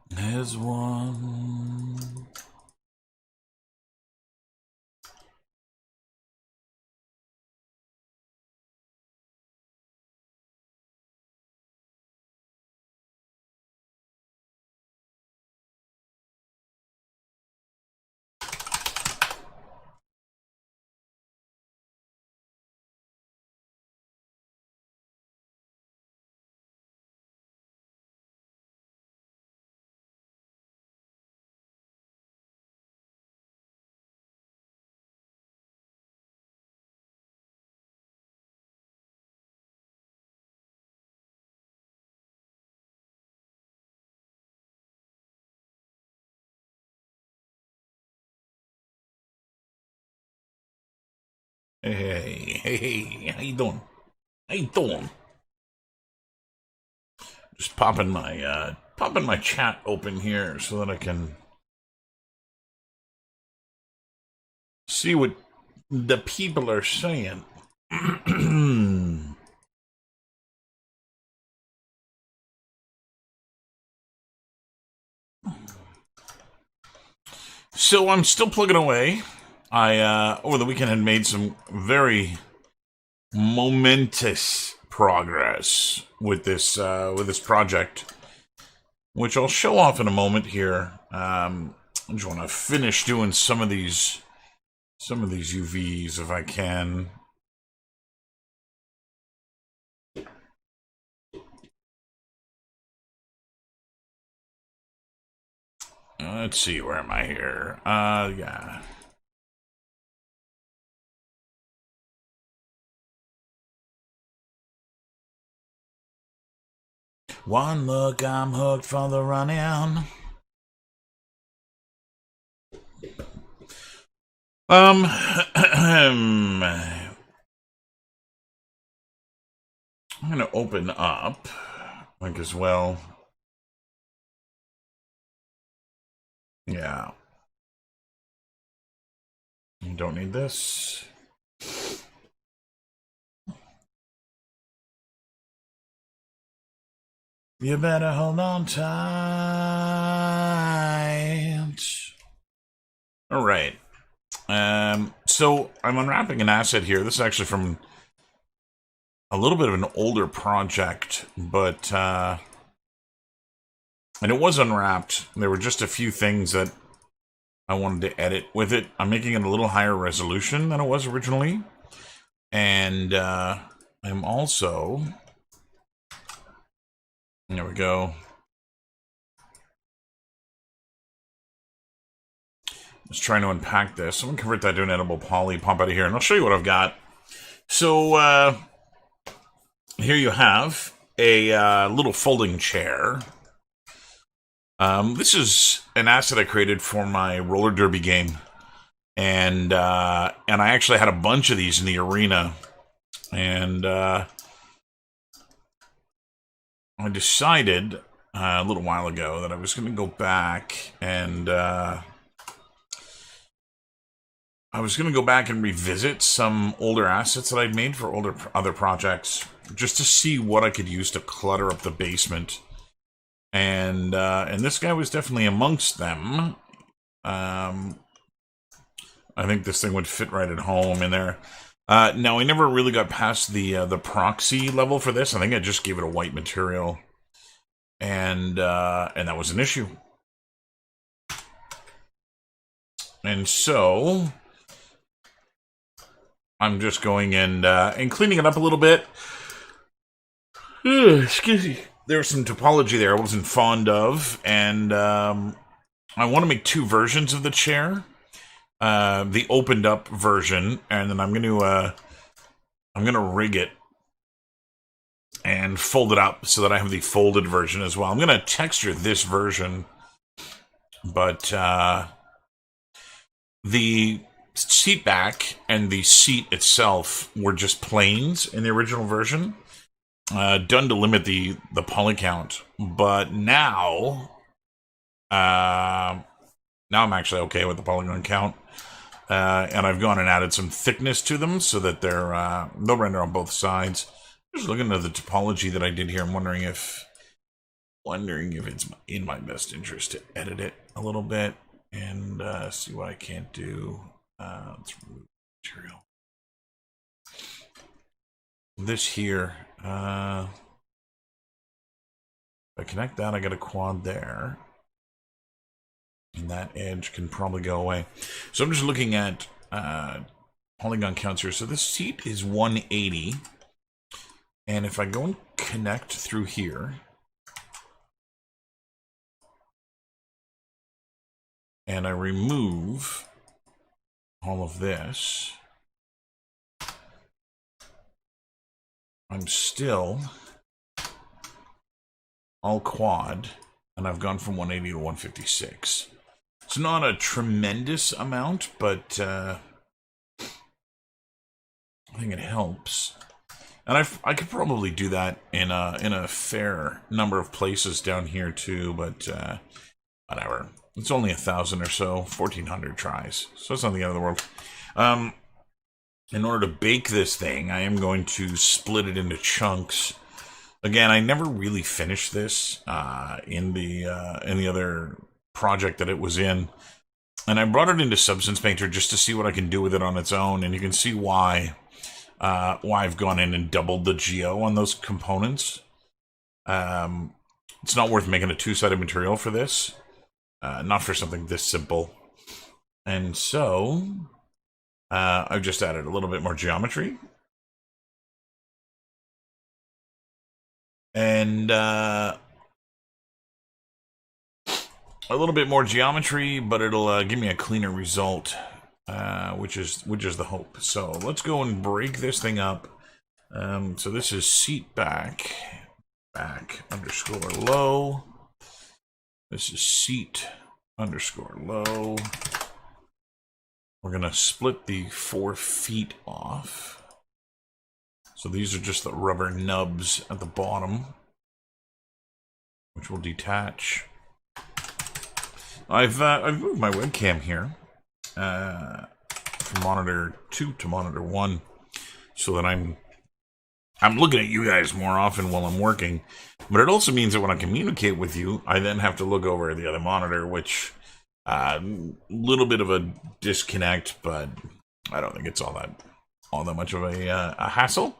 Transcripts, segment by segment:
There's one. Hey, how you doing? How you doing? Just popping my chat open here so that I can see what the people are saying. So I'm still plugging away. I over the weekend had made some very momentous progress with this project, which I'll show off in a moment here. I just want to finish doing some of these UVs if I can. Let's see, where am I here? Yeah. One look, I'm hooked for the running. I'm gonna open up, like, as well. Yeah. You don't need this. You better hold on tight. All right. So I'm unwrapping an asset here. This is actually from a little bit of an older project, but and it was unwrapped. There were just a few things that I wanted to edit with it. I'm making it a little higher resolution than it was originally, and I'm also, there we go. Just trying to unpack this. I'm gonna convert that to an editable poly, pop out of here, and I'll show you what I've got. So here you have a little folding chair. This is an asset I created for my roller derby game, and I actually had a bunch of these in the arena, and I decided a little while ago that I was going to go back and revisit some older assets that I'd made for other projects, just to see what I could use to clutter up the basement. And this guy was definitely amongst them. I think this thing would fit right at home in there. Now, I never really got past the proxy level for this. I think I just gave it a white material, and that was an issue. And so I'm just going and cleaning it up a little bit. Excuse me. There was some topology there I wasn't fond of, and I want to make two versions of the chair. The opened up version, and then I'm gonna rig it and fold it up so that I have the folded version as well. I'm gonna texture this version, but the seat back and the seat itself were just planes in the original version, done to limit the poly count. But now I'm actually okay with the polygon count. And I've gone and added some thickness to them so that they'll render on both sides. Just looking at the topology that I did here, I'm wondering if wondering if it's in my best interest to edit it a little bit and see what I can't do. Let's remove material. This here, if I connect that, I got a quad there. And that edge can probably go away. So I'm just looking at polygon counts here. So this seat is 180. And if I go and connect through here, and I remove all of this, I'm still all quad, and I've gone from 180 to 156. It's not a tremendous amount, but I think it helps. And I could probably do that in a fair number of places down here too, but whatever. It's only 1,000 or so, 1,400 tries, so it's not the end of the world. In order to bake this thing, I am going to split it into chunks. Again, I never really finished this in the other project that it was in, and I brought it into Substance Painter just to see what I can do with it on its own, and you can see why I've gone in and doubled the geo on those components. It's not worth making a two-sided material for this, not for something this simple, and so I've just added a little bit more geometry. And a little bit more geometry, but it'll give me a cleaner result, which is the hope. So let's go and break this thing up. So this is seat back underscore low. This is seat underscore low. We're gonna split the 4 feet off. So these are just the rubber nubs at the bottom, which will detach. I've moved my webcam here from monitor 2 to monitor 1, so that I'm looking at you guys more often while I'm working. But it also means that when I communicate with you, I then have to look over at the other monitor, which little bit of a disconnect, but I don't think it's all that much of a hassle.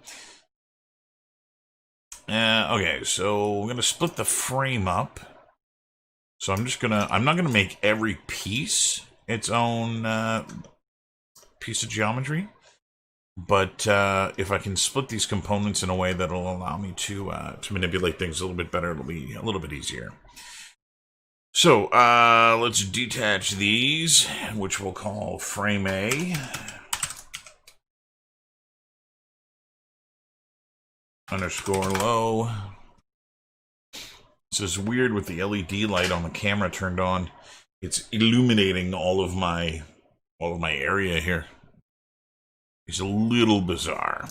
Okay, so we're gonna split the frame up. So I'm not gonna make every piece its own piece of geometry, but if I can split these components in a way that'll allow me to manipulate things a little bit better, it'll be a little bit easier. So let's detach these, which we'll call frame A. Underscore low. This is weird with the LED light on the camera turned on. It's illuminating all of my area here. It's a little bizarre.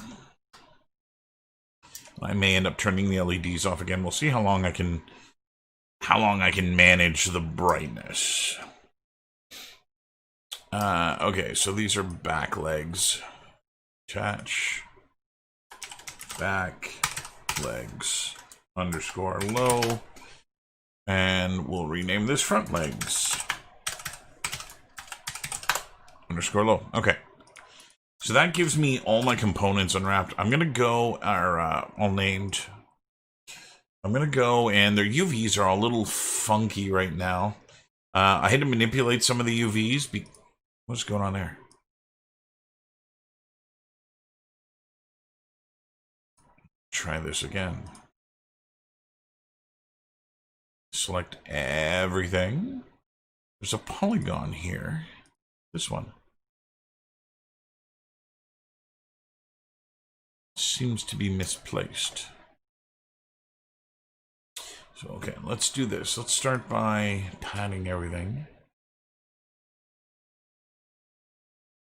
I may end up turning the LEDs off again. We'll see how long I can manage the brightness. Okay, so these are back legs. Attach. Back legs underscore low, and we'll rename this front legs underscore low. Okay, so that gives me all my components unwrapped. I'm gonna go all named. I'm gonna go, and their UVs are a little funky right now. I had to manipulate some of the UVs. What's going on there? Try this again. Select everything. There's a polygon here. This one. Seems to be misplaced. So, okay, let's do this. Let's start by padding everything.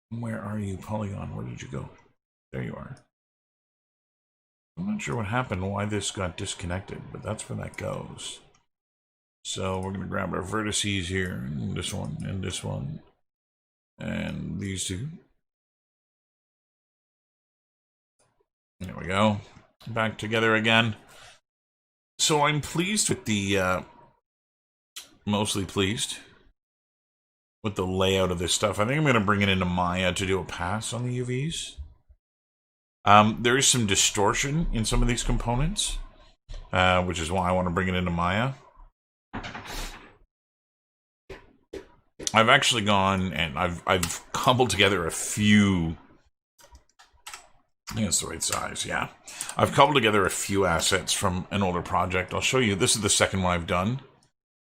Where are you, polygon? Where did you go? There you are. I'm not sure what happened, why this got disconnected, but that's where that goes. So we're going to grab our vertices here, and this one, and these two. There we go. Back together again. So I'm pleased with the, mostly pleased with the layout of this stuff. I think I'm going to bring it into Maya to do a pass on the UVs. There is some distortion in some of these components, which is why I want to bring it into Maya. I've actually gone and I've cobbled together a few. I think it's the right size, yeah. I've cobbled together a few assets from an older project. I'll show you. This is the second one I've done.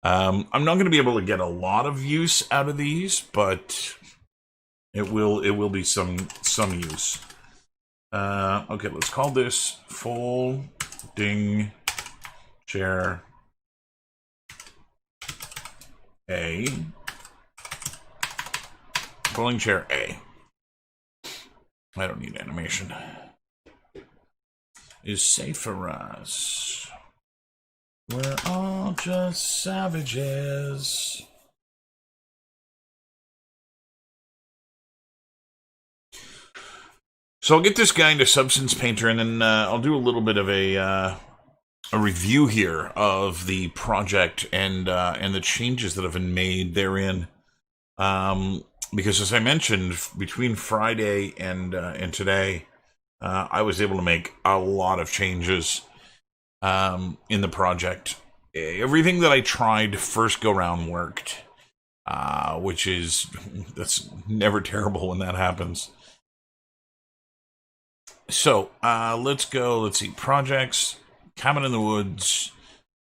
I'm not going to be able to get a lot of use out of these, but it will be some use. Okay, let's call this folding chair A. Folding chair A. I don't need animation. Is safe for us. We're all just savages. So I'll get this guy into Substance Painter, and then I'll do a little bit of a review here of the project and the changes that have been made therein. Because as I mentioned, between Friday and today, I was able to make a lot of changes in the project. Everything that I tried first go round worked, that's never terrible when that happens. So let's go. Let's see, projects, Cabin in the Woods,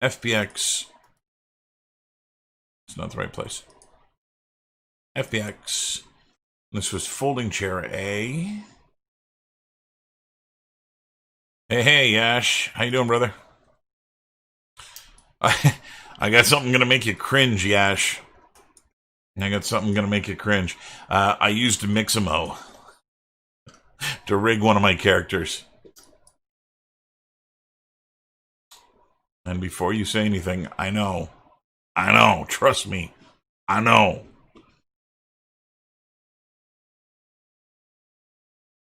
FBX. It's not the right place. FBX. This was folding chair A. Hey, Yash. How you doing, brother? I got something gonna make you cringe, Yash. I got something gonna make you cringe. I used Mixamo to rig one of my characters. And before you say anything, I know, trust me, I know.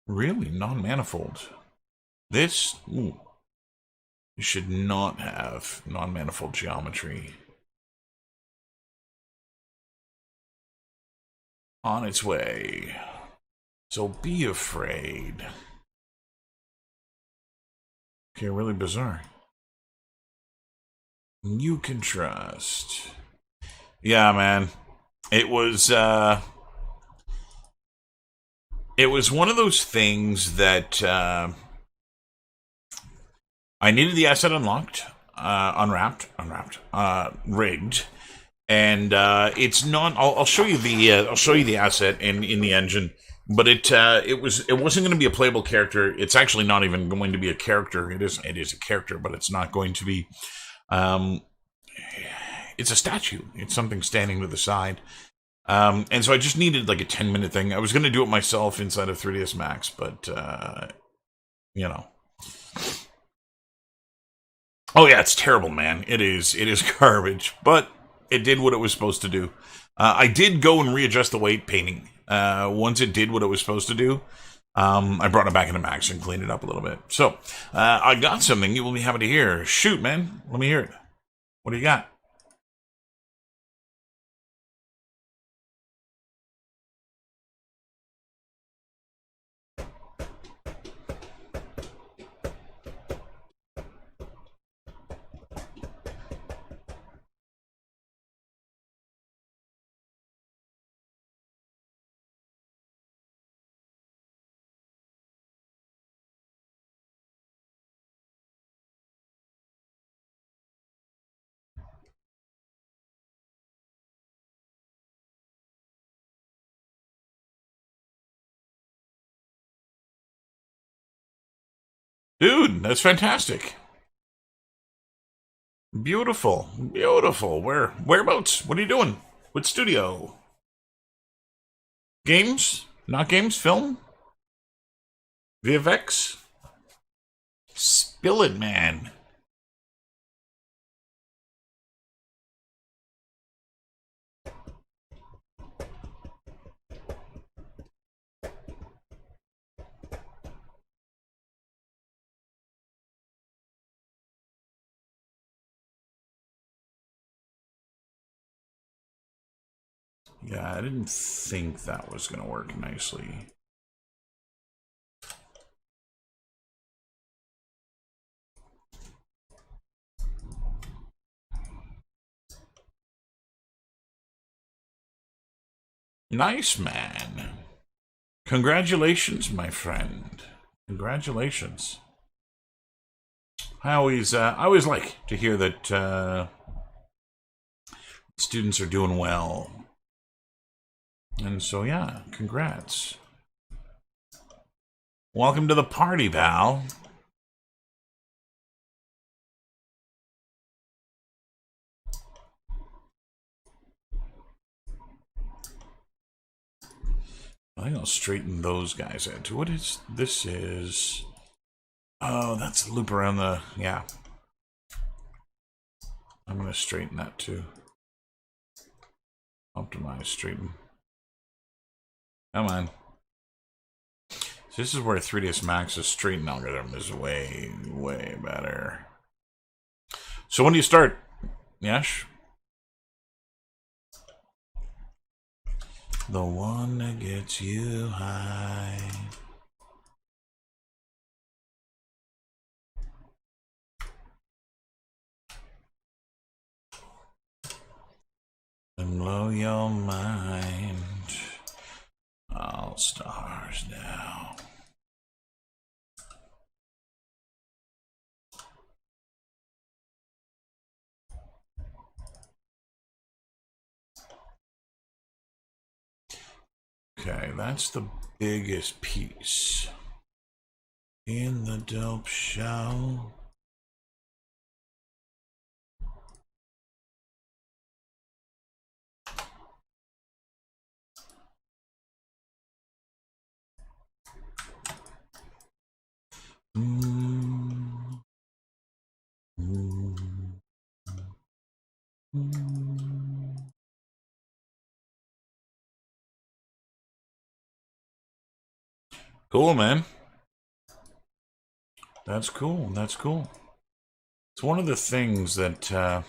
Really? Non-manifold. This? Ooh. You should not have non-manifold geometry. On its way. So be afraid. Okay, really bizarre. You can trust. Yeah, man. It was one of those things that I needed the asset unlocked, unwrapped, rigged, and it's not. I'll show you the asset in the engine, but it wasn't going to be a playable character. It's actually not even going to be a character. It is a character, but it's not going to be. It's a statue. It's something standing to the side. And so I just needed like a 10-minute thing. I was going to do it myself inside of 3ds Max, but you know. Oh yeah, it's terrible, man. It is garbage, but it did what it was supposed to do. I did go and readjust the weight painting. Once it did what it was supposed to do, I brought it back into Max and cleaned it up a little bit. So, I got something you will be happy to hear. Shoot, man. Let me hear it. What do you got? Dude, that's fantastic. Beautiful. Beautiful. Whereabouts? What are you doing? What studio? Games? Not games? Film? VFX? Spill it, man. Yeah, I didn't think that was going to work nicely. Nice, man. Congratulations, my friend. Congratulations. I always like to hear that students are doing well. And so, yeah, congrats. Welcome to the party, pal. I think I'll straighten those guys out. What is this? Is oh, that's the loop around the yeah. I'm gonna straighten that too. Optimize, straighten. Come on. So this is where 3ds Max's straighten algorithm is way, way better. So when do you start, Yash? The one that gets you high. And blow your mind. All stars now. Okay, that's the biggest piece in the dope show. Cool, man. That's cool. That's cool. It's one of the things that I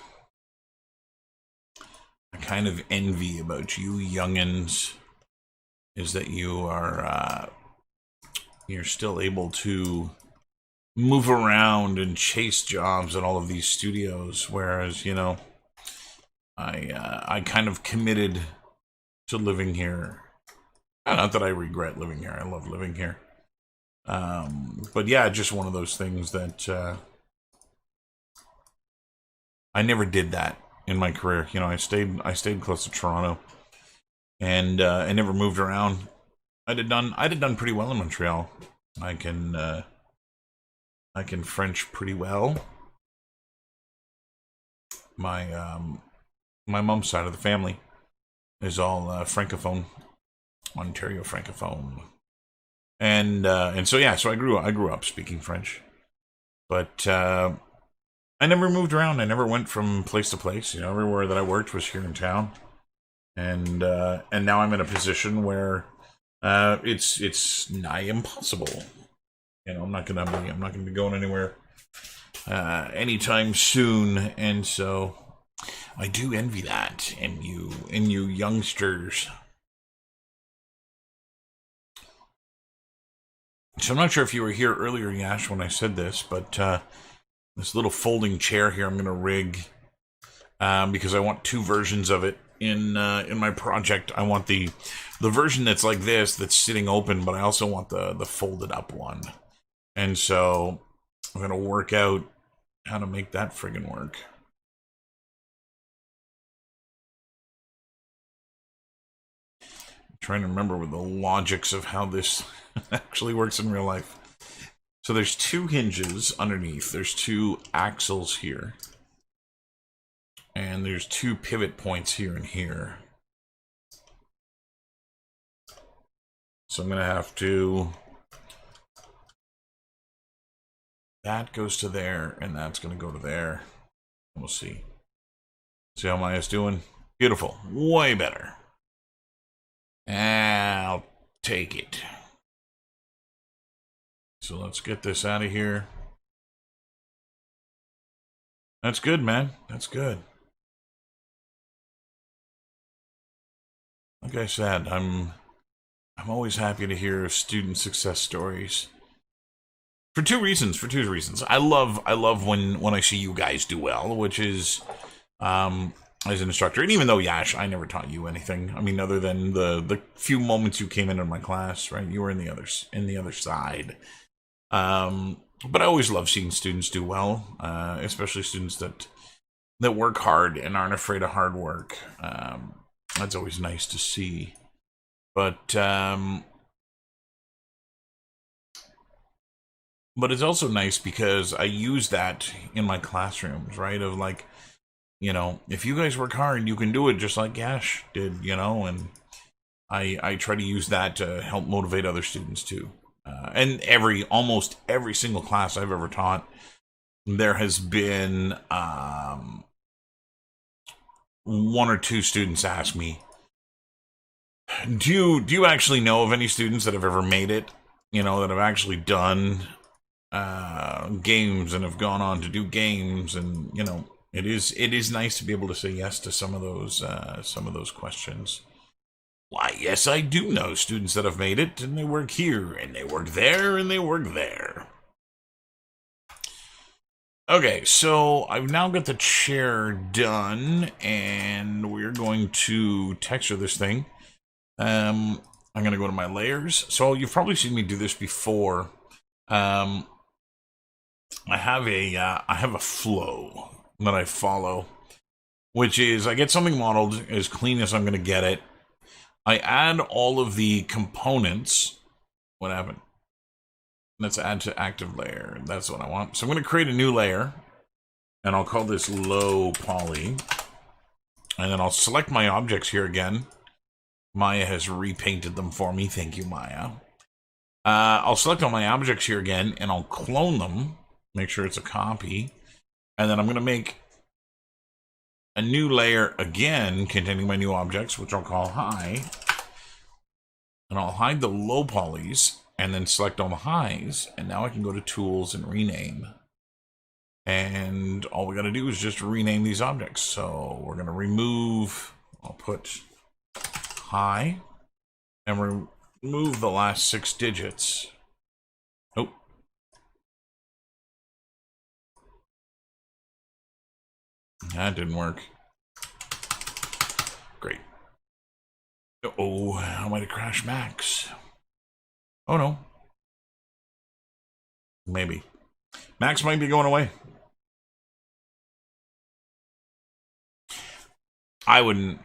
kind of envy about you youngins is that you are you're still able to move around and chase jobs at all of these studios, whereas I kind of committed to living here. Not that I regret living here. I love living here. But yeah, just one of those things that I never did that in my career. I stayed close to Toronto, and I never moved around. I did done pretty well in Montreal. I can French pretty well. My mom's side of the family is all francophone, Ontario francophone, and so yeah, so I grew up speaking French, but I never moved around. I never went from place to place. Everywhere that I worked was here in town, and now I'm in a position where it's nigh impossible. I'm not gonna be going anywhere anytime soon, and so I do envy that in you youngsters. So I'm not sure if you were here earlier, Yash, when I said this, but this little folding chair here I'm going to rig because I want two versions of it in my project. I want the version that's like this, that's sitting open, but I also want the folded up one. And so I'm going to work out how to make that friggin' work. I'm trying to remember with the logics of how this actually works in real life. So there's two hinges underneath. There's two axles here. And there's two pivot points here and here. So I'm going to have to... That goes to there, and that's going to go to there. We'll see. See how Maya's doing? Beautiful. Way better. I'll take it. So let's get this out of here. That's good, man. That's good. like I said, I'm always happy to hear student success stories. For two reasons. For two reasons. I love when I see you guys do well, which is as an instructor. And even though Yash, I never taught you anything. I mean, other than the few moments you came into my class, right? You were in the other side. But I always love seeing students do well, especially students that work hard and aren't afraid of hard work. That's always nice to see. But it's also nice because I use that in my classrooms, right? Of like, if you guys work hard, you can do it just like Gash did, and I try to use that to help motivate other students too. And almost every single class I've ever taught, there has been one or two students ask me, do you actually know of any students that have ever made it? That have actually done games and have gone on to do games, and it is nice to be able to say yes to some of those questions. Why, yes, I do know students that have made it, and they work here, and they work there, and they work there. Okay, so I've now got the chair done, and we're going to texture this thing. I'm going to go to my layers. So you've probably seen me do this before. I have a flow that I follow, which is I get something modeled as clean as I'm going to get it. I add all of the components. What happened? Let's add to active layer. That's what I want. So I'm going to create a new layer, and I'll call this low poly. And then I'll select my objects here again. Maya has repainted them for me. Thank you, Maya. I'll select all my objects here again, and I'll clone them. Make sure it's a copy. And then I'm going to make a new layer again containing my new objects, which I'll call high. And I'll hide the low polys and then select all the highs. And now I can go to tools and rename. And all we got to do is just rename these objects. So we're going to remove, I'll put high and remove the last 6 digits. Oh. That didn't work. Great. Oh, I might have crashed Max. Oh no. Maybe. Max might be going away. I wouldn't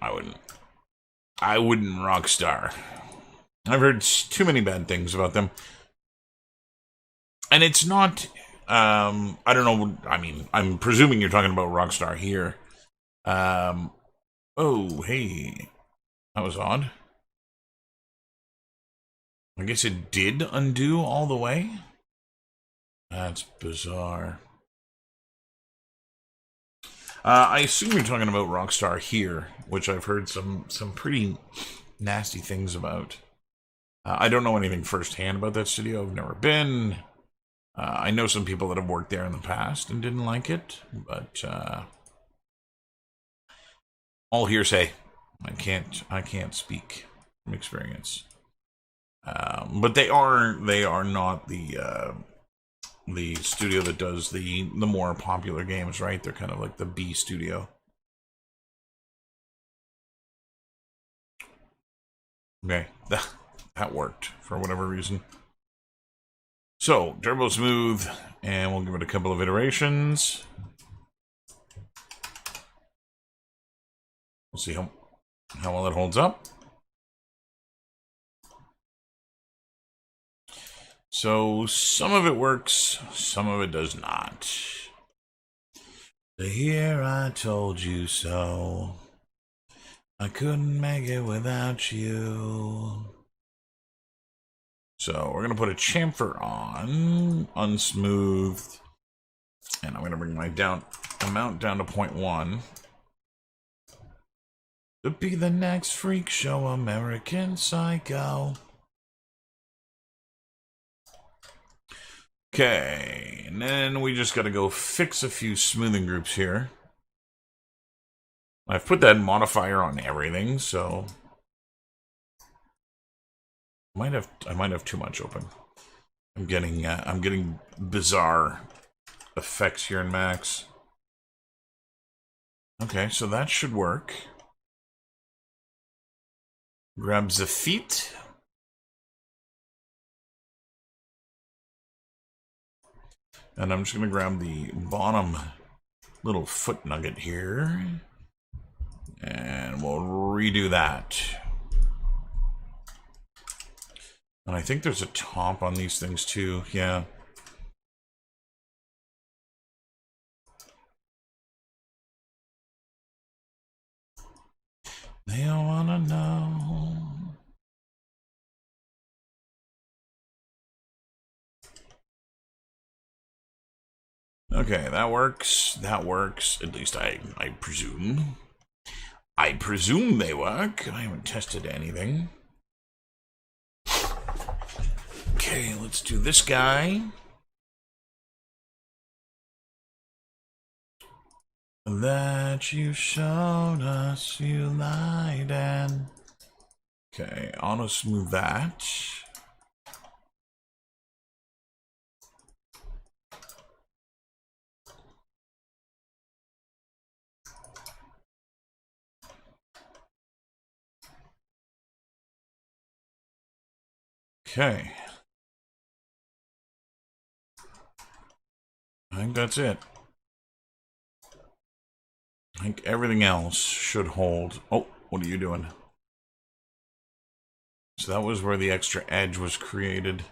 Rockstar. I've heard too many bad things about them. And it's not, I don't know, I mean, I'm presuming you're talking about Rockstar here. Oh, hey. That was odd. I guess it did undo all the way? That's bizarre. I assume you're talking about Rockstar here, which I've heard some pretty nasty things about. I don't know anything firsthand about that studio. I've never been. I know some people that have worked there in the past and didn't like it, but all hearsay. I can't speak from experience. But they are not the studio that does the more popular games, right? They're kind of like the B studio. Okay, that worked for whatever reason. So, turbo smooth, and we'll give it a couple of iterations. We'll see how well it holds up. So, some of it works, some of it does not. Here I told you so. I couldn't make it without you. So we're going to put a chamfer on, unsmoothed, and I'm going to bring my amount down to 0.1. To be the next freak show American Psycho. Okay, and then we just got to go fix a few smoothing groups here. I've put that modifier on everything, so I might have too much open. I'm getting bizarre effects here in Max. Okay, so that should work. Grab the feet. And I'm just going to grab the bottom little foot nugget here. And we'll redo that. And I think there's a top on these things too. Yeah. They all want to know. Okay, that works. That works. At least I presume. I presume they work. I haven't tested anything. Okay, let's do this guy. That you showed us you lied and... Okay, auto smooth that. Okay. I think that's it. I think everything else should hold. Oh, what are you doing? So that was where the extra edge was created.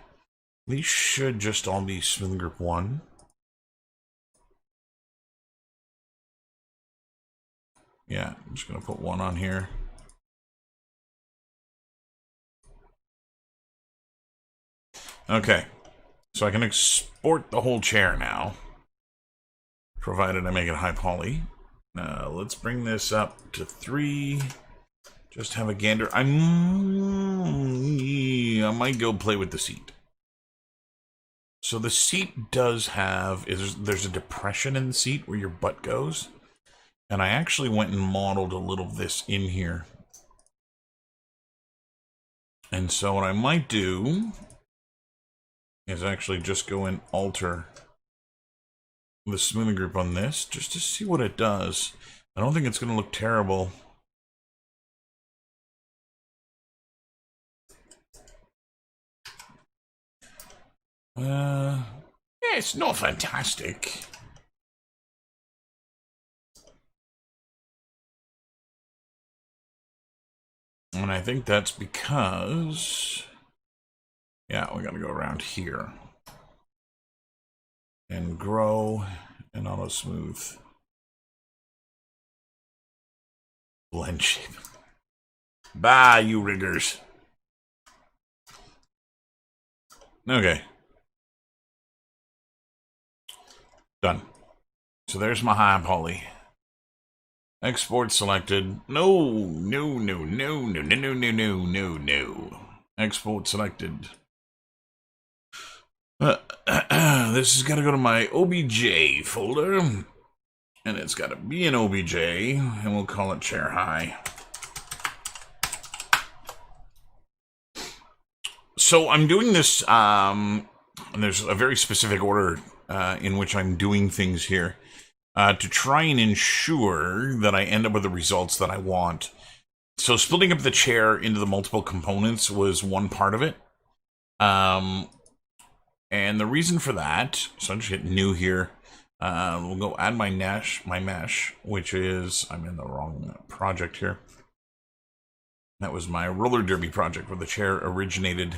These should just all be smooth grip 1. Yeah, I'm just going to put 1 on here. Okay, so I can export the whole chair now, provided I make it high poly. Let's bring this up to 3. Just have a gander. I might go play with the seat. So the seat does have, there's a depression in the seat where your butt goes. And I actually went and modeled a little of this in here. And so what I might do is actually just go and alter the smoothing group on this, just to see what it does. I don't think it's going to look terrible. Yeah, it's not fantastic. And I think that's because... Yeah, we gotta go around here. And grow and auto smooth. Blend shape. Bye, you riggers. Okay. Done. So there's my high poly. Export selected. No. Export selected. This has got to go to my OBJ folder. And it's got to be an OBJ. And we'll call it chair high. So I'm doing this, and there's a very specific order in which I'm doing things here to try and ensure that I end up with the results that I want. So splitting up the chair into the multiple components was one part of it. And the reason for that, so I'll just hit new here. We'll go add my mesh, which is, I'm in the wrong project here. That was my roller derby project where the chair originated.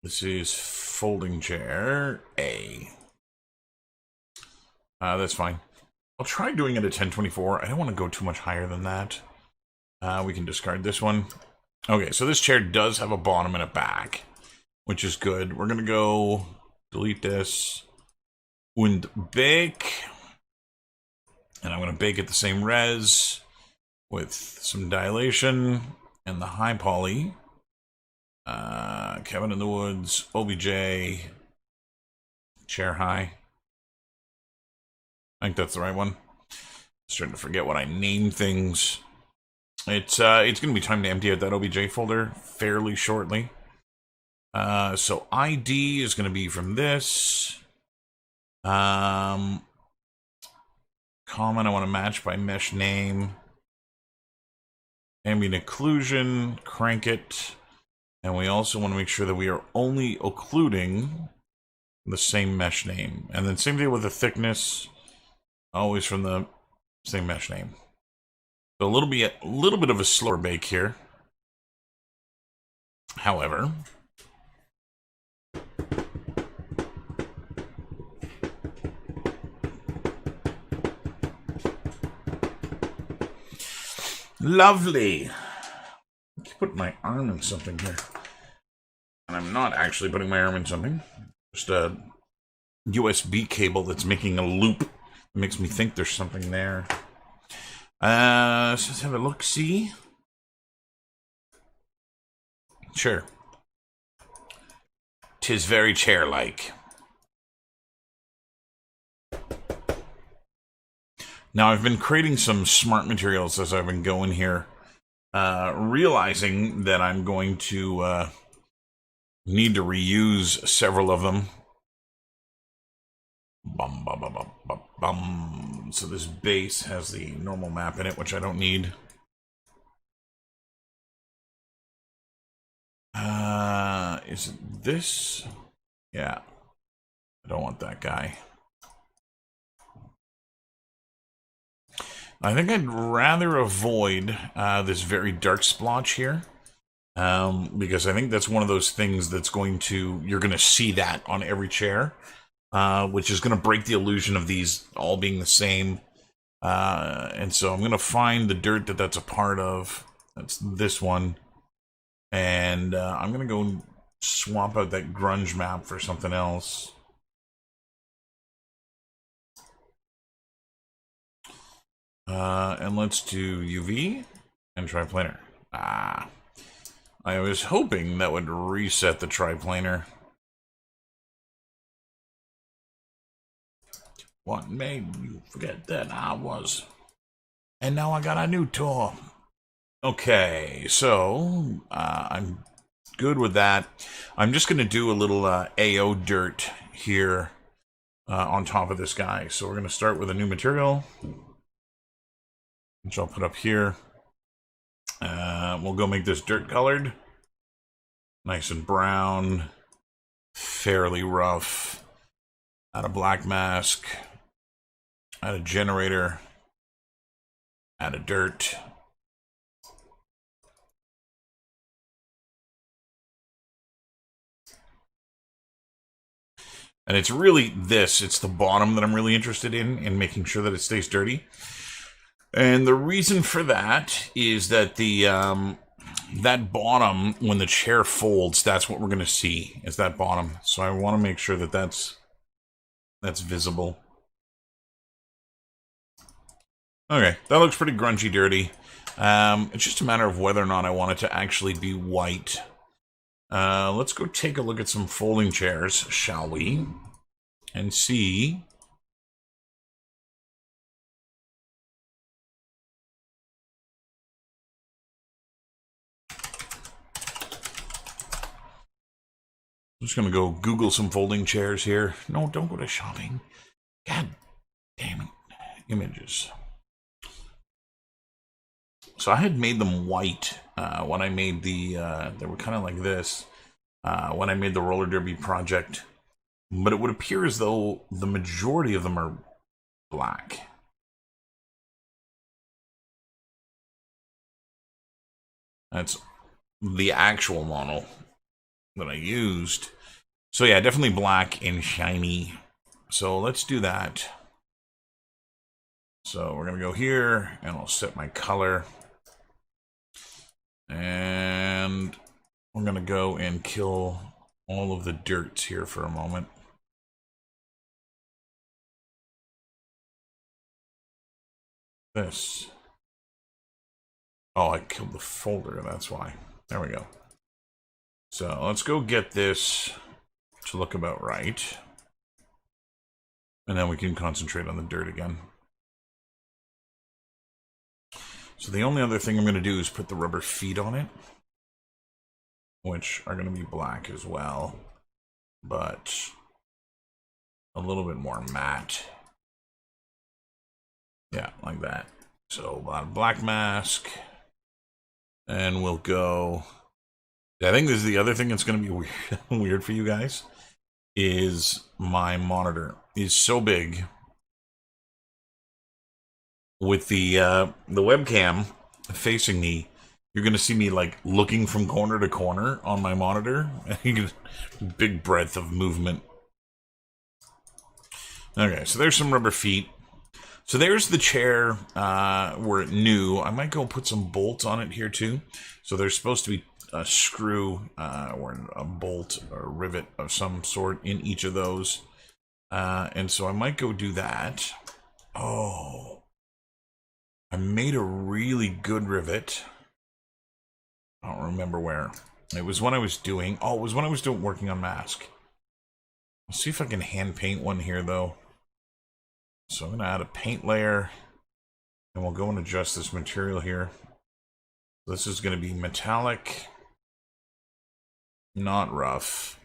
This is folding chair A. That's fine. I'll try doing it at 1024. I don't want to go too much higher than that. We can discard this one. Okay, so this chair does have a bottom and a back, which is good. We're going to go delete this and bake. And I'm going to bake at the same res with some dilation and the high poly. Kevin in the Woods, OBJ, chair high. I think that's the right one. Starting to forget what I name things. It's going to be time to empty out that OBJ folder fairly shortly. So ID is going to be from this. Comment I want to match by mesh name. Ambient occlusion, crank it. And we also want to make sure that we are only occluding the same mesh name. And then same deal with the thickness, always from the same mesh name. So a little bit of a slower bake here. However, lovely. I keep putting my arm in something here. And I'm not actually putting my arm in something. Just a USB cable that's making a loop. It makes me think there's something there. So let's have a look-see. Sure. 'Tis very chair-like. Now, I've been creating some smart materials as I've been going here, realizing that I'm going to need to reuse several of them. Bum, bum, bum, bum, bum, bum. So this base has the normal map in it, which I don't need. Is it this? Yeah. I don't want that guy. I think I'd rather avoid this very dark splotch here. Because I think that's one of those things that's you're going to see that on every chair. Which is going to break the illusion of these all being the same. And so I'm going to find the dirt that's a part of. That's this one. And I'm going to go and swap out that grunge map for something else. And let's do UV and triplanar. I was hoping that would reset the triplanar. What made you forget that I was? And now I got a new tour. Okay, so I'm good with that. I'm just going to do a little AO dirt here on top of this guy. So we're going to start with a new material, which I'll put up here. We'll go make this dirt colored. Nice and brown. Fairly rough. Add a black mask. Add a generator. Add a dirt. And it's really it's the bottom that I'm really interested in making sure that it stays dirty. And the reason for that is that that bottom, when the chair folds, that's what we're going to see, is that bottom. So I want to make sure that that's visible. Okay, that looks pretty grungy dirty. It's just a matter of whether or not I want it to actually be white. Let's go take a look at some folding chairs, shall we? And see. I'm just going to go Google some folding chairs here. No, don't go to shopping. God damn it. Images. So I had made them white when I made they were kind of like this when I made the roller derby project. But it would appear as though the majority of them are black. That's the actual model that I used. So yeah, definitely black and shiny. So let's do that. So we're going to go here and I'll set my color. And we're going to go and kill all of the dirts here for a moment. This. Oh, I killed the folder, that's why. There we go. So let's go get this to look about right. And then we can concentrate on the dirt again. So the only other thing I'm going to do is put the rubber feet on it, which are going to be black as well, but a little bit more matte. Yeah, like that. So black mask, and we'll go. I think this is the other thing that's going to be weird, weird for you guys, is my monitor is so big with the webcam facing me. You're going to see me like looking from corner to corner on my monitor. Big breadth of movement. Okay, so there's some rubber feet. So there's the chair where it new. I might go put some bolts on it here too. So there's supposed to be a screw or a bolt or a rivet of some sort in each of those. And so I might go do that. Oh, I made a really good rivet. I don't remember where. It was when I was doing... Oh, it was when I was working on mask. Let's see if I can hand paint one here though. So I'm going to add a paint layer, and we'll go and adjust this material here. This is going to be metallic, not rough.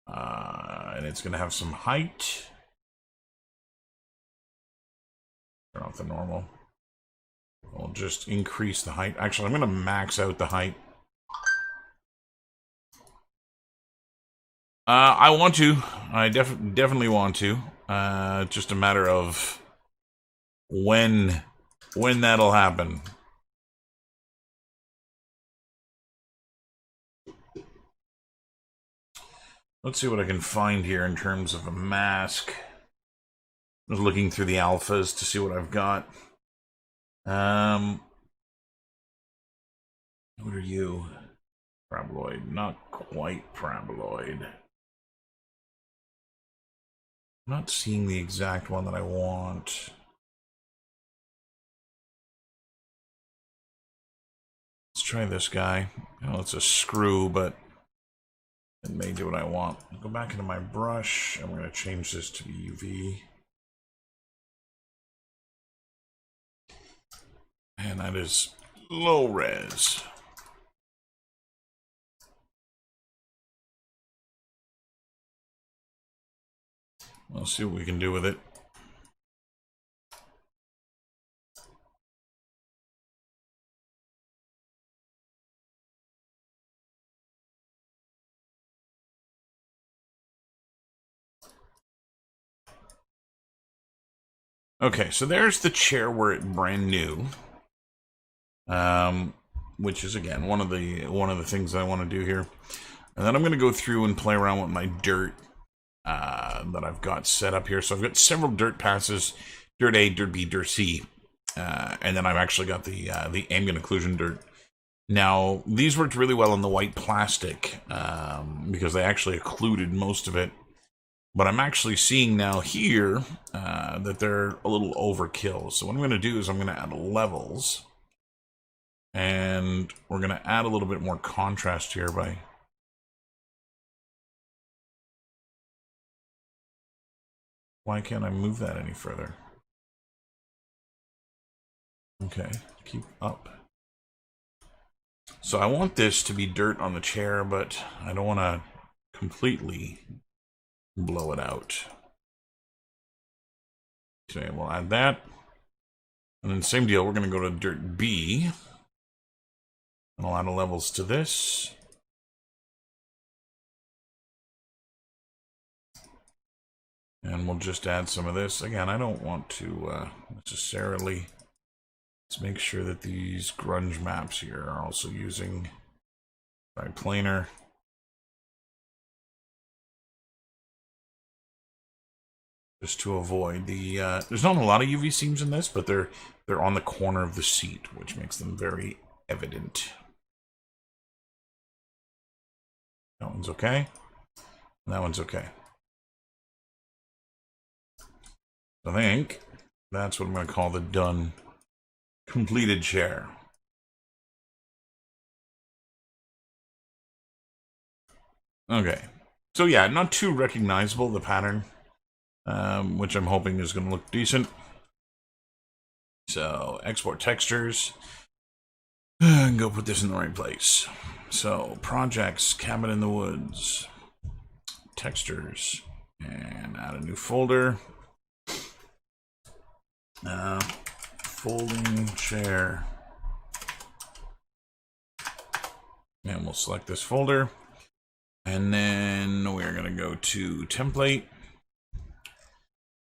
And it's going to have some height. Turn off the normal. We'll just increase the height. Actually, I'm going to max out the height. I want to. I definitely want to. Just a matter of when that'll happen. Let's see what I can find here in terms of a mask. I was looking through the alphas to see what I've got. What are you? Paraboloid. Not quite paraboloid. I'm not seeing the exact one that I want. Let's try this guy. Oh, it's a screw, but it may do what I want. I'll go back into my brush. I'm going to change this to UV. And that is low res. We'll see what we can do with it. Okay, so there's the chair where it brand new. Which is again one of the things I want to do here. And then I'm going to go through and play around with my dirt that I've got set up here. So I've got several dirt passes: dirt A, dirt B, dirt C, and then I've actually got the ambient occlusion dirt. Now these worked really well on the white plastic because they actually occluded most of it. But I'm actually seeing now here that they're a little overkill. So what I'm going to do is I'm going to add levels. And we're going to add a little bit more contrast here by... Why can't I move that any further? Okay, keep up. So I want this to be dirt on the chair, but I don't want to completely blow it out. Okay, we'll add that. And then same deal, we're going to go to dirt B. And I'll add levels to this. And we'll just add some of this. Again, I don't want to necessarily... Let's make sure that these grunge maps here are also using biplanar. Just to avoid the... there's not a lot of UV seams in this, but they're on the corner of the seat, which makes them very evident. That one's okay. And that one's okay. I think that's what I'm going to call the done, completed chair. Okay. So yeah, not too recognizable, the pattern, which I'm hoping is going to look decent. So export textures. And go put this in the right place. So projects, cabin in the woods, textures, and add a new folder. Folding chair. And we'll select this folder. And then we're going to go to template.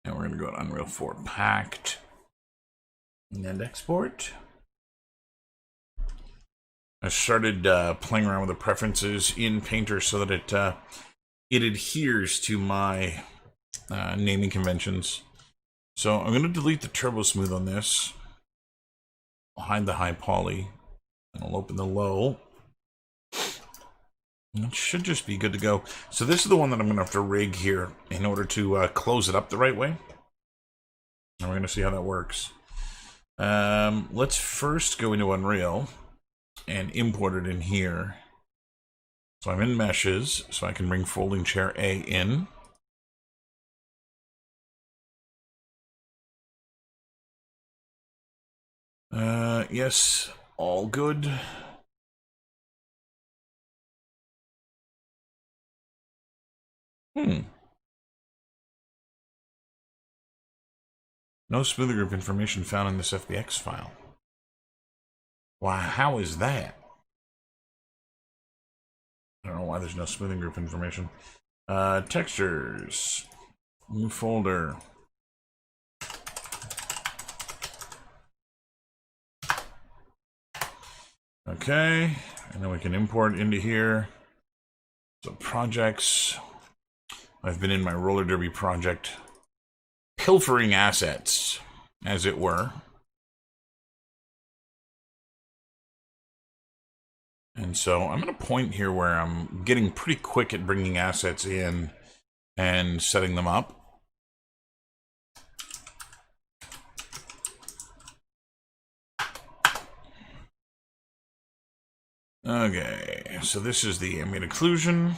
And we're going to go to Unreal 4 packed. And export. I started playing around with the preferences in Painter so that it adheres to my naming conventions. So I'm going to delete the turbo smooth on this. I'll hide the high poly. And I'll open the low. And it should just be good to go. So this is the one that I'm going to have to rig here in order to close it up the right way. And we're going to see how that works. Let's first go into Unreal and import it in here. So I'm in meshes, so I can bring folding chair A in. Yes, all good. No smoother group information found in this FBX file. Wow, how is that? I don't know why there's no smoothing group information. Textures. New folder. Okay, and then we can import into here. So projects. I've been in my roller derby project, pilfering assets, as it were. And so I'm at a point here where I'm getting pretty quick at bringing assets in and setting them up. Okay, so this is the ambient occlusion.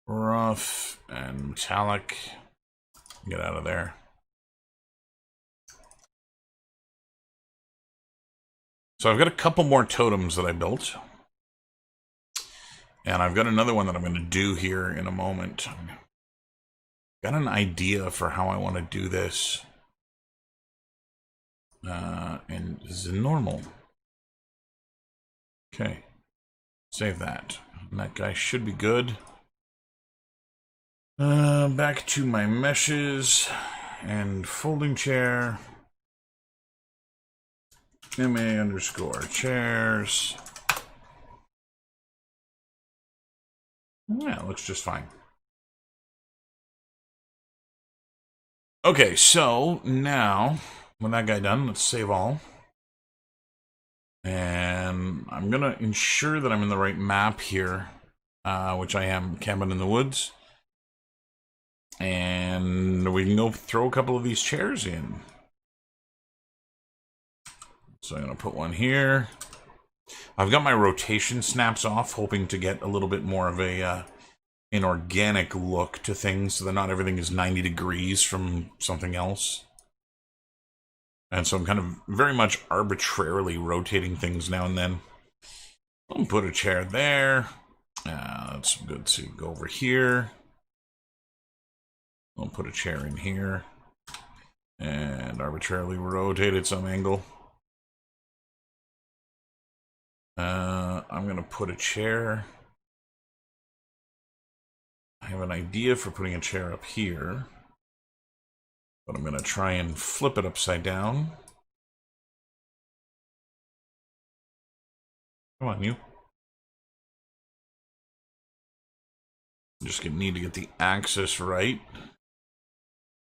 Rough and metallic. Get out of there. So I've got a couple more totems that I built. And I've got another one that I'm going to do here in a moment. Got an idea for how I want to do this. And this is normal. Okay. Save that. And that guy should be good. Back to my meshes and folding chair. MA underscore chairs. Yeah, it looks just fine. Okay, so now, with that guy done, let's save all. And I'm going to ensure that I'm in the right map here, which I am, Cabin in the Woods. And we can go throw a couple of these chairs in. So I'm going to put one here. I've got my rotation snaps off, hoping to get a little bit more of an organic look to things, so that not everything is 90 degrees from something else. And so I'm kind of very much arbitrarily rotating things now and then. I'll put a chair there. That's good. So go over here. I'll put a chair in here. And arbitrarily rotate at some angle. I'm going to put a chair. I have an idea for putting a chair up here. But I'm going to try and flip it upside down. Come on, you. Just need to get the axis right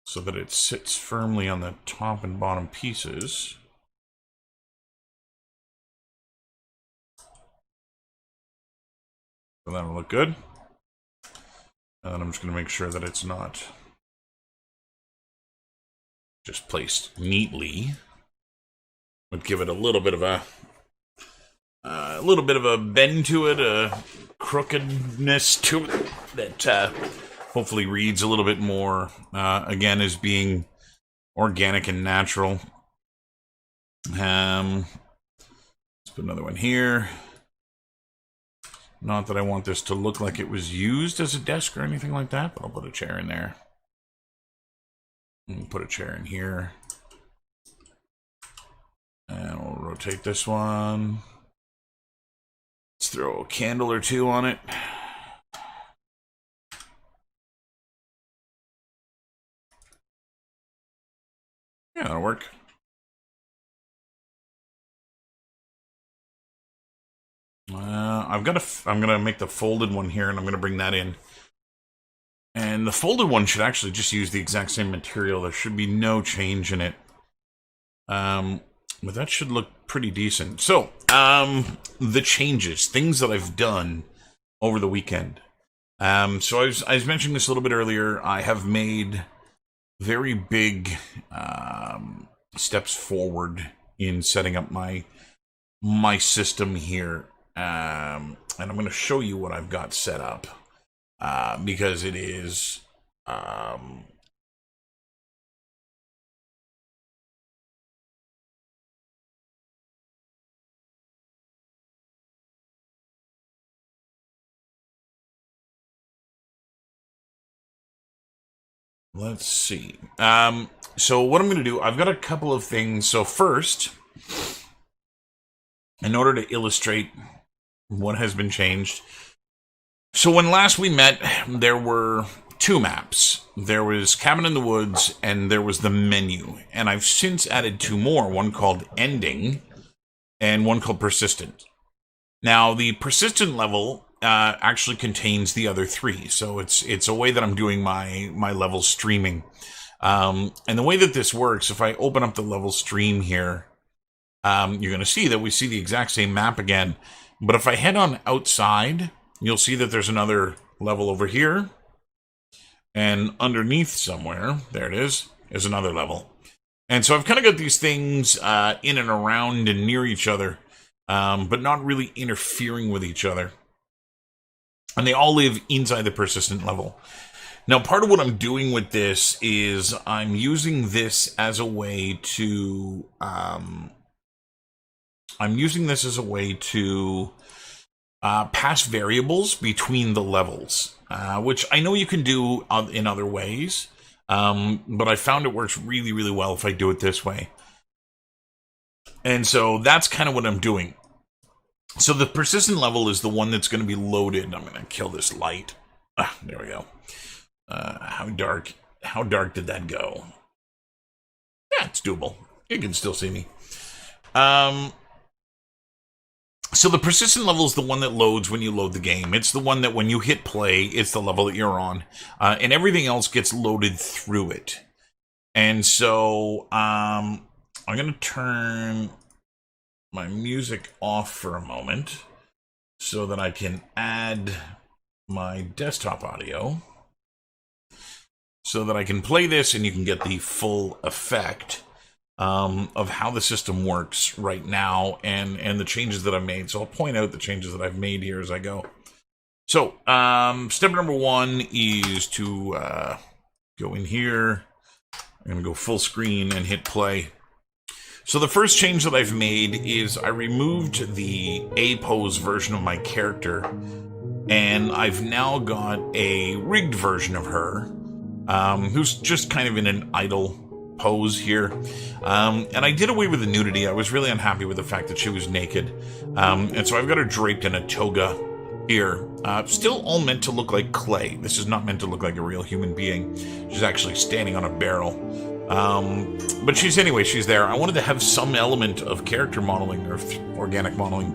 so that it sits firmly on the top and bottom pieces. So that'll look good. And then I'm just going to make sure that it's not just placed neatly. Would give it a little bit of a bend to it, a crookedness to it that hopefully reads a little bit more again as being organic and natural. Let's put another one here. Not that I want this to look like it was used as a desk or anything like that, but I'll put a chair in there. And put a chair in here. And we'll rotate this one. Let's throw a candle or two on it. Yeah, that'll work. I'm gonna make the folded one here, and I'm gonna bring that in. And the folded one should actually just use the exact same material. There should be no change in it. But that should look pretty decent. So, the changes, things that I've done over the weekend. So I was mentioning this a little bit earlier. I have made very big steps forward in setting up my system here. And I'm going to show you what I've got set up. Because it is... let's see. So what I'm going to do, I've got a couple of things. So first, in order to illustrate what has been changed. So when last we met, there were two maps. There was Cabin in the Woods, and there was the menu. And I've since added two more, one called Ending, and one called Persistent. Now, the Persistent level actually contains the other three. So it's a way that I'm doing my level streaming. And the way that this works, if I open up the level stream here, you're going to see that we see the exact same map again. But if I head on outside, you'll see that there's another level over here. And underneath somewhere, there it is another level. And so I've kind of got these things in and around and near each other, but not really interfering with each other. And they all live inside the persistent level. Now, part of what I'm doing with this is I'm using this as a way to... pass variables between the levels, which I know you can do in other ways, but I found it works really, really well if I do it this way. And so that's kind of what I'm doing. So the persistent level is the one that's going to be loaded. I'm going to kill this light. There we go. How dark did that go? Yeah, it's doable. You can still see me. So the persistent level is the one that loads when you load the game. It's the one that when you hit play, it's the level that you're on. And everything else gets loaded through it. And so I'm going to turn my music off for a moment so that I can add my desktop audio so that I can play this and you can get the full effect of how the system works right now and the changes that I've made. So I'll point out the changes that I've made here as I go. So step number one is to go in here. I'm going to go full screen and hit play. So the first change that I've made is I removed the A-pose version of my character, and I've now got a rigged version of her, who's just kind of in an idle pose here. And I did away with the nudity. I was really unhappy with the fact that she was naked. And so I've got her draped in a toga here. Still all meant to look like clay. This is not meant to look like a real human being. She's actually standing on a barrel. But she's there. I wanted to have some element of character modeling or organic modeling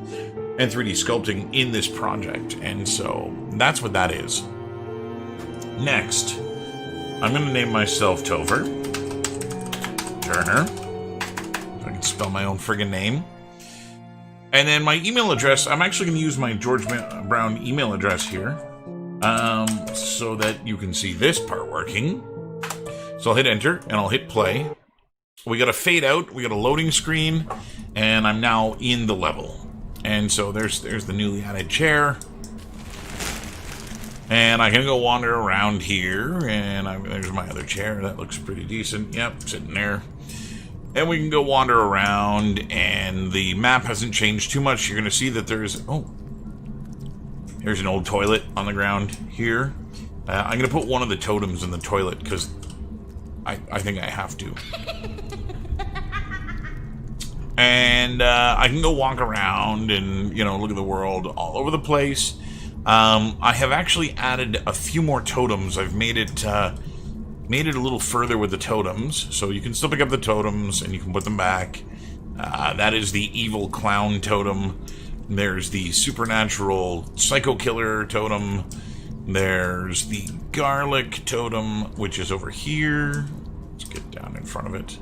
and 3D sculpting in this project. And so that's what that is. Next, I'm going to name myself Topher Turner. I can spell my own friggin' name. And then my email address, I'm actually going to use my George Brown email address here, so that you can see this part working. So I'll hit enter and I'll hit play. We got a fade out, we got a loading screen, and I'm now in the level. And so there's the newly added chair. And I can go wander around here, and there's my other chair. That looks pretty decent. Yep, sitting there. And we can go wander around, and the map hasn't changed too much. You're going to see that there's... Oh. There's an old toilet on the ground here. I'm going to put one of the totems in the toilet, because I think I have to. And I can go walk around and, you know, look at the world all over the place. I have actually added a few more totems. I've made it a little further with the totems, so you can still pick up the totems and you can put them back. That is the evil clown totem. There's the supernatural psycho killer totem. There's the garlic totem, which is over here. Let's get down in front of it.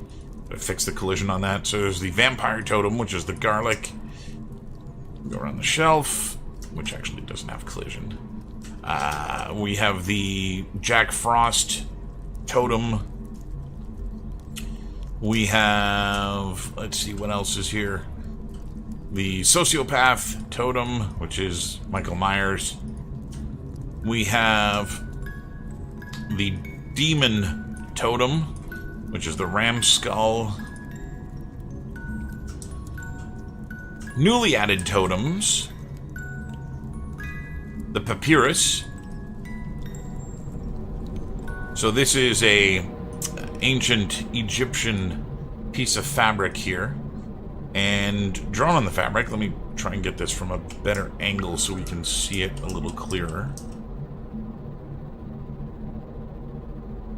Fix the collision on that. So there's the vampire totem, which is the garlic. Go around the shelf, which actually doesn't have collision. We have the Jack Frost totem. We have, let's see, what else is here? The sociopath totem, which is Michael Myers. We have the demon totem, which is the ram skull. Newly added totems. The papyrus. So this is a ancient Egyptian piece of fabric here. And drawn on the fabric, let me try and get this from a better angle so we can see it a little clearer.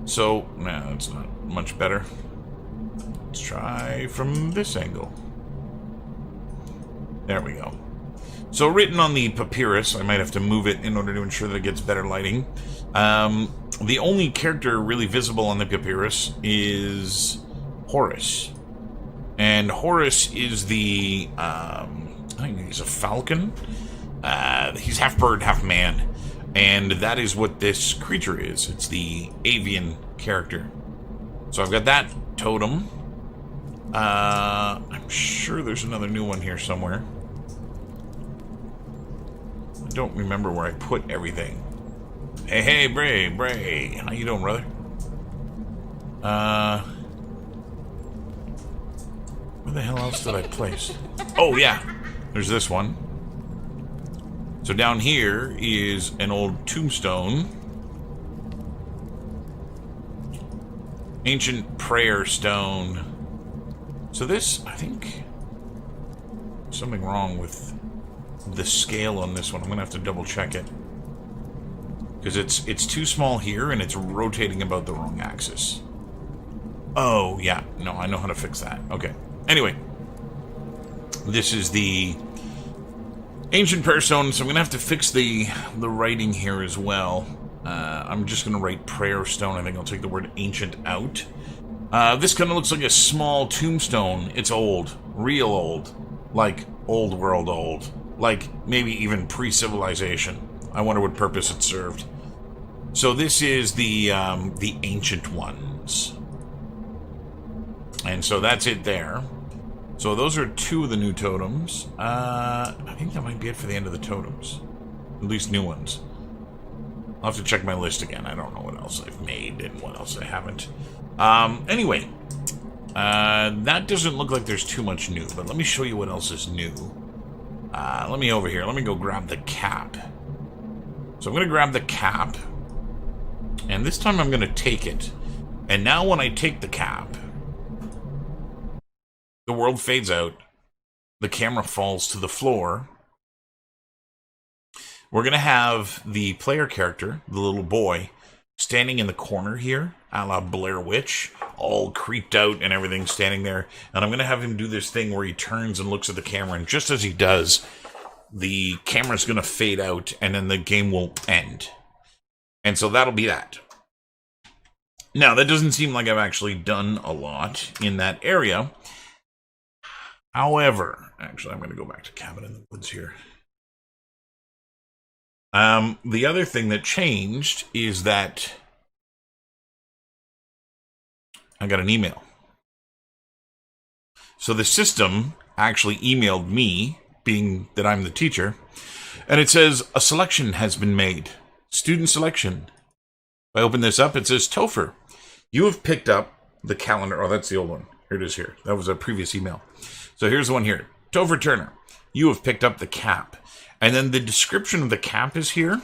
So, nah, that's not much better. Let's try from this angle. There we go. So written on the papyrus, I might have to move it in order to ensure that it gets better lighting. The only character really visible on the papyrus is Horus. And Horus is the, I think he's a falcon. He's half bird, half man. And that is what this creature is. It's the avian character. So I've got that totem. I'm sure there's another new one here somewhere. I don't remember where I put everything. Hey, Bray. How you doing, brother? Where the hell else did I place? Oh, yeah. There's this one. So down here is an old tombstone. Ancient prayer stone. So this, I think, something wrong with the scale on this one. I'm gonna have to double check it. Because it's too small here and it's rotating about the wrong axis. Oh, yeah. No, I know how to fix that. Okay. Anyway. This is the ancient prayer stone, so I'm going to have to fix the writing here as well. I'm just going to write prayer stone. I think I'll take the word ancient out. This kind of looks like a small tombstone. It's old. Real old. Like, old world old. Like, maybe even pre-civilization. I wonder what purpose it served. So this is the ancient ones. And so that's it there. So those are two of the new totems. I think that might be it for the end of the totems. At least new ones. I'll have to check my list again. I don't know what else I've made and what else I haven't. Anyway. That doesn't look like there's too much new, but let me show you what else is new. Let me over here. Let me go grab the cap. So I'm going to grab the cap. And this time I'm going to take it. And now when I take the cap, the world fades out. The camera falls to the floor. We're going to have the player character, the little boy, standing in the corner here, a la Blair Witch, all creeped out and everything, standing there. And I'm going to have him do this thing where he turns and looks at the camera, and just as he does, the camera's going to fade out, and then the game will end. And so that'll be that. Now, that doesn't seem like I've actually done a lot in that area. However, actually, I'm going to go back to Cabin in the Woods here. The other thing that changed is that I got an email. So the system actually emailed me, being that I'm the teacher, and it says, a selection has been made. Student selection. If I open this up, it says, Topher, you have picked up the calendar. Oh, that's the old one. Here it is here. That was a previous email. So here's the one here. Topher Turner, you have picked up the cap. And then the description of the cap is here.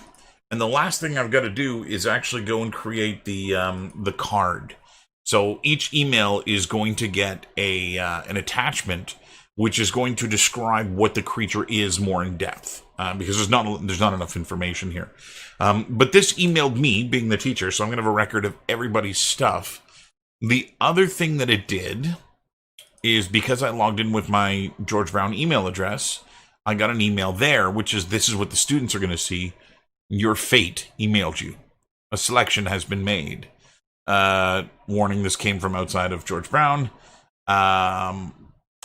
And the last thing I've got to do is actually go and create the card. So each email is going to get an attachment, which is going to describe what the creature is more in depth, because there's not enough information here. But this emailed me, being the teacher, so I'm going to have a record of everybody's stuff. The other thing that it did is, because I logged in with my George Brown email address, I got an email there, which is, this is what the students are going to see. Your fate emailed you. A selection has been made. Warning, this came from outside of George Brown. And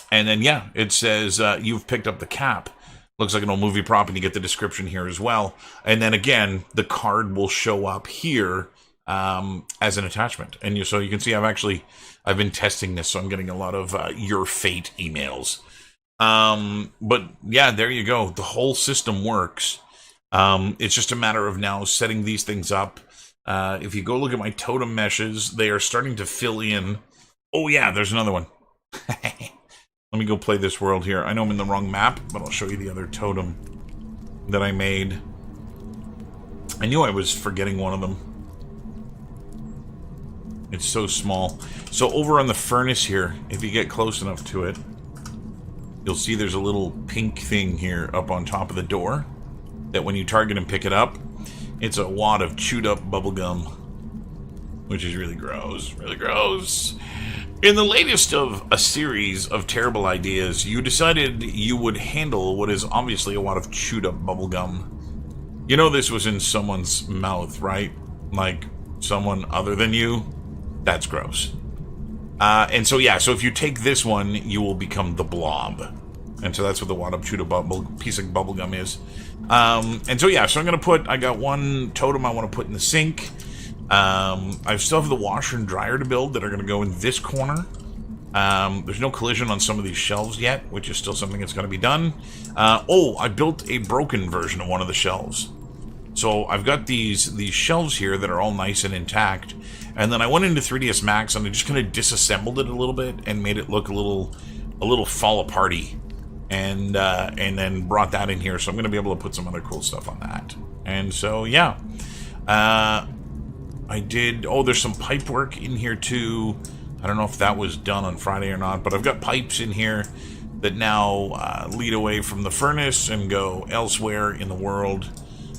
then, yeah, it says, you've picked up the cap. Looks like an old movie prop, and you get the description here as well. And then again, the card will show up here as an attachment. And so you can see I've been testing this, so I'm getting a lot of your fate emails. But yeah, there you go. The whole system works. It's just a matter of now setting these things up. If you go look at my totem meshes, they are starting to fill in. Oh yeah, there's another one. Let me go play this world here. I know I'm in the wrong map, but I'll show you the other totem that I made. I knew I was forgetting one of them. It's so small. So over on the furnace here, if you get close enough to it, you'll see there's a little pink thing here up on top of the door that when you target and pick it up, it's a wad of chewed up bubblegum, which is really gross. Really gross. In the latest of a series of terrible ideas, you decided you would handle what is obviously a wad of chewed up bubblegum. You know this was in someone's mouth, right? Like someone other than you? That's gross. And so, yeah, so if you take this one, you will become the blob. And so that's what the wad of chewed up piece of bubblegum is. And so, yeah, so I got one totem I want to put in the sink. I still have the washer and dryer to build that are going to go in this corner. There's no collision on some of these shelves yet, which is still something that's going to be done. I built a broken version of one of the shelves. So I've got these shelves here that are all nice and intact. And then I went into 3ds Max and I just kind of disassembled it a little bit and made it look a little fall aparty. And then brought that in here. So I'm going to be able to put some other cool stuff on that. And so, yeah. I did... Oh, there's some pipe work in here, too. I don't know if that was done on Friday or not, but I've got pipes in here that now lead away from the furnace and go elsewhere in the world.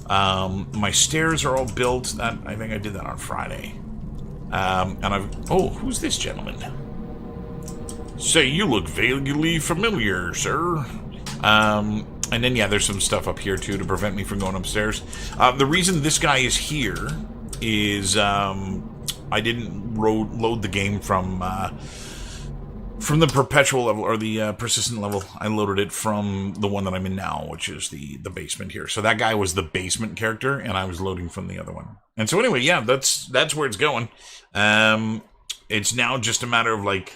My stairs are all built. I think I did that on Friday. Oh, who's this gentleman? Say, you look vaguely familiar, sir. And then, yeah, there's some stuff up here, too, to prevent me from going upstairs. The reason this guy is here is I didn't load the game from the perpetual level, or the persistent level. I loaded it from the one that I'm in now, which is the basement here. So that guy was the basement character, and I was loading from the other one. And so anyway, yeah, that's where it's going. It's now just a matter of, like,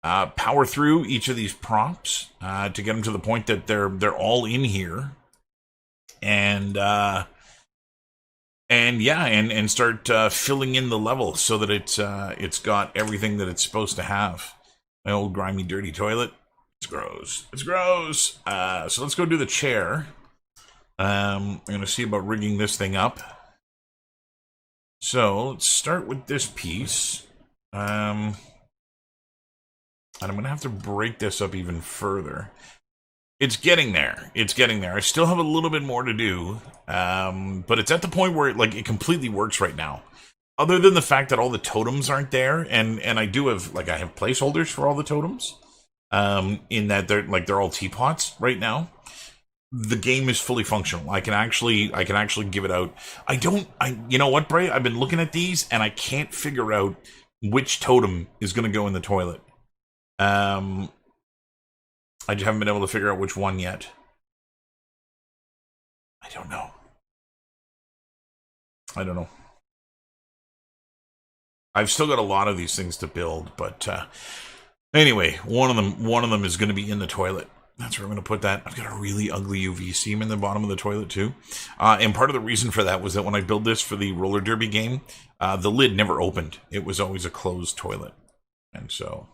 power through each of these props to get them to the point that they're all in here, and start filling in the level so that it's got everything that it's supposed to have. My old grimy, dirty toilet. It's gross. It's gross. So let's go do the chair. I'm gonna see about rigging this thing up. So let's start with this piece. And I'm going to have to break this up even further. It's getting there. It's getting there. I still have a little bit more to do. But it's at the point where it completely works right now. Other than the fact that all the totems aren't there. And I do have, I have placeholders for all the totems. In that they're all teapots right now. The game is fully functional. I can actually give it out. You know what, Bray? I've been looking at these and I can't figure out which totem is going to go in the toilet. I just haven't been able to figure out which one yet. I don't know. I've still got a lot of these things to build, but anyway, one of them is going to be in the toilet. That's where I'm going to put that. I've got a really ugly UV seam in the bottom of the toilet too. And part of the reason for that was that when I built this for the roller derby game, the lid never opened. It was always a closed toilet. And so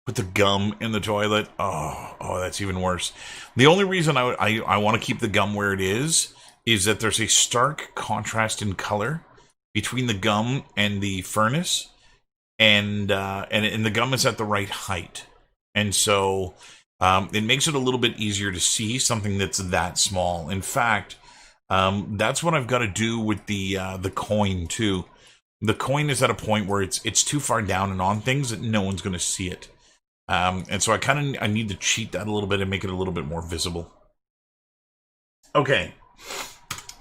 Put the gum in the toilet. Oh, that's even worse. The only reason I want to keep the gum where it is that there's a stark contrast in color between the gum and the furnace, and the gum is at the right height, and so it makes it a little bit easier to see something that's that small. In fact, that's what I've got to do with the coin too. The coin is at a point where it's too far down and on things that no one's going to see it. And so I need to cheat that a little bit and make it a little bit more visible. Okay,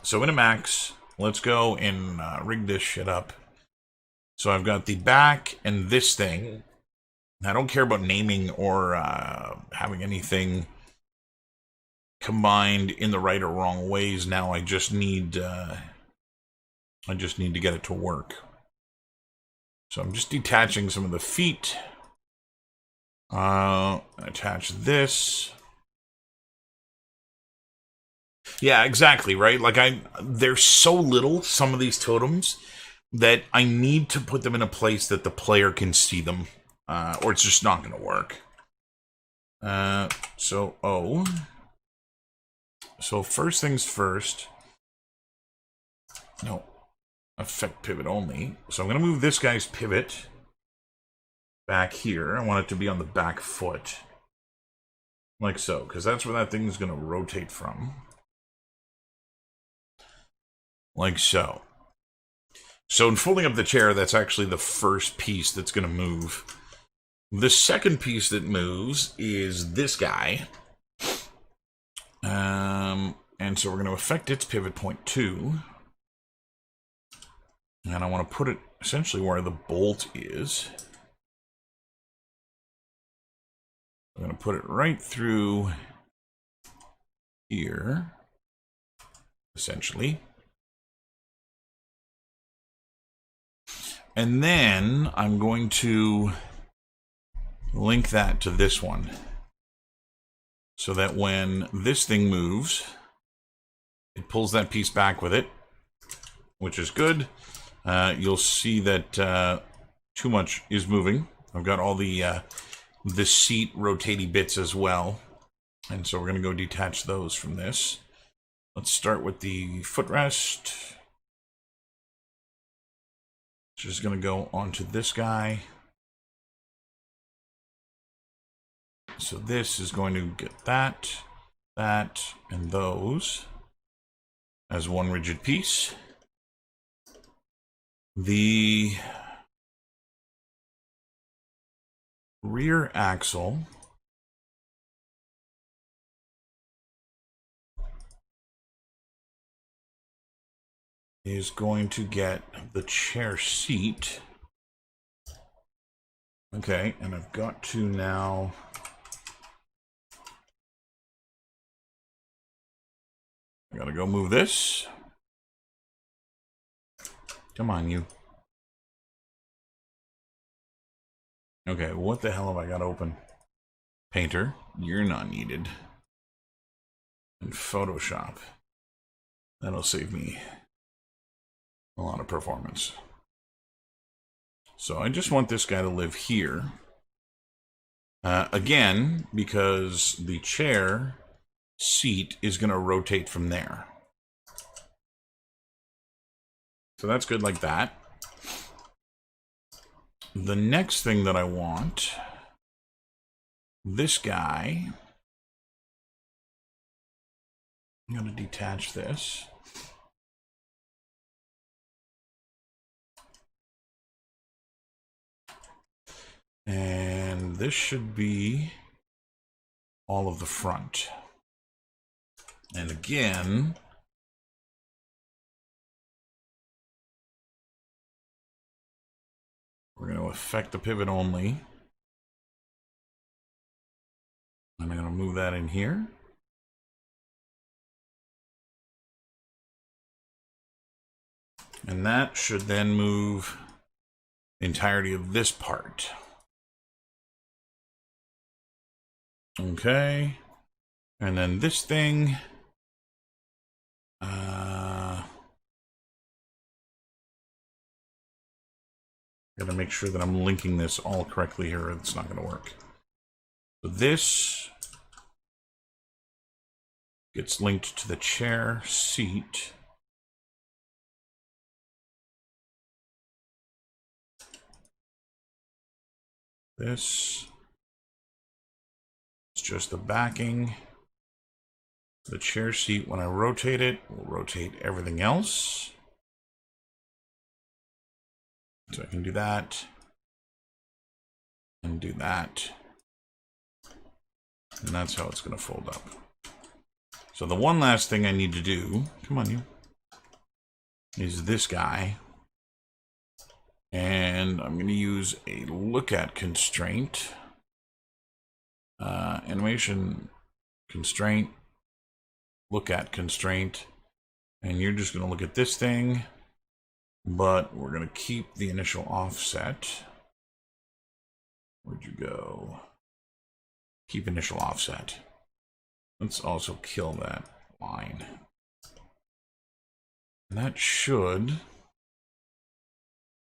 so in a max, let's go and rig this shit up. So I've got the back and this thing. I don't care about naming or having anything combined in the right or wrong ways. Now I just need to get it to work. So I'm just detaching some of the feet. Attach this. Yeah, exactly, right? Like they're so little, some of these totems, that I need to put them in a place that the player can see them, or it's just not going to work. So first things first. No, effect pivot only. So I'm going to move this guy's pivot back here. I want it to be on the back foot. Like so, because that's where that thing is going to rotate from. Like so. So in folding up the chair, that's actually the first piece that's going to move. The second piece that moves is this guy. And so we're going to affect its pivot point too. And I want to put it essentially where the bolt is. I'm going to put it right through here, essentially. And then I'm going to link that to this one, so that when this thing moves, it pulls that piece back with it, which is good. You'll see that too much is moving. I've got all the seat rotatey bits as well, and so we're going to go detach those from this. Let's start with the footrest, which is going to go onto this guy. So this is going to get that, and those as one rigid piece. The rear axle is going to get the chair seat. Okay, and I've got to now I gotta go move this. Come on, you. Okay, what the hell have I got open? Painter, you're not needed. And Photoshop. That'll save me a lot of performance. So I just want this guy to live here. Again, because the chair seat is going to rotate from there. So that's good like that. The next thing that I want, this guy, I'm going to detach this. And this should be all of the front. And again, we're going to affect the pivot only. I'm going to move that in here. And that should then move the entirety of this part. Okay. And then this thing. Gotta make sure that I'm linking this all correctly here, or it's not gonna work. So this gets linked to the chair seat. This is just the backing. The chair seat, when I rotate it, will rotate everything else. So I can do that. And do that. And that's how it's going to fold up. So the one last thing I need to do, come on you, is this guy. And I'm going to use a look at constraint. Animation constraint. Look at constraint. And you're just going to look at this thing. But we're going to keep the initial offset. Where'd you go? Keep initial offset. Let's also kill that line. And that should...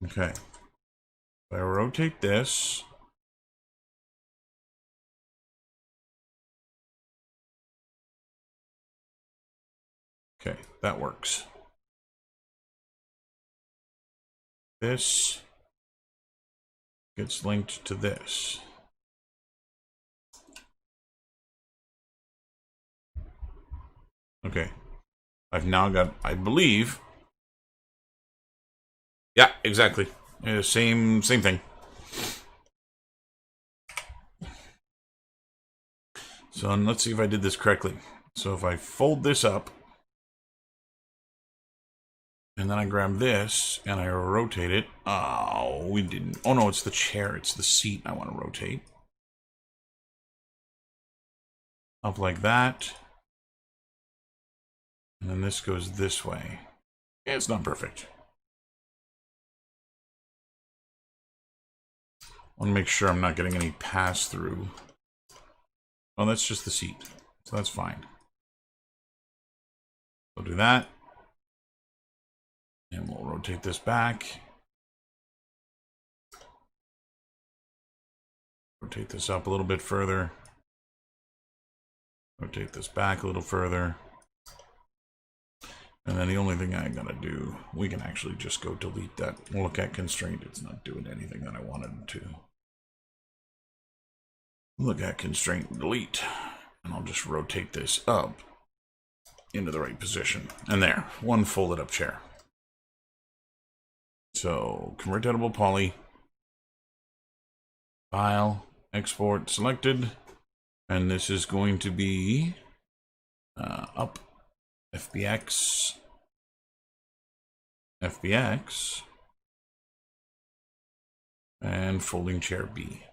Okay. If I rotate this... Okay, that works. This gets linked to this. Okay. I've now got, I believe... Yeah, exactly. Same thing. So let's see if I did this correctly. So if I fold this up, and then I grab this, and I rotate it. Oh, we didn't. Oh no, it's the chair. It's the seat I want to rotate. Up like that. And then this goes this way. Yeah, it's not perfect. I want to make sure I'm not getting any pass-through. Oh, that's just the seat. So that's fine. We'll do that. And we'll rotate this back. Rotate this up a little bit further. Rotate this back a little further. And then the only thing I gotta do, we can actually just go delete that. Look at constraint. It's not doing anything that I wanted it to. Look at constraint, delete. And I'll just rotate this up into the right position. And there, one folded up chair. So, convert editable poly. File, export selected. And this is going to be up FBX, FBX, and folding chair B.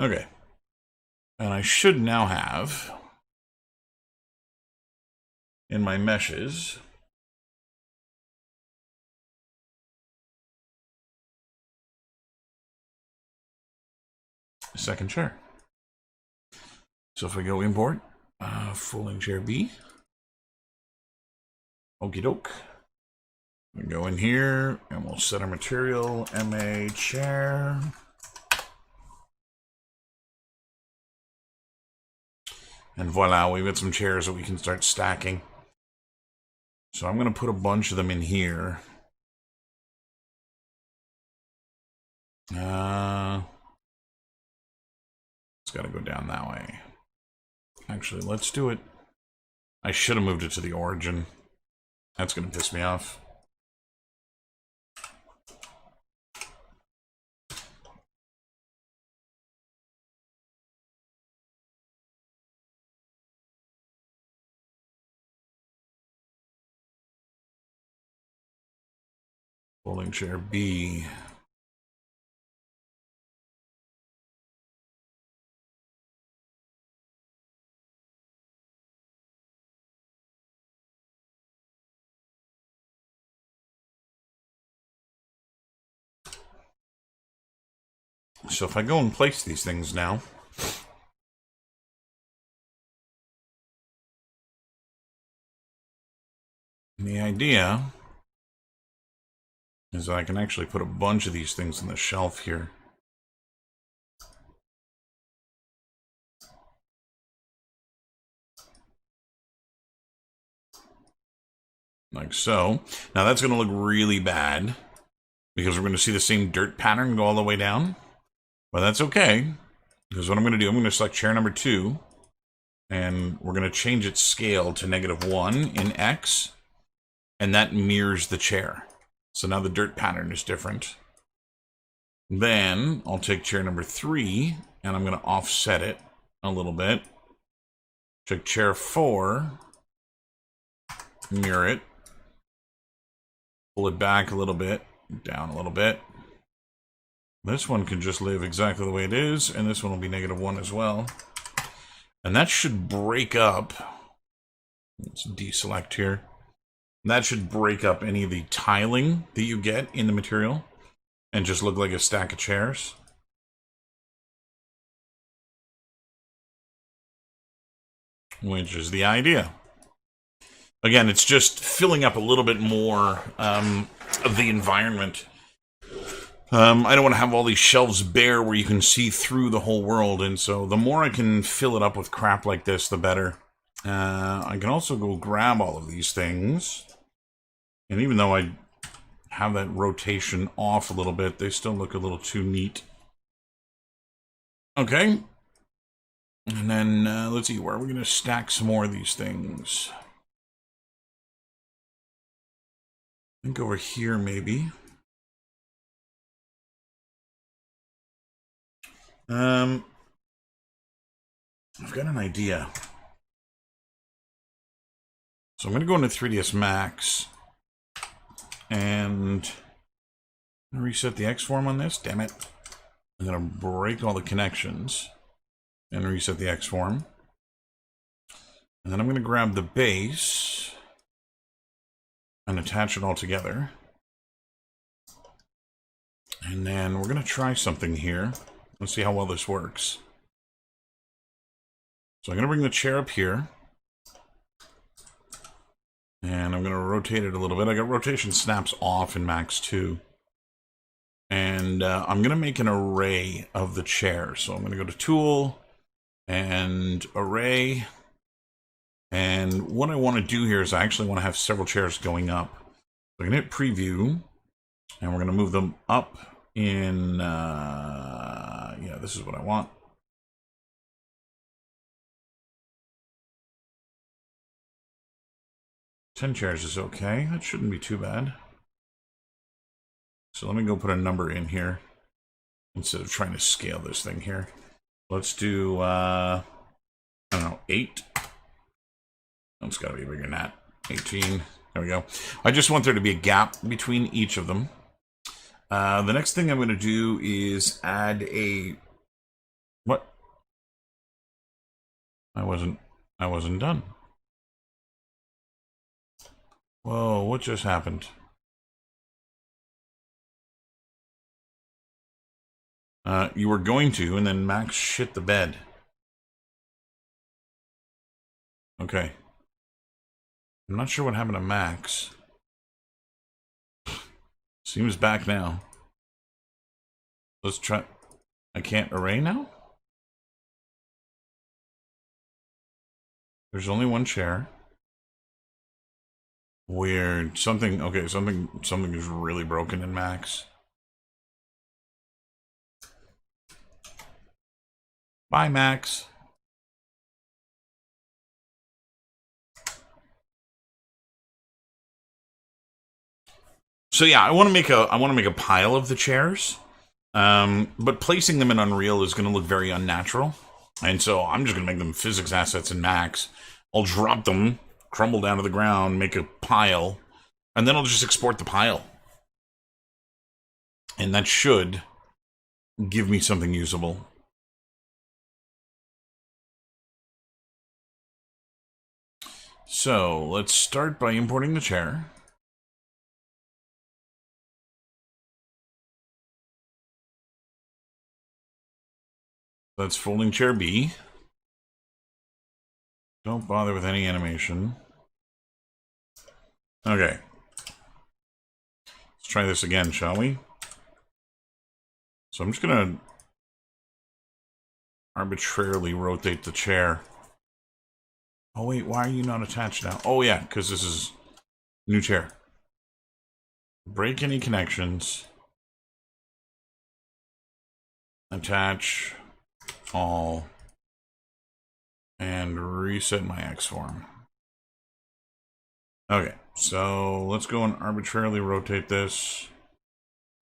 Okay. And I should now have in my meshes a second chair. So if we go import, folding chair B, okie doke. We go in here and we'll set our material, MA chair. And voila, we've got some chairs that we can start stacking. So I'm going to put a bunch of them in here. It's got to go down that way. Actually, let's do it. I should have moved it to the origin. That's going to piss me off. Folding chair B. So if I go and place these things now, the idea is I can actually put a bunch of these things on the shelf here. Like so. Now that's going to look really bad because we're going to see the same dirt pattern go all the way down. But that's okay, because what I'm going to do, I'm going to select chair number 2, and we're going to change its scale to -1 in X, and that mirrors the chair. So now the dirt pattern is different. Then I'll take chair number 3, and I'm going to offset it a little bit. Check chair 4, mirror it, pull it back a little bit, down a little bit. This one can just live exactly the way it is, and this one will be -1 as well. And that should break up. Let's deselect here. That should break up any of the tiling that you get in the material and just look like a stack of chairs. Which is the idea. Again, it's just filling up a little bit more of the environment. I don't want to have all these shelves bare where you can see through the whole world, and so the more I can fill it up with crap like this, the better. I can also go grab all of these things, and even though I have that rotation off a little bit, they still look a little too neat. Okay. And then, let's see, where are we going to stack some more of these things? I think over here, maybe. I've got an idea. So I'm going to go into 3ds Max and reset the X form on this. Damn it. I'm going to break all the connections and reset the X form. And then I'm going to grab the base and attach it all together. And then we're going to try something here. Let's see how well this works. So I'm going to bring the chair up here. And I'm going to rotate it a little bit. I got rotation snaps off in Max 2. And I'm going to make an array of the chair. So I'm going to go to Tool and Array. And what I want to do here is I actually want to have several chairs going up. So I'm going to hit Preview. And we're going to move them up in... yeah, this is what I want. Ten chairs is okay. That shouldn't be too bad. So let me go put a number in here instead of trying to scale this thing here. Let's do, I don't know, 8. It's got to be bigger than that. 18. There we go. I just want there to be a gap between each of them. The next thing I'm going to do is add a... What? I wasn't done. Whoa, what just happened? You were going to, and then Max shit the bed. Okay. I'm not sure what happened to Max. Seems back now. Let's try... I can't array now? There's only one chair. Weird. Something... Okay, something is really broken in Max. Bye, Max. So yeah, I want to make a pile of the chairs, but placing them in Unreal is going to look very unnatural, and so I'm just going to make them physics assets in Max. I'll drop them, crumble down to the ground, make a pile, and then I'll just export the pile, and that should give me something usable. So let's start by importing the chair. That's folding chair B. Don't bother with any animation. Okay. Let's try this again, shall we? So I'm just going to arbitrarily rotate the chair. Oh, wait, why are you not attached now? Oh, yeah, because this is new chair. Break any connections. Attach all. And reset my X form. Okay, so let's go and arbitrarily rotate this.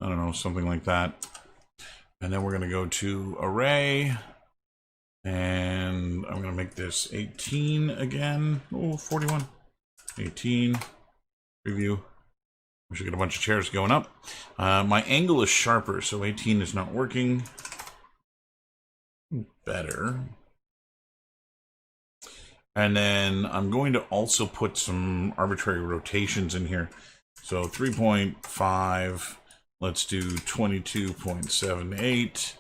I don't know, something like that. And then we're going to go to array. And I'm going to make this 18 again. Oh, 41. 18. Preview. We should get a bunch of chairs going up. My angle is sharper, so 18 is not working. Better. And then I'm going to also put some arbitrary rotations in here. So 3.5. Let's do 22.78.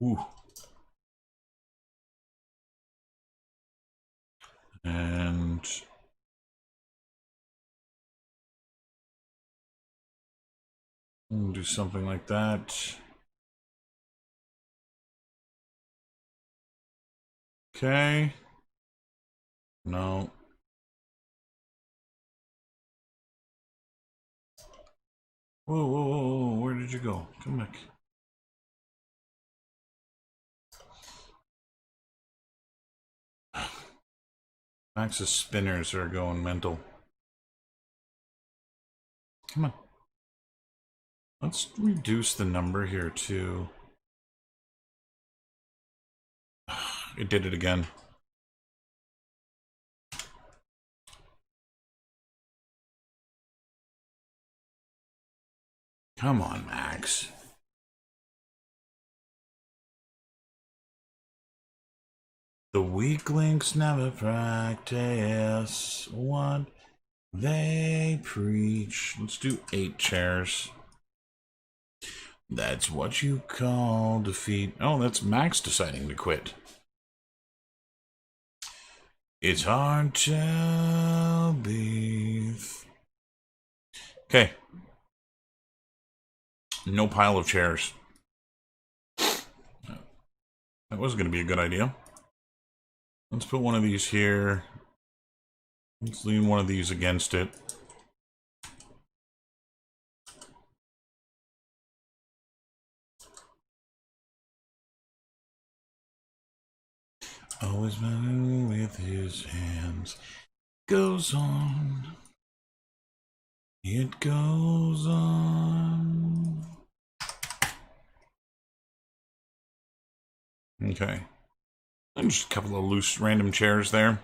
Ooh. And we'll do something like that. Okay. No. Whoa, whoa, whoa, whoa, where did you go? Come back. Max's spinners are going mental. Come on. Let's reduce the number here too. It did it again. Come on, Max. The weaklings never practice what they preach. Let's do 8 chairs. That's what you call defeat. Oh, that's Max deciding to quit. It's hard to believe. Okay. No pile of chairs. That was going to be a good idea. Let's put one of these here. Let's lean one of these against it. Always moving with his hands. Goes on. It goes on. Okay. And just a couple of loose random chairs there.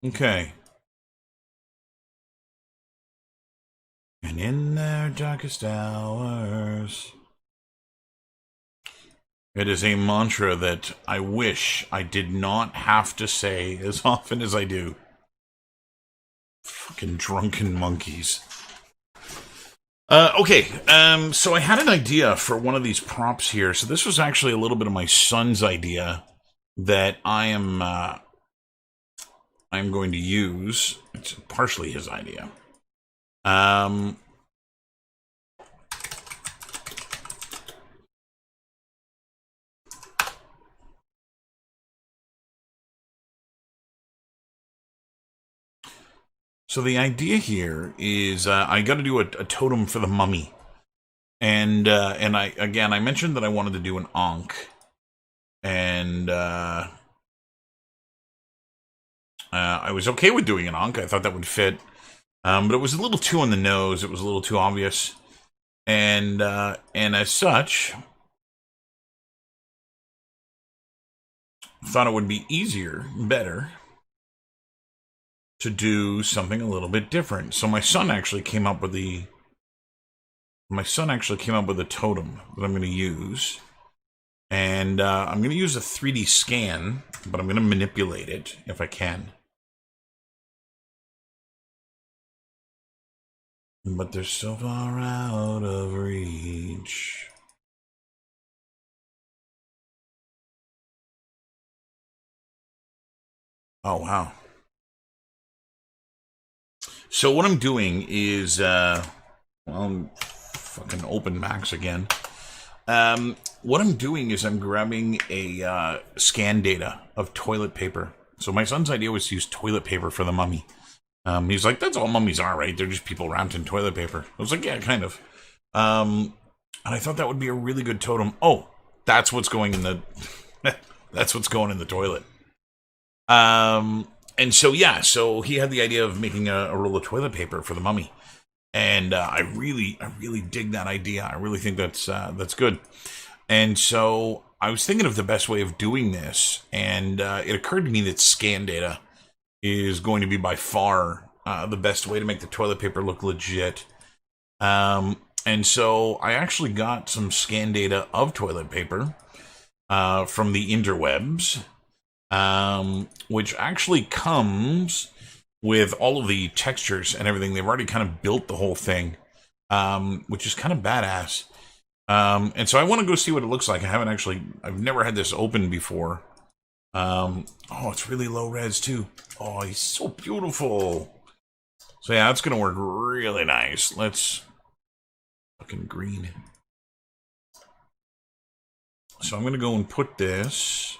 Okay. And in their darkest hours. It is a mantra that I wish I did not have to say as often as I do. Fucking drunken monkeys. Okay, so I had an idea for one of these props here. So this was actually a little bit of my son's idea that I'm going to use. It's partially his idea. So the idea here is I got to do a totem for the mummy, and I mentioned that I wanted to do an Ankh, and I was okay with doing an Ankh. I thought that would fit, but it was a little too on the nose. It was a little too obvious, and as such, thought it would be easier, better, to do something a little bit different. So my son actually came up with a totem that I'm going to use. And I'm going to use a 3D scan, but I'm going to manipulate it if I can. But they're so far out of reach. Oh, wow. So what I'm doing is, well, fucking open Max again. What I'm doing is I'm grabbing a scan data of toilet paper. So my son's idea was to use toilet paper for the mummy. He's like, that's all mummies are, right? They're just people wrapped in toilet paper. I was like, yeah, kind of. And I thought that would be a really good totem. Oh, that's what's going in the that's what's going in the toilet. And so yeah, so he had the idea of making a roll of toilet paper for the mummy. And I really dig that idea. I really think that's good. And so I was thinking of the best way of doing this, and it occurred to me that scan data is going to be by far the best way to make the toilet paper look legit. And so I actually got some scan data of toilet paper from the interwebs, which actually comes with all of the textures and everything. They've already kind of built the whole thing, which is kind of badass. And so I want to go see what it looks like. I've never had this open before. Oh, it's really low res too. Oh, he's so beautiful. So yeah, it's going to work really nice. Let's fucking green. So I'm going to go and put this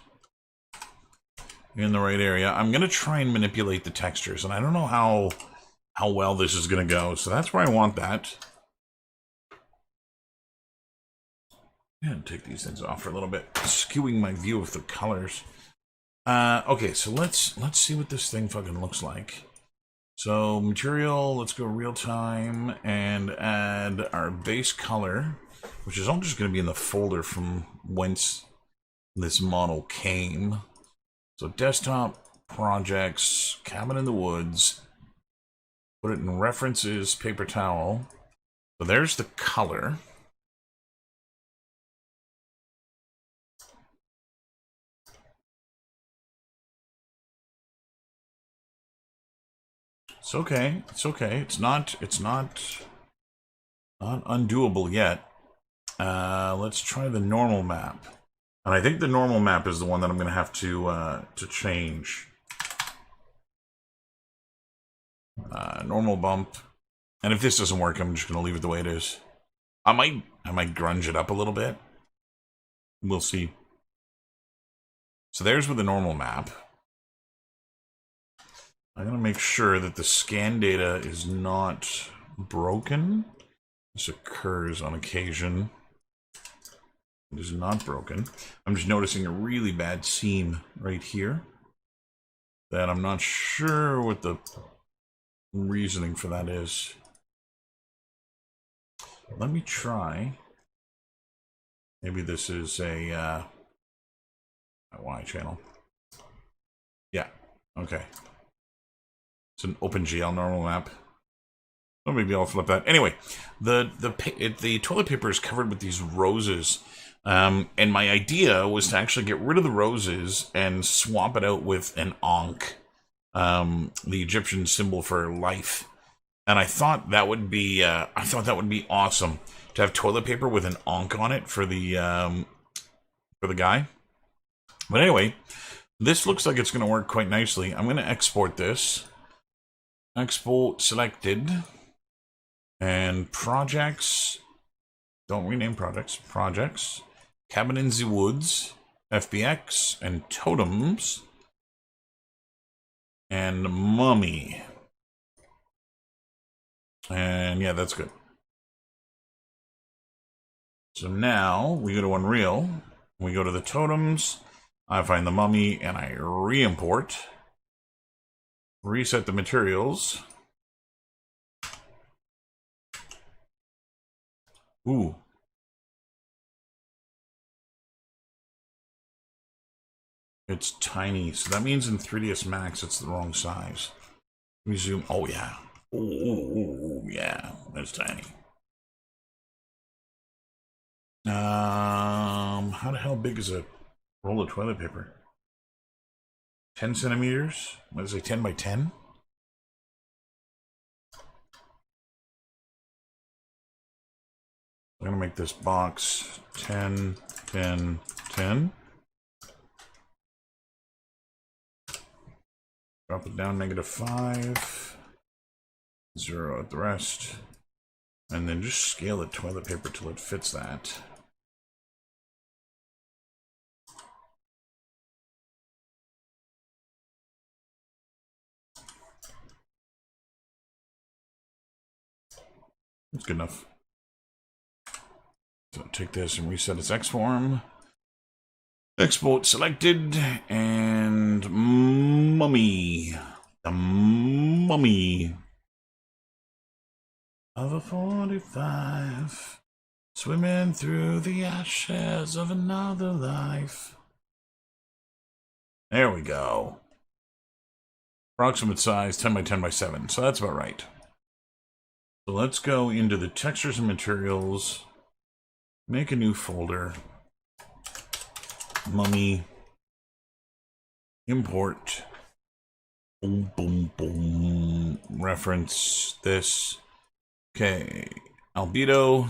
in the right area. I'm going to try and manipulate the textures, and I don't know how well this is going to go. So that's where I want that. And take these things off for a little bit, skewing my view of the colors. Okay, so let's see what this thing fucking looks like. So material, let's go real time and add our base color, which is all just going to be in the folder from whence this model came. So desktop, projects, cabin in the woods, put it in references, paper towel. So there's the color. It's okay. It's okay. It's not undoable yet. Let's try the normal map. And I think the normal map is the one that I'm going to have to change. Normal bump. And if this doesn't work, I'm just going to leave it the way it is. I might grunge it up a little bit. We'll see. So there's with the normal map. I'm going to make sure that the scan data is not broken. This occurs on occasion. It is not broken. I'm just noticing a really bad seam right here that I'm not sure what the reasoning for that is. Let me try. Maybe this is a Y channel. Yeah, okay. It's an OpenGL normal map. Or maybe I'll flip that. Anyway, the toilet paper is covered with these roses. And my idea was to actually get rid of the roses and swap it out with an Ankh, the Egyptian symbol for life. And I thought that would be awesome to have toilet paper with an Ankh on it for the guy. But anyway, this looks like it's going to work quite nicely. I'm going to export this. Export selected. And projects. Don't rename projects. Projects. Cabin in the Woods. FBX. And totems. And mummy. And yeah, that's good. So now we go to Unreal. We go to the totems. I find the mummy and I re-import. Reset the materials. Ooh. It's tiny. So that means in 3ds Max it's the wrong size. Let me zoom. Oh, yeah. Oh, yeah. That's tiny. How the hell big is a roll of toilet paper? 10 centimeters? What is it, 10 by 10? I'm going to make this box 10, 10, 10. Drop it down -5. 0 at the rest. And then just scale the toilet paper till it fits that. That's good enough. So take this and reset its X form. Export selected, and mummy. The mummy of a 45, swimming through the ashes of another life. There we go. Approximate size 10 by 10 by 7, so that's about right. So let's go into the textures and materials, make a new folder. Mummy, import, boom, boom, boom, reference this. Okay, albedo,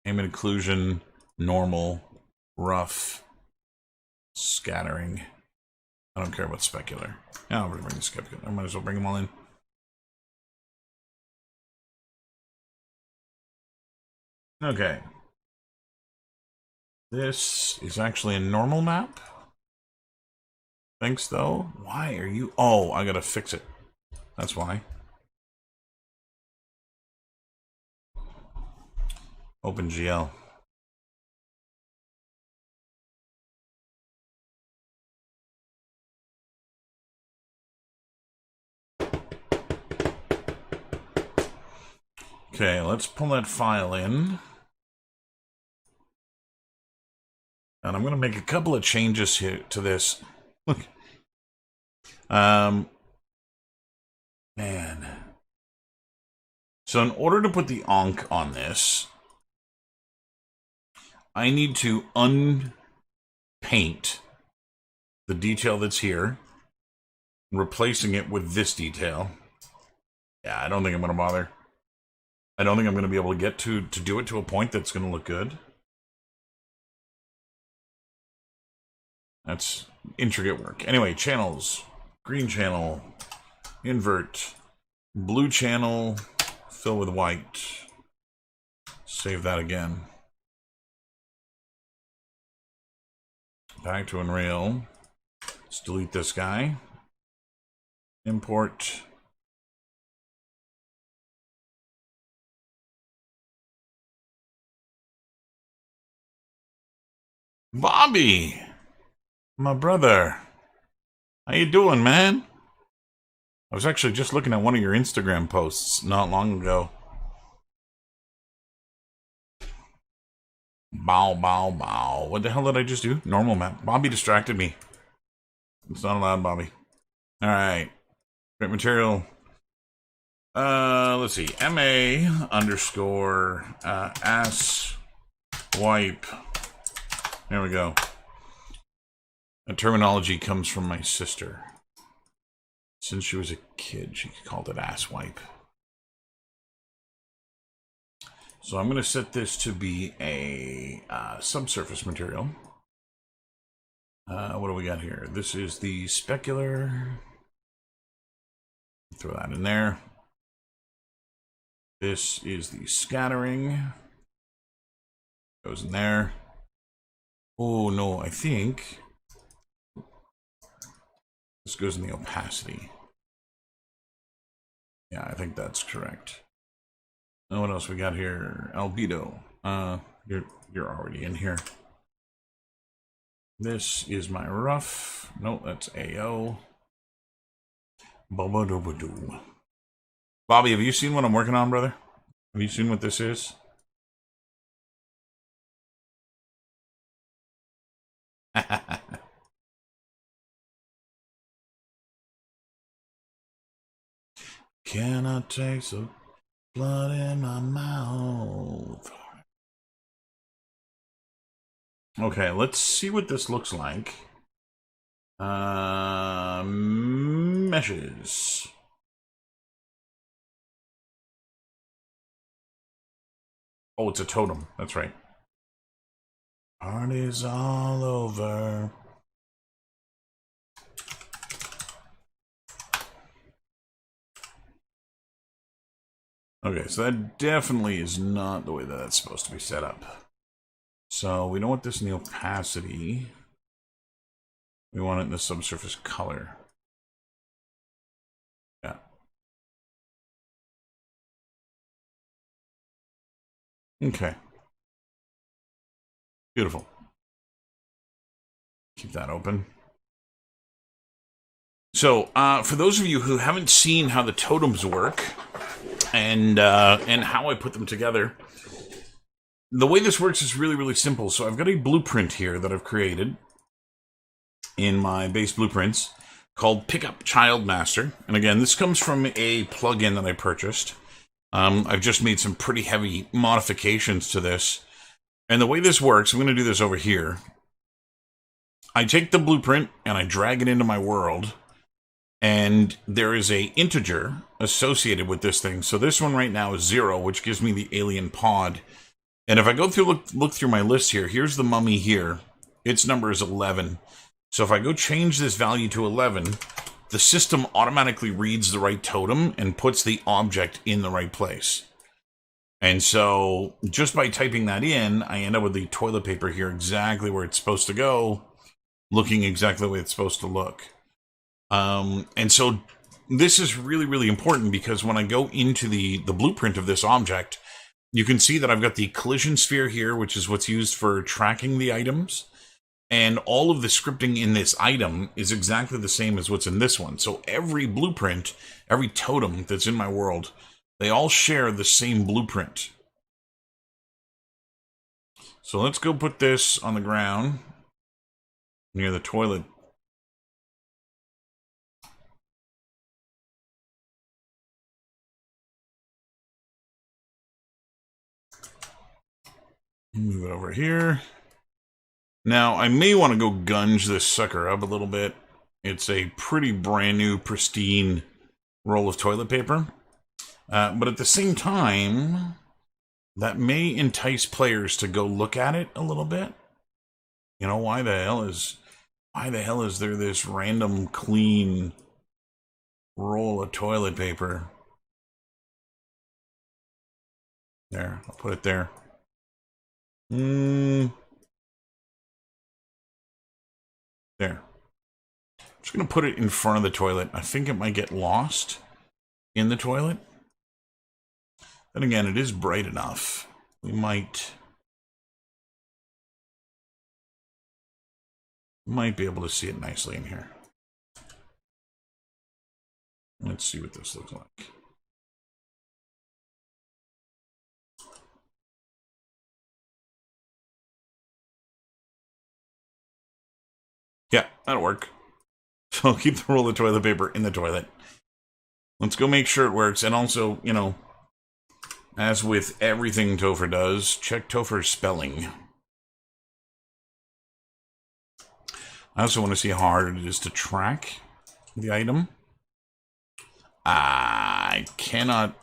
ambient occlusion, normal, rough, scattering. I don't care about specular. Yeah, I'll bring the specular. I might as well bring them all in. Okay. This is actually a normal map. Thanks, though. Why are you... Oh, I gotta fix it. That's why. OpenGL. Okay, let's pull that file in. And I'm going to make a couple of changes here to this. Look. Man. So in order to put the onk on this, I need to unpaint the detail that's here, replacing it with this detail. Yeah, I don't think I'm going to bother. I don't think I'm going to be able to get to do it to a point that's going to look good. That's intricate work. Anyway, channels. Green channel. Invert. Blue channel. Fill with white. Save that again. Back to Unreal. Let's delete this guy. Import. Bobby! My brother. How you doing, man? I was actually just looking at one of your Instagram posts not long ago. Bow, bow, bow. What the hell did I just do? Normal map. Bobby distracted me. It's not allowed, Bobby. Alright. Great material. Let's see. MA underscore ass wipe. There we go. The terminology comes from my sister. Since she was a kid, she called it ass wipe. So I'm going to set this to be a subsurface material. What do we got here? This is the specular. Throw that in there. This is the scattering. Goes in there. Oh no, I think this goes in the opacity. Yeah, I think that's correct. And what else we got here? Albedo. You're already in here. This is my rough. No, that's AO. Bobba-doo-ba-doo. Bobby, have you seen what I'm working on, brother? Have you seen what this is? Can I taste the blood in my mouth? Okay, let's see what this looks like. Meshes. Oh, it's a totem. That's right. Party's all over. Okay, so that definitely is not the way that that's supposed to be set up. So we don't want this in the opacity. We want it in the subsurface color. Yeah. Okay. Beautiful. Keep that open. So, for those of you who haven't seen how the totems work and how I put them together, the way this works is really, really simple. So I've got a blueprint here that I've created in my base blueprints called Pickup Child Master. And again, this comes from a plugin that I purchased. I've just made some pretty heavy modifications to this. And the way this works, I'm going to do this over here. I take the blueprint and I drag it into my world. And there is a integer associated with this thing. So this one right now is 0, which gives me the alien pod. And if I go through, look through my list here, here's the mummy here. Its number is 11. So if I go change this value to 11, the system automatically reads the right totem and puts the object in the right place. And so just by typing that in, I end up with the toilet paper here exactly where it's supposed to go, looking exactly the way it's supposed to look. And so this is really, really important because when I go into the blueprint of this object, you can see that I've got the collision sphere here, which is what's used for tracking the items. And all of the scripting in this item is exactly the same as what's in this one. So every blueprint, every totem that's in my world, they all share the same blueprint. So let's go put this on the ground near the toilet. Move it over here. Now, I may want to go gunge this sucker up a little bit. It's a pretty brand new, pristine roll of toilet paper. But at the same time, that may entice players to go look at it a little bit. You know, why the hell is there this random clean roll of toilet paper? There, I'll put it there. There. I'm just going to put it in front of the toilet. I think it might get lost in the toilet. Then again, it is bright enough. We might be able to see it nicely in here. Let's see what this looks like. Yeah, that'll work. So I'll keep the roll of toilet paper in the toilet. Let's go make sure it works. And also, you know, as with everything Topher does, check Topher's spelling. I also want to see how hard it is to track the item. I cannot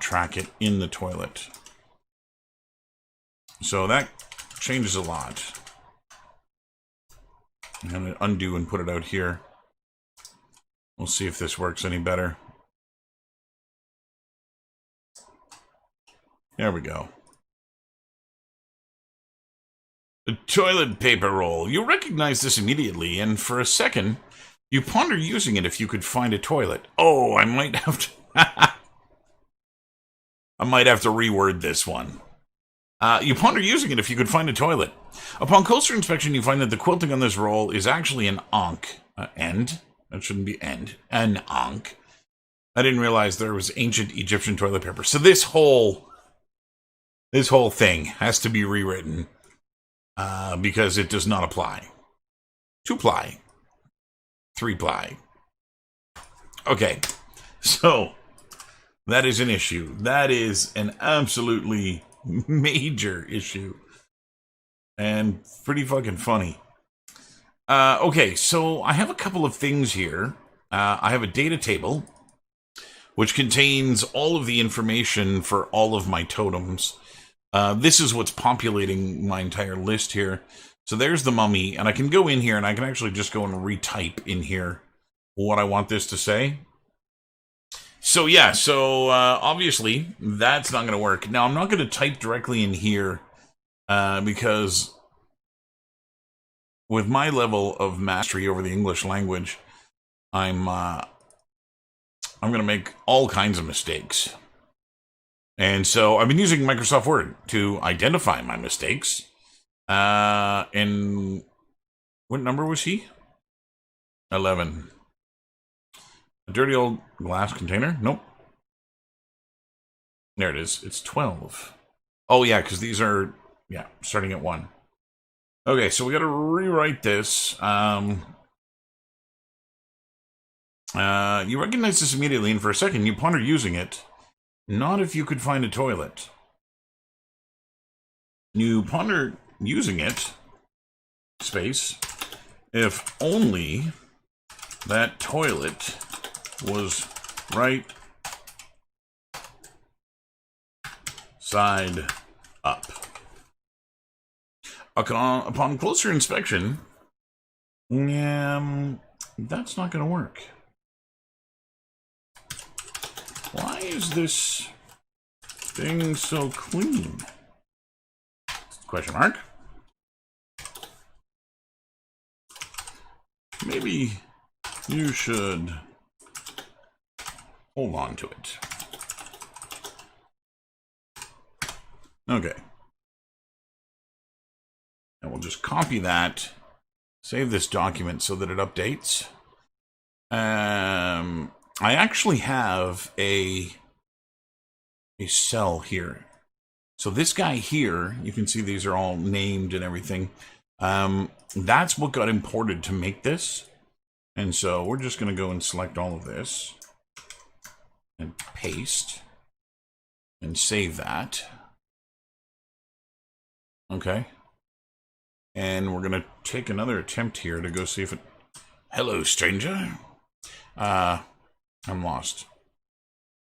track it in the toilet. So that changes a lot. I'm going to undo and put it out here. We'll see if this works any better. There we go. The toilet paper roll. You recognize this immediately, and for a second, you ponder using it if you could find a toilet. Oh, I might have to... I might have to reword this one. You ponder using it if you could find a toilet. Upon closer inspection, you find that the quilting on this roll is actually an ankh. End. That shouldn't be end. An ankh. I didn't realize there was ancient Egyptian toilet paper. So this whole thing has to be rewritten because it does not apply. 2-ply. 3-ply. Okay. So that is an issue. That is an absolutely major issue. And pretty fucking funny. Okay, so I have a couple of things here. I have a data table, which contains all of the information for all of my totems. This is what's populating my entire list here. So there's the mummy, and I can go in here, and I can actually just go and retype in here what I want this to say. So yeah, so obviously that's not going to work. Now I'm not going to type directly in here because with my level of mastery over the English language, I'm going to make all kinds of mistakes. And so I've been using Microsoft Word to identify my mistakes. And what number was he? 11. A dirty old glass container? Nope. There it is. It's 12. Oh, yeah, because these are, yeah, starting at 1. Okay, so we got to rewrite this. You recognize this immediately, and for a second you ponder using it. Not if you could find a toilet. You ponder using it, space, if only that toilet was right side up. Upon closer inspection, that's not going to work. Why is this thing so clean? Question mark. Maybe you should hold on to it. Okay. And we'll just copy that, save this document so that it updates. I actually have a cell here. So this guy here, you can see these are all named and everything. That's what got imported to make this. And so we're just going to go and select all of this and paste and save that. Okay. And we're going to take another attempt here to go see if it... Hello, stranger. I'm lost.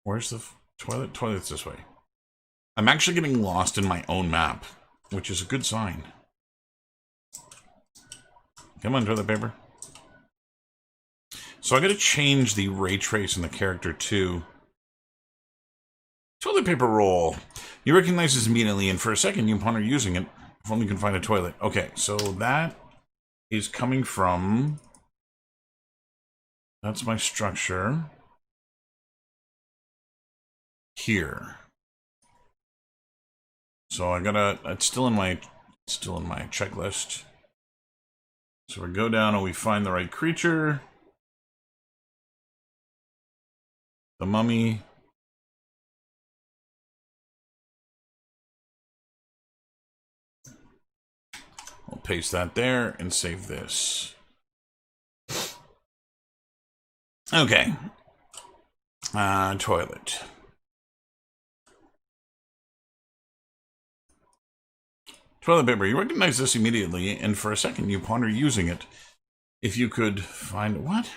Where's the toilet? Toilet's this way. I'm actually getting lost in my own map, which is a good sign. Come on, toilet paper. So I got to change the ray trace in the character too. Toilet paper roll. You recognize this immediately, and for a second you ponder using it. If only you can find a toilet. Okay, so that is coming from... That's my structure. Here. So I gotta... It's still in my checklist. So we go down and we find the right creature. The mummy. I'll paste that there and save this. Okay. Toilet. Toilet paper. You recognize this immediately, and for a second you ponder using it. If you could find... What?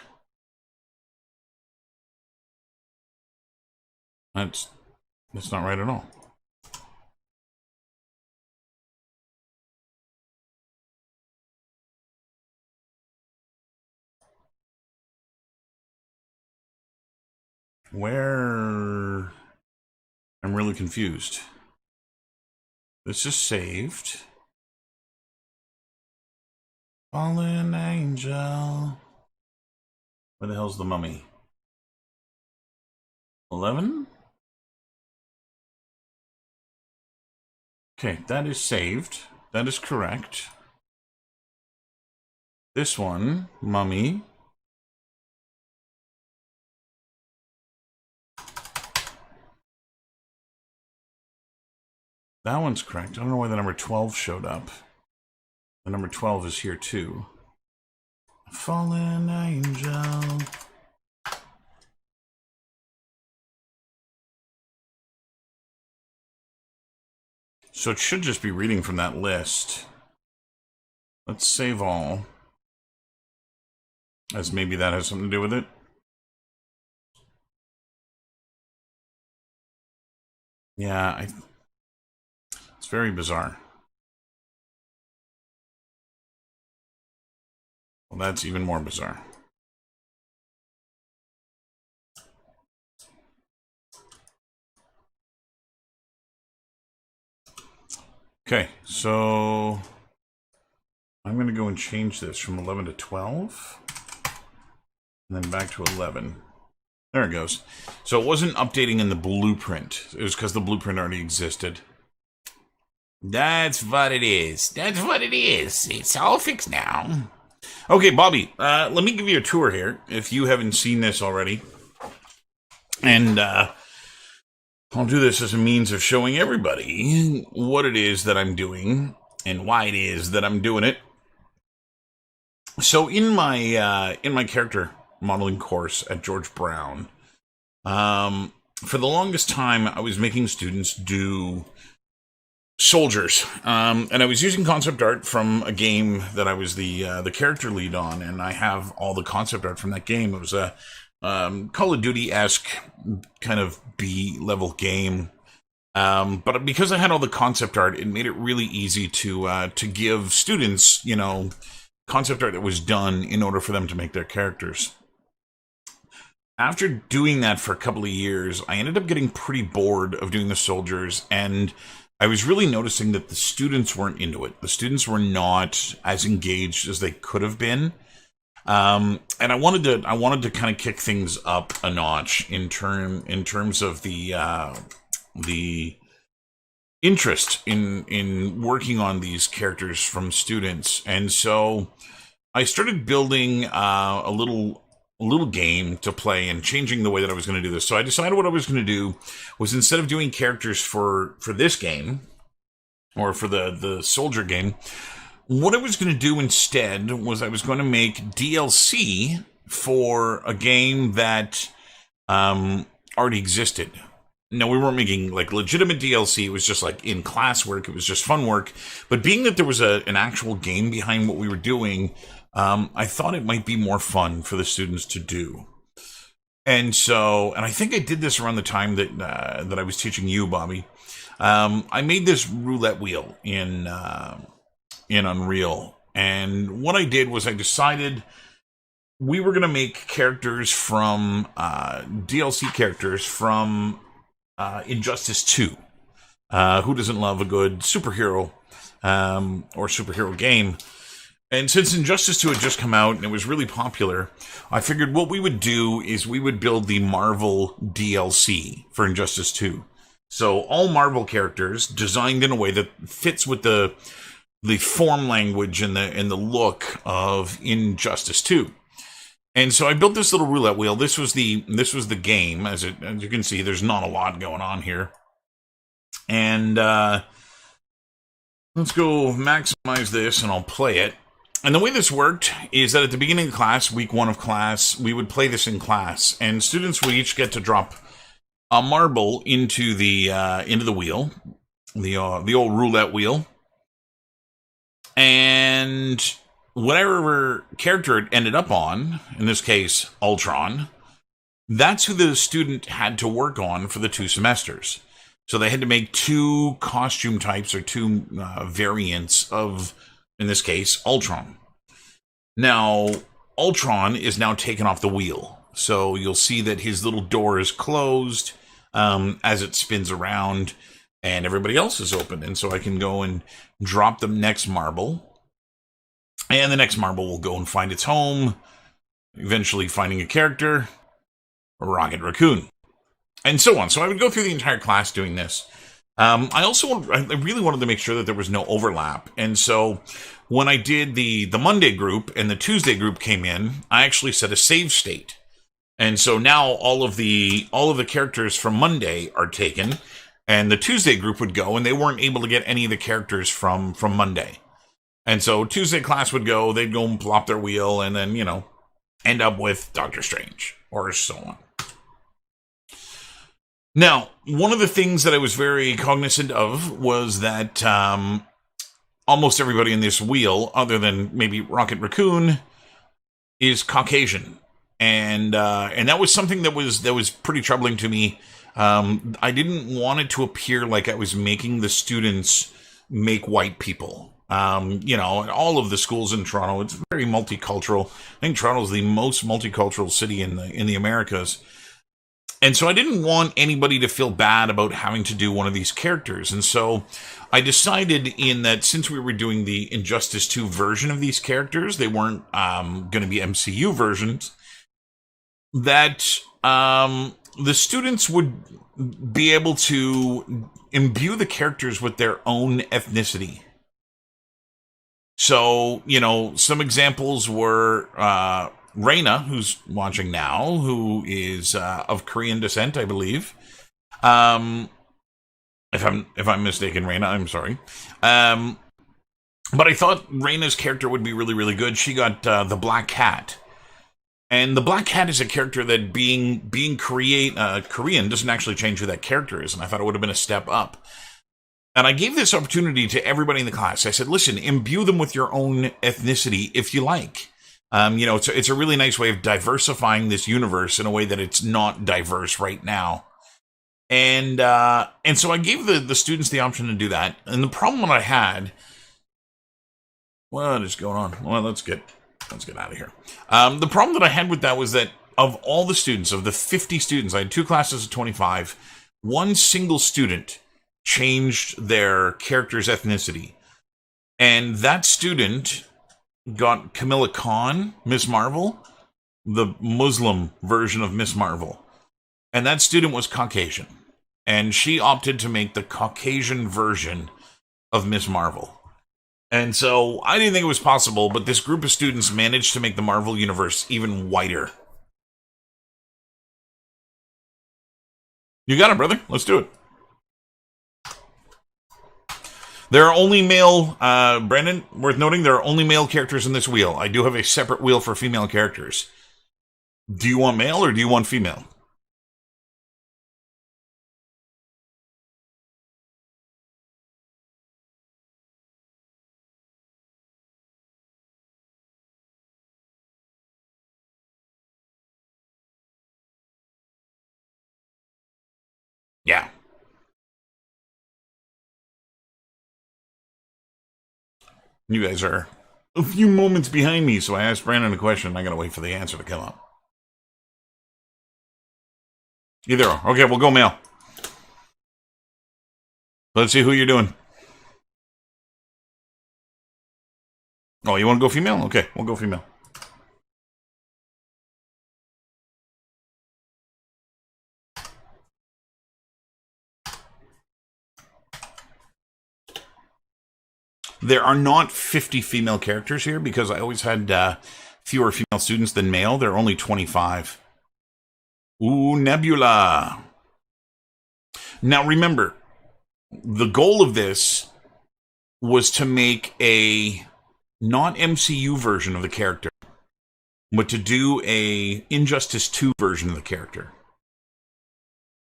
That's not right at all. Where... I'm really confused. This is saved. Fallen angel. Where the hell's the mummy? 11? Okay, that is saved. That is correct. This one, mummy. That one's correct. I don't know why the number 12 showed up. The number 12 is here too. Fallen angel. So it should just be reading from that list. Let's save all. As maybe that has something to do with it. Yeah, it's very bizarre. Well, that's even more bizarre. Okay, so I'm going to go and change this from 11 to 12, and then back to 11. There it goes. So it wasn't updating in the blueprint. It was because the blueprint already existed. That's what it is. That's what it is. It's all fixed now. Okay, Bobby, let me give you a tour here, if you haven't seen this already. And I'll do this as a means of showing everybody what it is that I'm doing and why it is that I'm doing it. So in my character modeling course at George Brown, for the longest time, I was making students do soldiers, and I was using concept art from a game that I was the character lead on, and I have all the concept art from that game. It was a Call of Duty-esque kind of B-level game, but because I had all the concept art, it made it really easy to give students, you know, concept art that was done in order for them to make their characters. After doing that for a couple of years, I ended up getting pretty bored of doing the soldiers, and I was really noticing that the students weren't into it. The students were not as engaged as they could have been. And I wanted to kind of kick things up a notch in terms of the interest in working on these characters from students. And so I started building a little game to play and changing the way that I was going to do this. So I decided what I was going to do was, instead of doing characters for this game, or for the soldier game, what I was going to do instead was I was going to make DLC for a game that already existed. No, we weren't making like legitimate DLC. It was just like in class work. It was just fun work. But being that there was an actual game behind what we were doing, I thought it might be more fun for the students to do. And so, and I think I did this around the time that I was teaching you, Bobby. I made this roulette wheel in Unreal. And what I did was I decided we were going to make characters from, DLC characters from Injustice 2. Who doesn't love a good superhero or superhero game? And since Injustice 2 had just come out and it was really popular, I figured what we would do is we would build the Marvel DLC for Injustice 2. So all Marvel characters designed in a way that fits with the form language and the look of Injustice 2. And so I built this little roulette wheel. This was the game. As you can see, there's not a lot going on here. And let's go maximize this and I'll play it. And the way this worked is that at the beginning of class, week 1 of class, we would play this in class, and students would each get to drop a marble into the wheel, the old roulette wheel, and whatever character it ended up on, in this case Ultron, that's who the student had to work on for the 2 semesters. So they had to make 2 costume types, or 2 variants of, in this case, Ultron. Now, Ultron is now taken off the wheel. So you'll see that his little door is closed as it spins around, and everybody else is open. And so I can go and drop the next marble. And the next marble will go and find its home, eventually finding a character, Rocket Raccoon, and so on. So I would go through the entire class doing this. I really wanted to make sure that there was no overlap. And so when I did the Monday group and the Tuesday group came in, I actually set a save state. And so now all of the characters from Monday are taken, and the Tuesday group would go, and they weren't able to get any of the characters from Monday. And so Tuesday class would go, they'd go and plop their wheel, and then, you know, end up with Doctor Strange, or so on. Now, one of the things that I was very cognizant of was that almost everybody in this wheel, other than maybe Rocket Raccoon, is Caucasian. And that was something that was pretty troubling to me. I didn't want it to appear like I was making the students make white people. You know, all of the schools in Toronto, it's very multicultural. I think Toronto is the most multicultural city in the Americas. And so I didn't want anybody to feel bad about having to do one of these characters. And so I decided in that since we were doing the Injustice 2 version of these characters, they weren't going to be MCU versions, that the students would be able to imbue the characters with their own ethnicity. So, you know, some examples were Reina, who's watching now, who is of Korean descent, I believe. If I'm mistaken, Reina, I'm sorry. But I thought Reina's character would be really, really good. She got the Black Cat. And the Black Cat is a character that being Korean doesn't actually change who that character is. And I thought it would have been a step up. And I gave this opportunity to everybody in the class. I said, listen, imbue them with your own ethnicity if you like. You know, it's a really nice way of diversifying this universe in a way that it's not diverse right now. And so I gave the students the option to do that. And the problem that I had, what is going on? Well, let's get out of here. The problem that I had with that was that of all the students, of the 50 students, I had 2 classes of 25, one single student changed their character's ethnicity. And that student got Kamala Khan, Miss Marvel, the Muslim version of Miss Marvel. And that student was Caucasian. And she opted to make the Caucasian version of Miss Marvel. And so I didn't think it was possible, but this group of students managed to make the Marvel Universe even wider. You got it, brother. Let's do it. There are only male, Brandon, worth noting, there are only male characters in this wheel. I do have a separate wheel for female characters. Do you want male or do you want female? Yeah. You guys are a few moments behind me, so I asked Brandon a question. I gotta wait for the answer to come up. Either or. Okay, we'll go male. Let's see who you're doing. Oh, you want to go female? Okay, we'll go female. There are not 50 female characters here because I always had fewer female students than male. There are only 25. Ooh, Nebula. Now remember, the goal of this was to make a not MCU version of the character, but to do a Injustice 2 version of the character.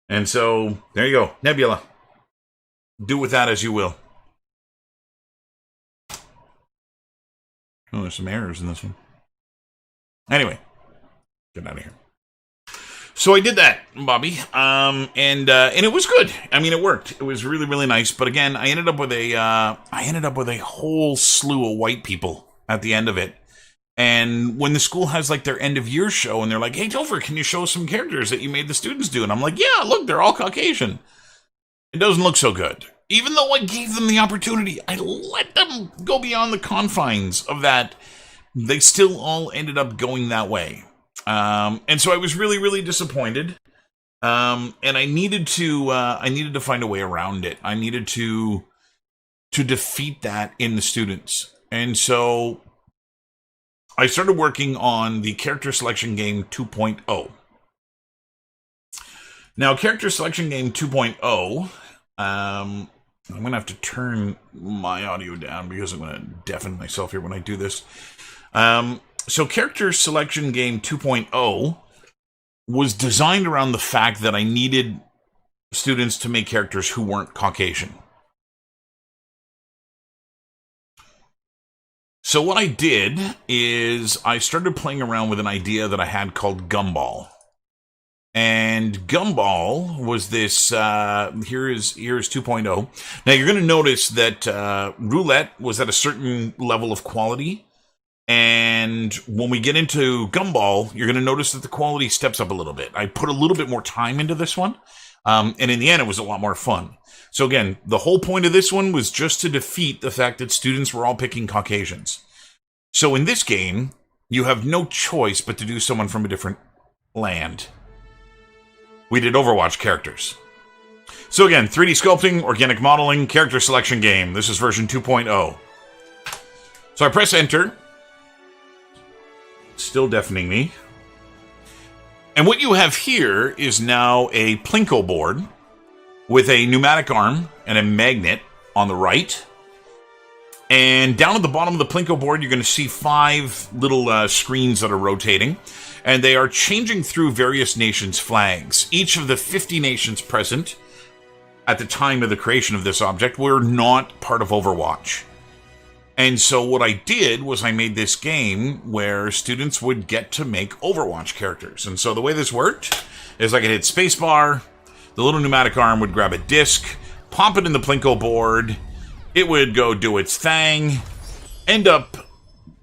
And so, there you go, Nebula. Do with that as you will. Oh, there's some errors in this one. Anyway, get out of here. So I did that, Bobby, and it was good. I mean, it worked. It was really, really nice. But again, I ended up with a whole slew of white people at the end of it. And when the school has like their end of year show, and they're like, "Hey, Topher, can you show us some characters that you made the students do?" And I'm like, "Yeah, look, they're all Caucasian." It doesn't look so good. Even though I gave them the opportunity, I let them go beyond the confines of that. They still all ended up going that way. And so I was really, really disappointed. And I needed to find a way around it. I needed to defeat that in the students. And so I started working on the character selection game 2.0. Now, character selection game 2.0, I'm going to have to turn my audio down because I'm going to deafen myself here when I do this. So character selection game 2.0 was designed around the fact that I needed students to make characters who weren't Caucasian. So what I did is I started playing around with an idea that I had called Gumball. And Gumball was this, here's 2.0. Now you're going to notice that roulette was at a certain level of quality. And when we get into Gumball, you're going to notice that the quality steps up a little bit. I put a little bit more time into this one. And in the end, it was a lot more fun. So again, the whole point of this one was just to defeat the fact that students were all picking Caucasians. So in this game, you have no choice but to do someone from a different land. We did Overwatch characters. So again, 3D sculpting, organic modeling, character selection game. This is version 2.0. So I press enter. Still deafening me. And what you have here is now a Plinko board with a pneumatic arm and a magnet on the right. And down at the bottom of the Plinko board, you're going to see 5 little screens that are rotating. And they are changing through various nations' flags. Each of the 50 nations present at the time of the creation of this object were not part of Overwatch. And so what I did was I made this game where students would get to make Overwatch characters. And so the way this worked is I could hit spacebar, the little pneumatic arm would grab a disc, pop it in the Plinko board, it would go do its thing, end up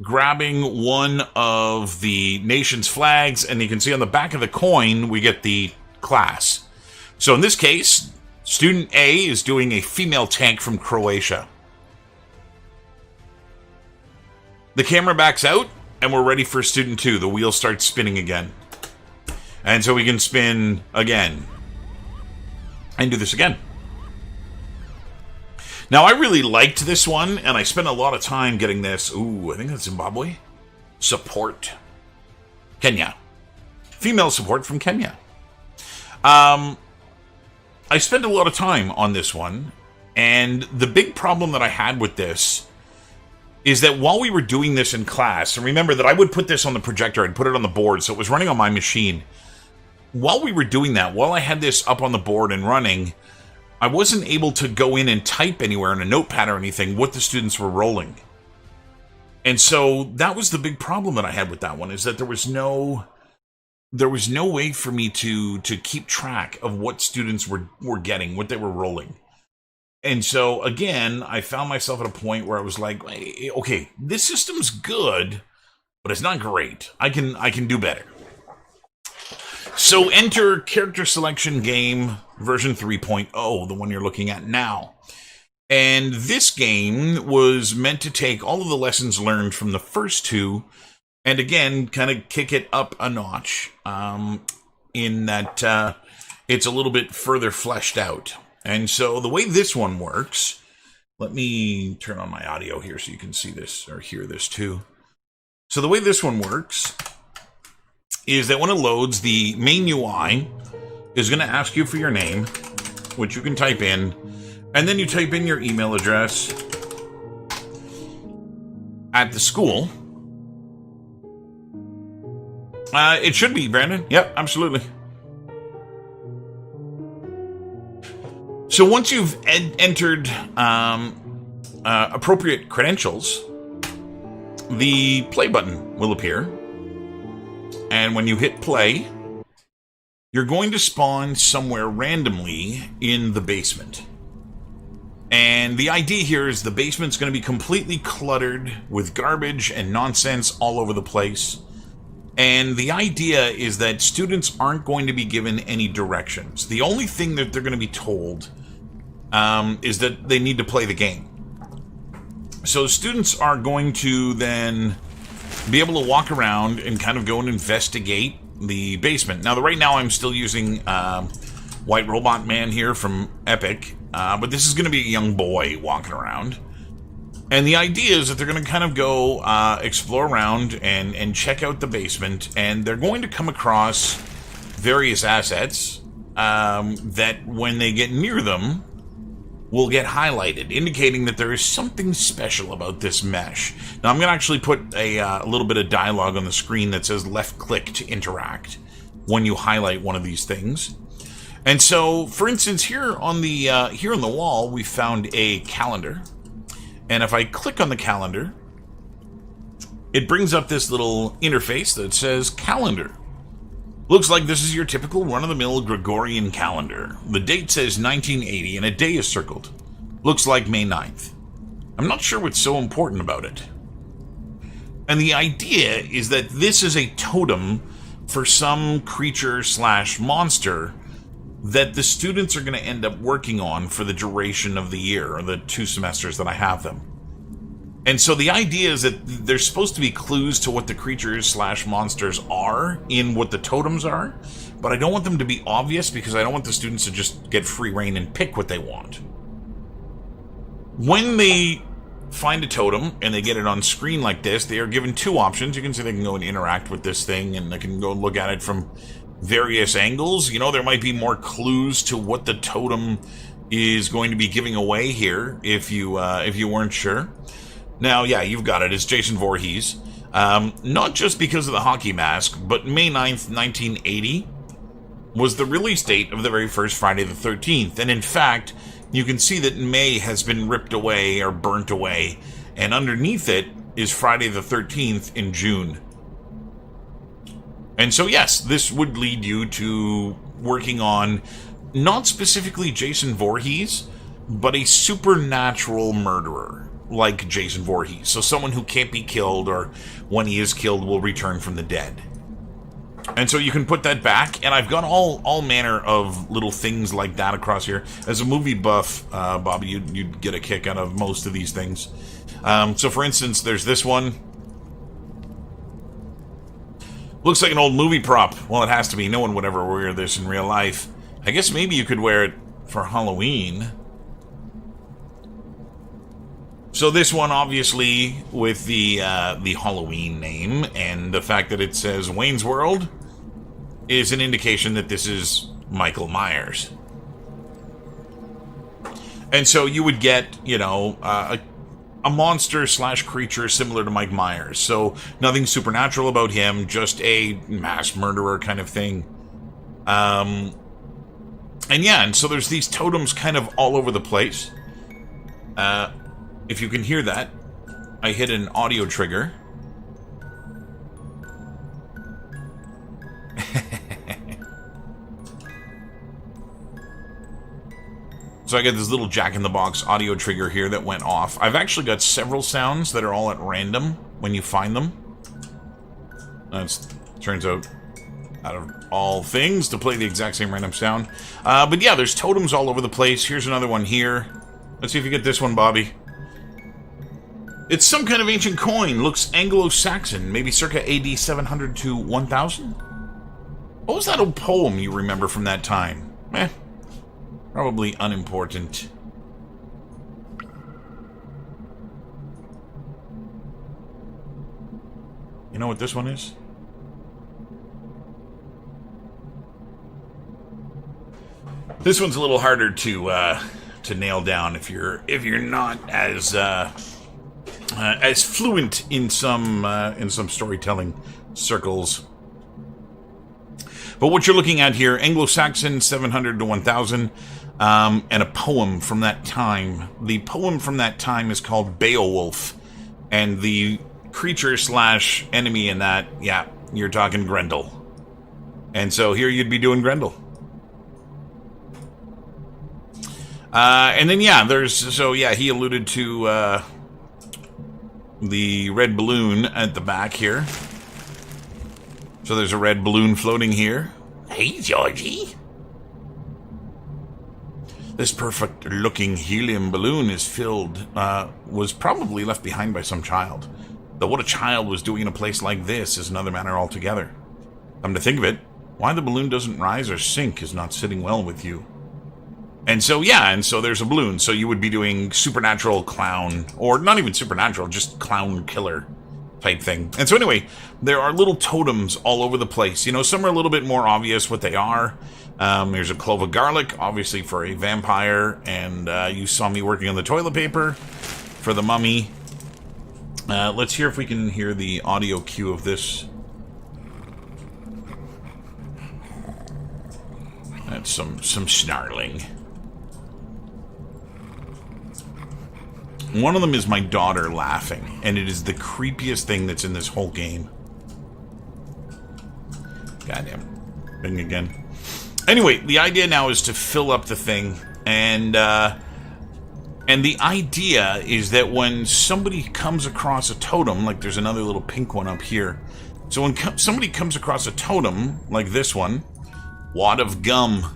grabbing one of the nation's flags, and you can see on the back of the coin, we get the class. So in this case, student A is doing a female tank from Croatia. The camera backs out, and we're ready for student 2. The wheel starts spinning again. And so we can spin again. And do this again. Now, I really liked this one, and I spent a lot of time getting this. Ooh, I think that's Zimbabwe. Support. Kenya. Female support from Kenya. I spent a lot of time on this one, and the big problem that I had with this is that while we were doing this in class, and remember that I would put this on the projector, I'd put it on the board, so it was running on my machine. While we were doing that, while I had this up on the board and running, I wasn't able to go in and type anywhere in a notepad or anything what the students were rolling. And so that was the big problem that I had with that one, is that there was no way for me to keep track of what students were getting, what they were rolling. And so, again, I found myself at a point where I was like, okay, this system's good, but it's not great. I can do better. So enter character selection game version 3.0, the one you're looking at now. And this game was meant to take all of the lessons learned from the first 2 and, again, kind of kick it up a notch in that it's a little bit further fleshed out. And so the way this one works, let me turn on my audio here so you can see this or hear this too. So the way this one works is that when it loads, the main UI is going to ask you for your name, which you can type in, and then you type in your email address at the school. It should be, Brandon. Yep, absolutely. So once you've entered appropriate credentials, the play button will appear. And when you hit play, you're going to spawn somewhere randomly in the basement. And the idea here is the basement's going to be completely cluttered with garbage and nonsense all over the place. And the idea is that students aren't going to be given any directions. The only thing that they're going to be told is that they need to play the game. So students are going to then be able to walk around and kind of go and investigate the basement. Now, right now I'm still using White Robot Man here from Epic, but this is going to be a young boy walking around. And the idea is that they're going to kind of go explore around and check out the basement, and they're going to come across various assets that when they get near them will get highlighted, indicating that there is something special about this mesh. Now, I'm going to actually put a little bit of dialogue on the screen that says left click to interact when you highlight one of these things. And so, for instance, here on the wall, we found a calendar. And if I click on the calendar, it brings up this little interface that says calendar. Looks like this is your typical run-of-the-mill Gregorian calendar. The date says 1980 and a day is circled. Looks like May 9th. I'm not sure what's so important about it. And the idea is that this is a totem for some creature slash monster that the students are going to end up working on for the duration of the year, or the 2 semesters that I have them. And so the idea is that there's supposed to be clues to what the creatures slash monsters are in what the totems are, but I don't want them to be obvious because I don't want the students to just get free reign and pick what they want. When they find a totem and they get it on screen like this, they are given 2 options. You can see they can go and interact with this thing, and they can go and look at it from various angles. You know, there might be more clues to what the totem is going to be giving away here if you weren't sure. Now, yeah, you've got it. It's Jason Voorhees. Not just because of the hockey mask, but May 9th, 1980 was the release date of the very first Friday the 13th. And in fact, you can see that May has been ripped away or burnt away, and underneath it is Friday the 13th in June. And so yes, this would lead you to working on not specifically Jason Voorhees, but a supernatural murderer like Jason Voorhees. So someone who can't be killed, or when he is killed will return from the dead. And so you can put that back, and I've got all manner of little things like that across here. As a movie buff, Bobby, you'd get a kick out of most of these things. So for instance, there's this one. Looks like an old movie prop. Well, it has to be. No one would ever wear this in real life. I guess maybe you could wear it for Halloween. So this one, obviously, with the Halloween name and the fact that it says Wayne's World, is an indication that this is Michael Myers. And so you would get, you know, a monster slash creature similar to Mike Myers. So nothing supernatural about him, just a mass murderer kind of thing. And yeah, and so there's these totems kind of all over the place. If you can hear that, I hit an audio trigger. So I get this little jack-in-the-box audio trigger here that went off. I've actually got several sounds that are all at random when you find them. That turns out, out of all things, to play the exact same random sound. But yeah, there's totems all over the place. Here's another one here. Let's see if you get this one, Bobby. It's some kind of ancient coin. Looks Anglo-Saxon, maybe circa AD 700 to 1000. What was that old poem you remember from that time? Probably unimportant. You know what this one is? This one's a little harder to nail down if you're not as fluent in some storytelling circles. But what you're looking at here, Anglo-Saxon 700 to 1000, and a poem from that time. The poem from that time is called Beowulf, and the creature slash enemy in that, yeah, you're talking Grendel. And so here you'd be doing Grendel. And then yeah, he alluded to the red balloon at the back here. So there's a red balloon floating here. Hey, Georgie. This perfect-looking helium balloon was probably left behind by some child. Though what a child was doing in a place like this is another matter altogether. Come to think of it, why the balloon doesn't rise or sink is not sitting well with you. And so, yeah, and so there's a balloon. So you would be doing supernatural clown, or not even supernatural, just clown killer type thing. And so anyway, there are little totems all over the place. You know, some are a little bit more obvious what they are. There's a clove of garlic, obviously for a vampire, and you saw me working on the toilet paper for the mummy. Let's hear if we can hear the audio cue of this. That's some snarling. One of them is my daughter laughing, and it is the creepiest thing that's in this whole game. Goddamn. Bing again. Anyway, the idea now is to fill up the thing, and And the idea is that when somebody comes across a totem, like there's another little pink one up here. So when somebody comes across a totem, like this one, wad of gum.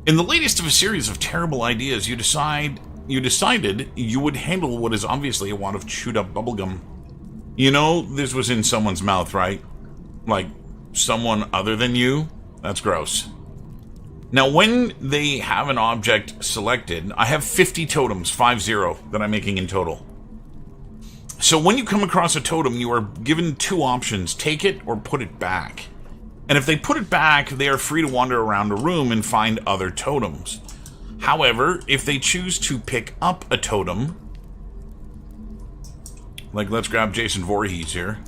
In the latest of a series of terrible ideas, you decided you would handle what is obviously a wad of chewed up bubblegum. You know, this was in someone's mouth, right? Like, someone other than you? That's gross. Now, when they have an object selected, I have 50 totems, 50, that I'm making in total. So when you come across a totem, you are given two options, take it or put it back. And if they put it back, they are free to wander around a room and find other totems. However, if they choose to pick up a totem, like let's grab Jason Voorhees here,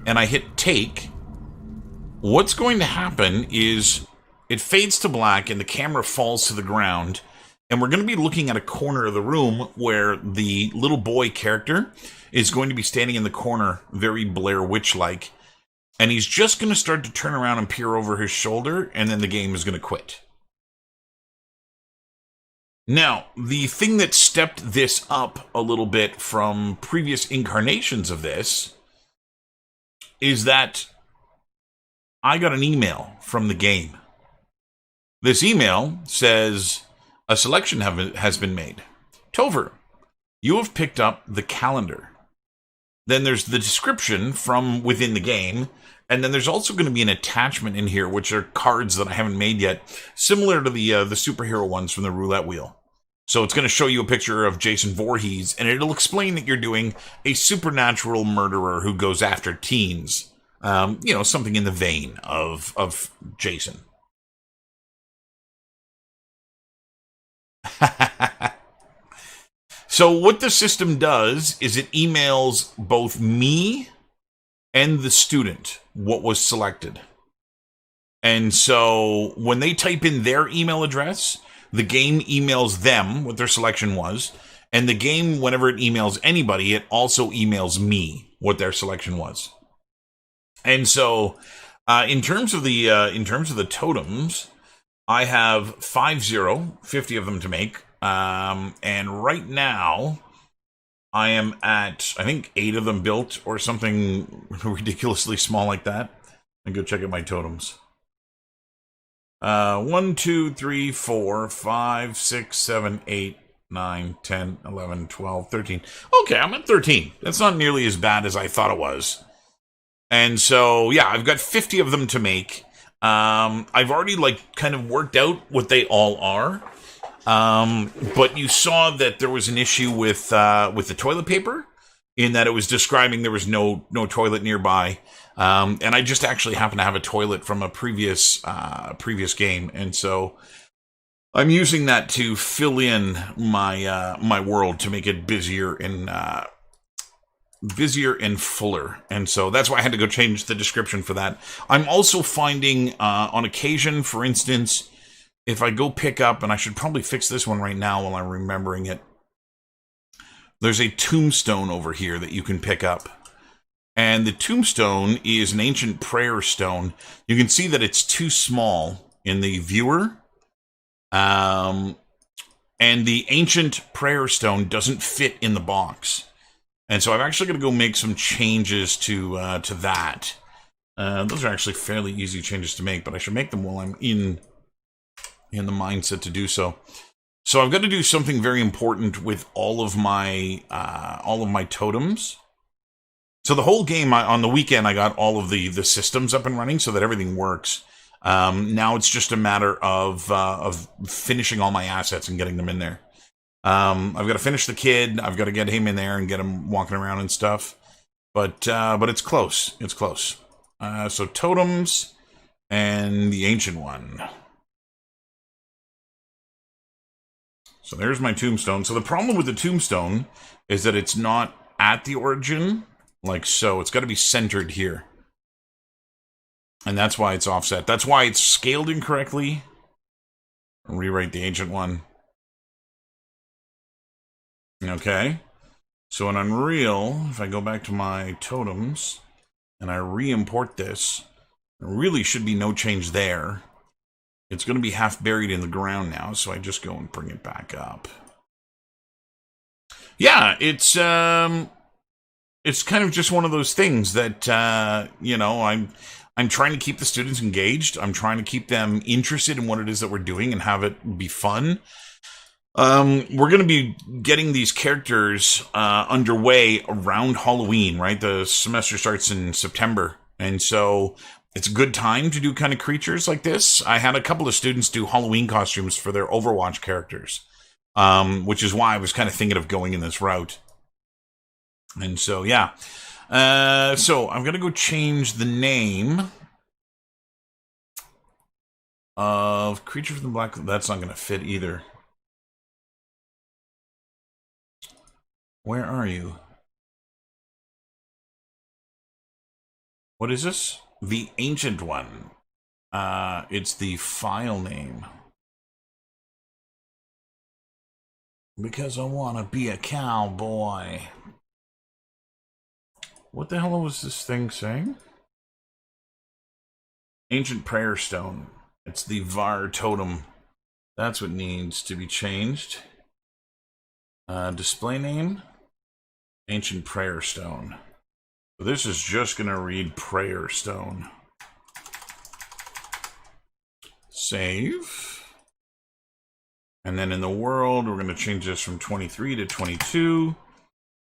and I hit take, what's going to happen is it fades to black and the camera falls to the ground, and we're going to be looking at a corner of the room where the little boy character is going to be standing in the corner, very Blair Witch-like, and he's just going to start to turn around and peer over his shoulder, and then the game is going to quit. Now, the thing that stepped this up a little bit from previous incarnations of this is that I got an email from the game. This email says, a selection has been made. Tover, you have picked up the calendar. Then there's the description from within the game, and then there's also going to be an attachment in here, which are cards that I haven't made yet, similar to the superhero ones from the roulette wheel. So it's going to show you a picture of Jason Voorhees, and it'll explain that you're doing a supernatural murderer who goes after teens. You know, something in the vein of Jason. So what the system does is it emails both me and the student what was selected. And so when they type in their email address, the game emails them what their selection was, and the game, whenever it emails anybody, it also emails me what their selection was. And so in terms of the totems, I have 50 of them to make. And right now, I am at, I think, 8 of them built or something ridiculously small like that. And go check out my totems. 1, 2, 3, 4, 5, 6, 7, 8, 9, 10, 11, 12, 13. Okay, I'm at 13. That's not nearly as bad as I thought it was. And so, yeah, I've got 50 of them to make. I've already, kind of worked out what they all are. But you saw that there was an issue with the toilet paper, in that it was describing there was no toilet nearby. And I just actually happen to have a toilet from a previous game, and so I'm using that to fill in my world to make it busier and fuller. And so that's why I had to go change the description for that. I'm also finding on occasion, for instance, if I go pick up, and I should probably fix this one right now while I'm remembering it, there's a tombstone over here that you can pick up. And the tombstone is an ancient prayer stone. You can see that it's too small in the viewer. And the ancient prayer stone doesn't fit in the box. And so I'm actually going to go make some changes to that. Those are actually fairly easy changes to make, but I should make them while I'm in the mindset to do so. So I've got to do something very important with all of my totems. So the whole game, on the weekend, I got all of the systems up and running so that everything works. Now it's just a matter of finishing all my assets and getting them in there. I've got to finish the kid. I've got to get him in there and get him walking around and stuff. But it's close. It's close. So totems and the ancient one. So there's my tombstone. So the problem with the tombstone is that it's not at the origin, like so. It's got to be centered here. And that's why it's offset. That's why it's scaled incorrectly. I'll rewrite the ancient one. Okay. So in Unreal, if I go back to my totems and I re-import this, there really should be no change there. It's going to be half buried in the ground now, so I just go and bring it back up. Yeah, it's kind of just one of those things that I'm trying to keep the students engaged. I'm trying to keep them interested in what it is that we're doing and have it be fun. We're going to be getting these characters underway around Halloween, right? The semester starts in September, and so it's a good time to do kind of creatures like this. I had a couple of students do Halloween costumes for their Overwatch characters, which is why I was kind of thinking of going in this route. And so, yeah. So I'm going to go change the name of Creature from the Black. That's not going to fit either. Where are you? What is this? The Ancient One. It's the file name. Because I want to be a cowboy. What the hell was this thing saying? Ancient Prayer Stone. It's the Var Totem. That's what needs to be changed. Display name. Ancient Prayer Stone. So this is just going to read Prayer Stone. Save. And then in the world, we're going to change this from 23 to 22.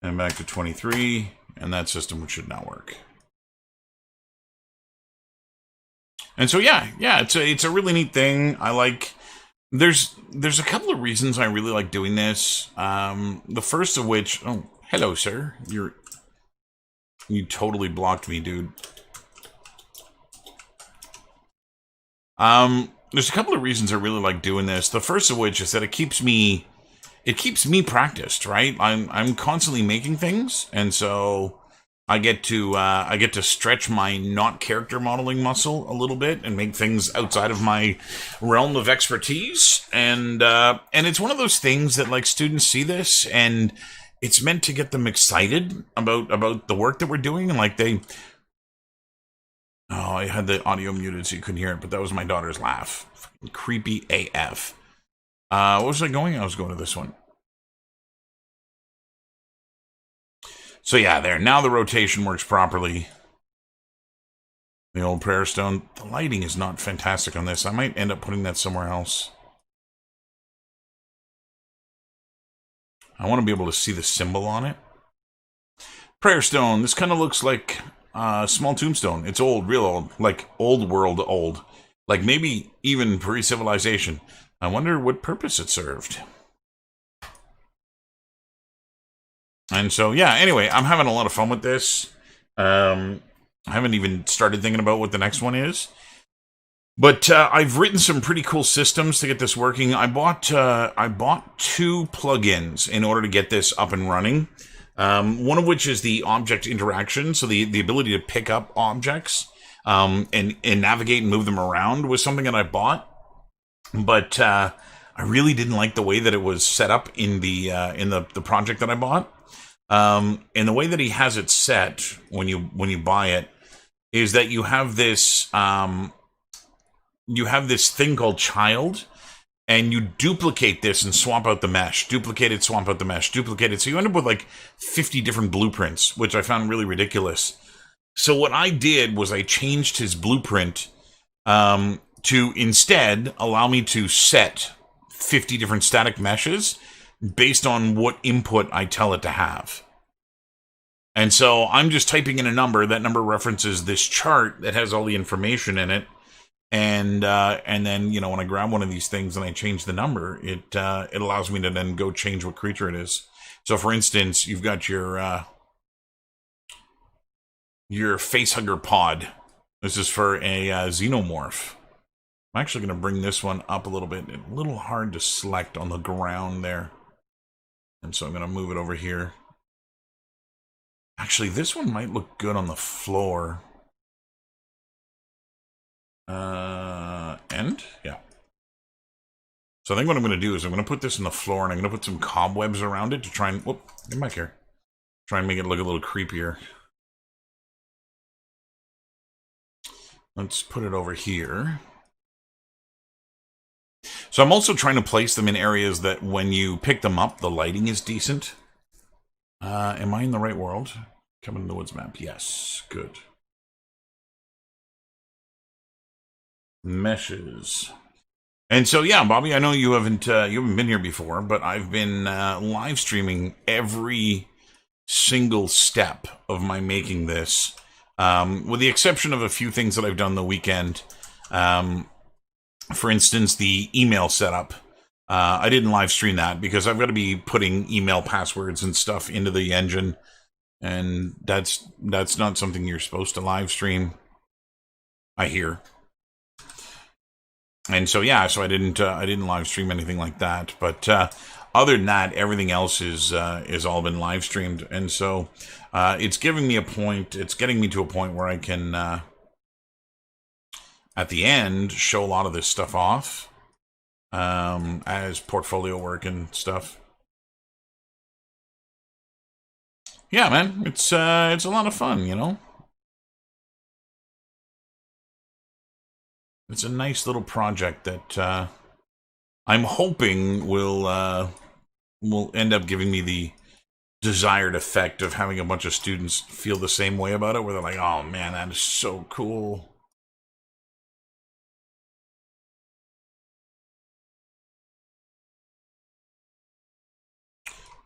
And back to 23. And that system should now work. And so yeah, it's a really neat thing. I like. There's a couple of reasons I really like doing this. The first of which, oh, hello, sir. You totally blocked me, dude. There's a couple of reasons I really like doing this. The first of which is that it keeps me practiced, right? I'm constantly making things, and so I get to stretch my not character modeling muscle a little bit and make things outside of my realm of expertise. And it's one of those things that like students see this and it's meant to get them excited about the work that we're doing, and like they. Oh, I had the audio muted so you couldn't hear it, but that was my daughter's laugh. Fucking creepy AF. What was I going? I was going to this one. So yeah, there. Now the rotation works properly. The old prayer stone. The lighting is not fantastic on this. I might end up putting that somewhere else. I want to be able to see the symbol on it. Prayer stone. This kind of looks like a small tombstone. It's old, real old. Like old world old. Like maybe even pre-civilization. I wonder what purpose it served. And so, yeah, anyway, I'm having a lot of fun with this. I haven't even started thinking about what the next one is. But I've written some pretty cool systems to get this working. I bought 2 plugins in order to get this up and running. One of which is the object interaction, so the ability to pick up objects and navigate and move them around was something that I bought. But I really didn't like the way that it was set up in the project that I bought. And the way that he has it set when you buy it is that you have this thing called child, and you duplicate this and swap out the mesh, duplicate it, swap out the mesh, duplicate it. So you end up with like 50 different blueprints, which I found really ridiculous. So what I did was I changed his blueprint to instead allow me to set 50 different static meshes based on what input I tell it to have. And so I'm just typing in a number. That number references this chart that has all the information in it. And then, you know, when I grab one of these things and I change the number, it allows me to then go change what creature it is. So, for instance, you've got your facehugger pod. This is for a xenomorph. I'm actually going to bring this one up a little bit. It's a little hard to select on the ground there. And so I'm going to move it over here. Actually, this one might look good on the floor. Yeah. So I think what I'm going to do is I'm going to put this on the floor and I'm going to put some cobwebs around it to try and... Whoop, get back here. Try and make it look a little creepier. Let's put it over here. So I'm also trying to place them in areas that when you pick them up, the lighting is decent. Am I in the right world? Coming in the woods map. Yes. Good. Meshes. And so, yeah, Bobby, I know you haven't been here before, but I've been live streaming every single step of my making this, with the exception of a few things that I've done the weekend. For instance, the email setup. I didn't live stream that because I've got to be putting email passwords and stuff into the engine, and that's not something you're supposed to live stream, I hear. And so yeah, so I didn't live stream anything like that. But other than that, everything else is all been live streamed, and so it's giving me a point. It's getting me to a point where I can at the end show a lot of this stuff off as portfolio work and stuff. Yeah, man, it's a lot of fun, you know. It's a nice little project that I'm hoping will end up giving me the desired effect of having a bunch of students feel the same way about it, where they're like, "Oh man, that is so cool."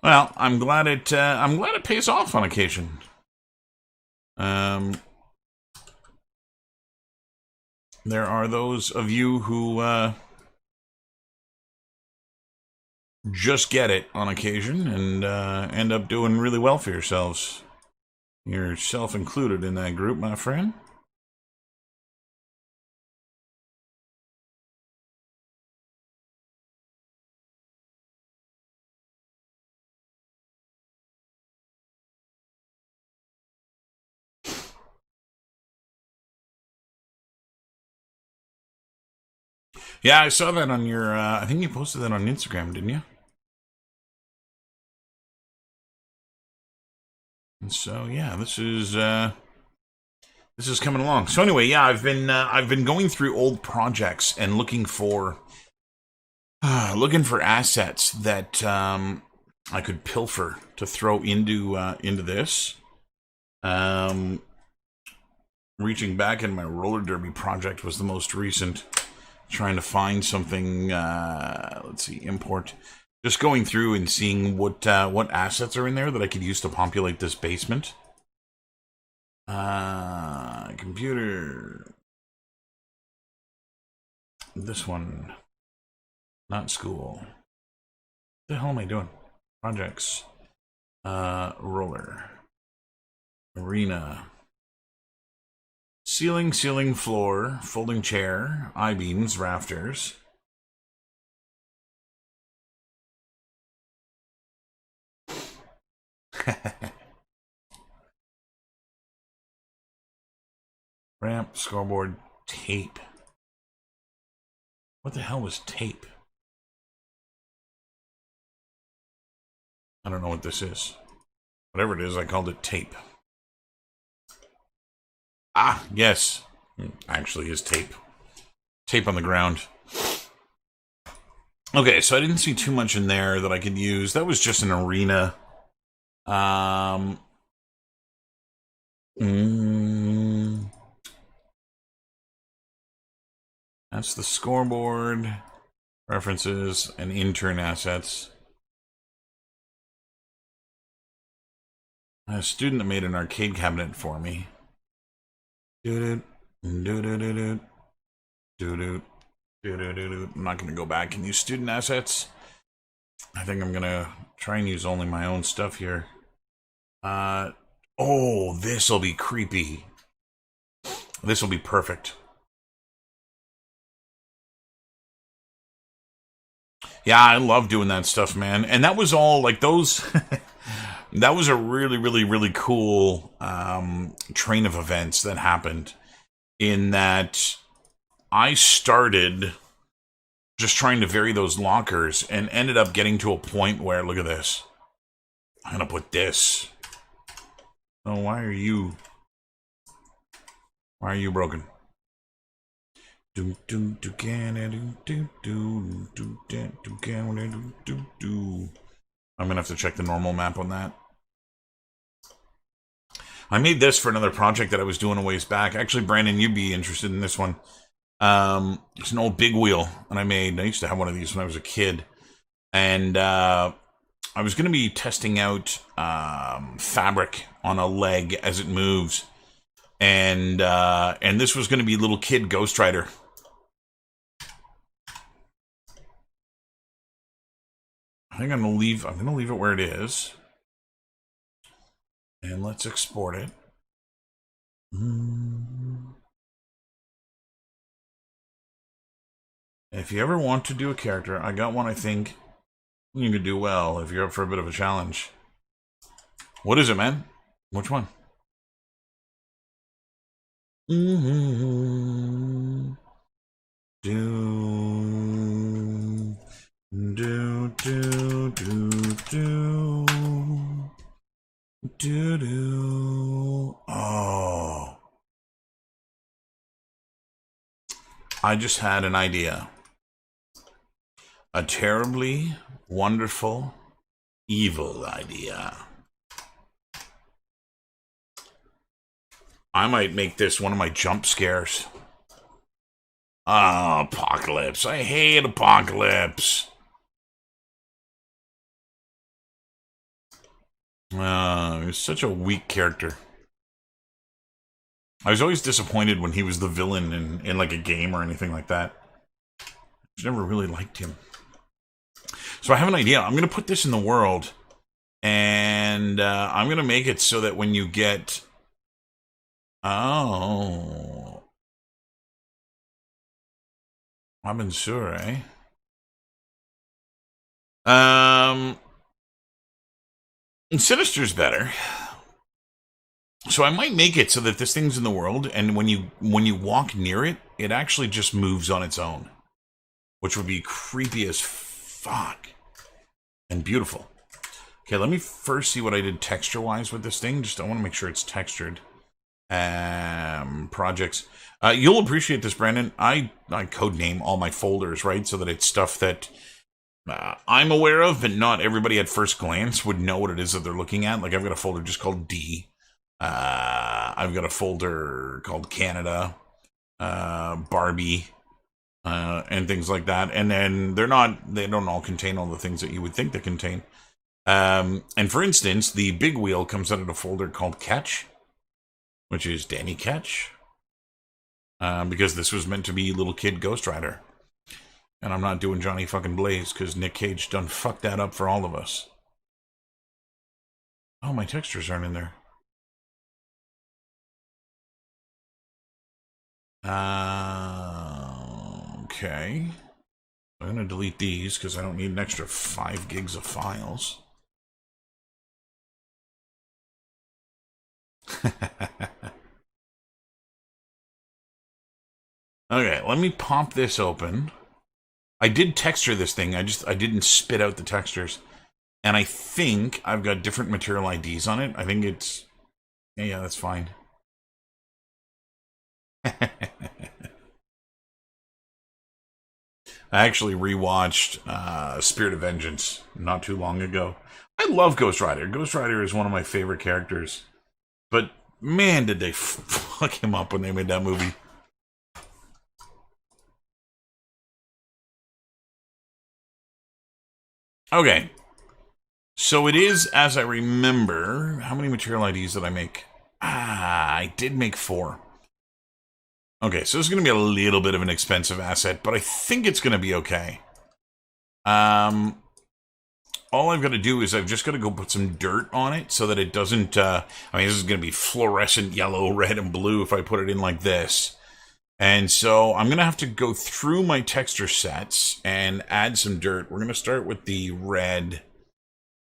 Well, I'm glad it pays off on occasion. There are those of you who just get it on occasion and end up doing really well for yourselves. Yourself included in that group, my friend. Yeah, I saw that on your. I think you posted that on Instagram, didn't you? And so yeah, this is coming along. So anyway, yeah, I've been going through old projects and looking for assets that I could pilfer to throw into this. Reaching back in my roller derby project was the most recent. Trying to find something. Let's see, import. Just going through and seeing what assets are in there that I could use to populate this basement. Computer. This one. Not school. What the hell am I doing? Projects. Roller. Arena. Ceiling, floor, folding chair, I-beams, rafters. Ramp, scoreboard, tape. What the hell was tape? I don't know what this is. Whatever it is, I called it tape. Ah, yes. Actually is tape. Tape on the ground. Okay, so I didn't see too much in there that I could use. That was just an arena. That's the scoreboard. References and intern assets. A student that made an arcade cabinet for me. I'm not going to go back and use student assets. I think I'm going to try and use only my own stuff here. Oh, this will be creepy. This will be perfect. Yeah, I love doing that stuff, man. And that was all, like, those... that was a really, really, really cool train of events that happened, in that I started just trying to vary those lockers and ended up getting to a point where, look at this. I'm going to put this. Oh, why are you broken? I'm going to have to check the normal map on that. I made this for another project that I was doing a ways back. Actually, Brandon, you'd be interested in this one. It's an old big wheel that I made. I used to have one of these when I was a kid. And I was going to be testing out fabric on a leg as it moves. And this was going to be little kid Ghost Rider. I think I'm going to leave it where it is. And let's export it. If you ever want to do a character, I got one I think you could do well if you're up for a bit of a challenge. What is it, man? Which one? Do, do, do, do, do. Oh. I just had an idea. A terribly wonderful, evil idea. I might make this one of my jump scares. Oh, Apocalypse. I hate Apocalypse. He's such a weak character. I was always disappointed when he was the villain in like a game or anything like that. I never really liked him. So I have an idea. I'm going to put this in the world, and I'm going to make it so that when you get... Oh. Abensur, eh? Sinister's better. So I might make it so that this thing's in the world, and when you walk near it, it actually just moves on its own. Which would be creepy as fuck. And beautiful. Okay, let me first see what I did texture-wise with this thing. Just I want to make sure it's textured. Projects. You'll appreciate this, Brandon. I codename all my folders, right? So that it's stuff that I'm aware of, but not everybody at first glance would know what it is that they're looking at. Like, I've got a folder just called D. I've got a folder called Canada, Barbie, and things like that. And then they don't all contain all the things that you would think they contain. And for instance, the big wheel comes out of a folder called Catch, which is Danny Ketch, because this was meant to be Little Kid Ghost Rider. And I'm not doing Johnny fucking Blaze, because Nick Cage done fucked that up for all of us. Oh, my textures aren't in there. Okay. I'm going to delete these, because I don't need an extra 5 gigs of files. Okay, let me pop this open. I did texture this thing. I didn't spit out the textures. And I think I've got different material IDs on it. I think it's... Yeah, that's fine. I actually rewatched Spirit of Vengeance not too long ago. I love Ghost Rider. Ghost Rider is one of my favorite characters. But, man, did they fuck him up when they made that movie. Okay. So it is, as I remember, how many material IDs did I make? I did make 4. Okay, so this is going to be a little bit of an expensive asset, but I think it's going to be okay. All I've got to do is I've just got to go put some dirt on it so that it doesn't, I mean, this is going to be fluorescent yellow, red, and blue if I put it in like this. And so I'm going to have to go through my texture sets and add some dirt. We're going to start with the red,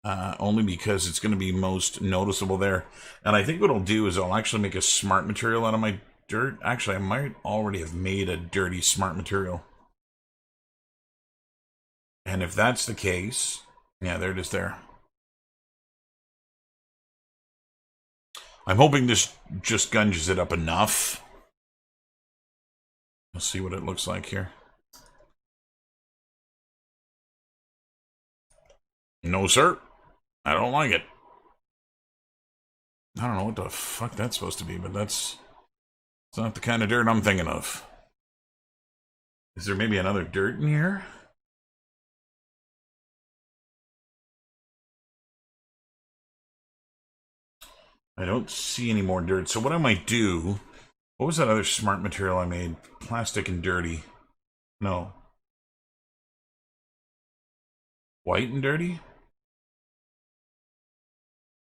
only because it's going to be most noticeable there. And I think what I'll do is I'll actually make a smart material out of my dirt. Actually, I might already have made a dirty smart material. And if that's the case, yeah, there it is there. I'm hoping this just gunges it up enough. Let's see what it looks like here. No, sir. I don't like it. I don't know what the fuck that's supposed to be, but it's not the kind of dirt I'm thinking of. Is there maybe another dirt in here? I don't see any more dirt. So what I might do... What was that other smart material I made? Plastic and dirty. No. White and dirty?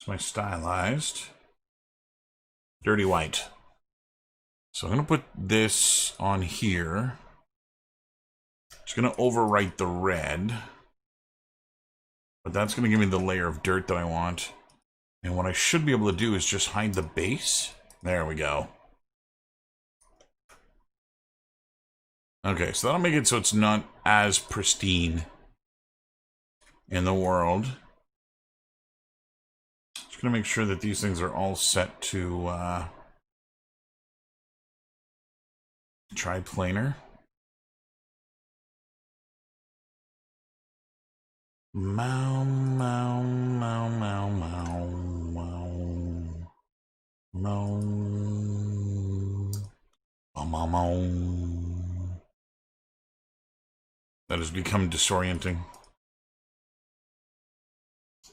It's my stylized. Dirty white. So I'm going to put this on here. It's going to overwrite the red. But that's going to give me the layer of dirt that I want. And what I should be able to do is just hide the base. There we go. Okay, so that'll make it so it's not as pristine in the world. Just gonna make sure that these things are all set to triplanar. Meow, meow, meow, meow, meow, meow, meow, meow, meow. That has become disorienting.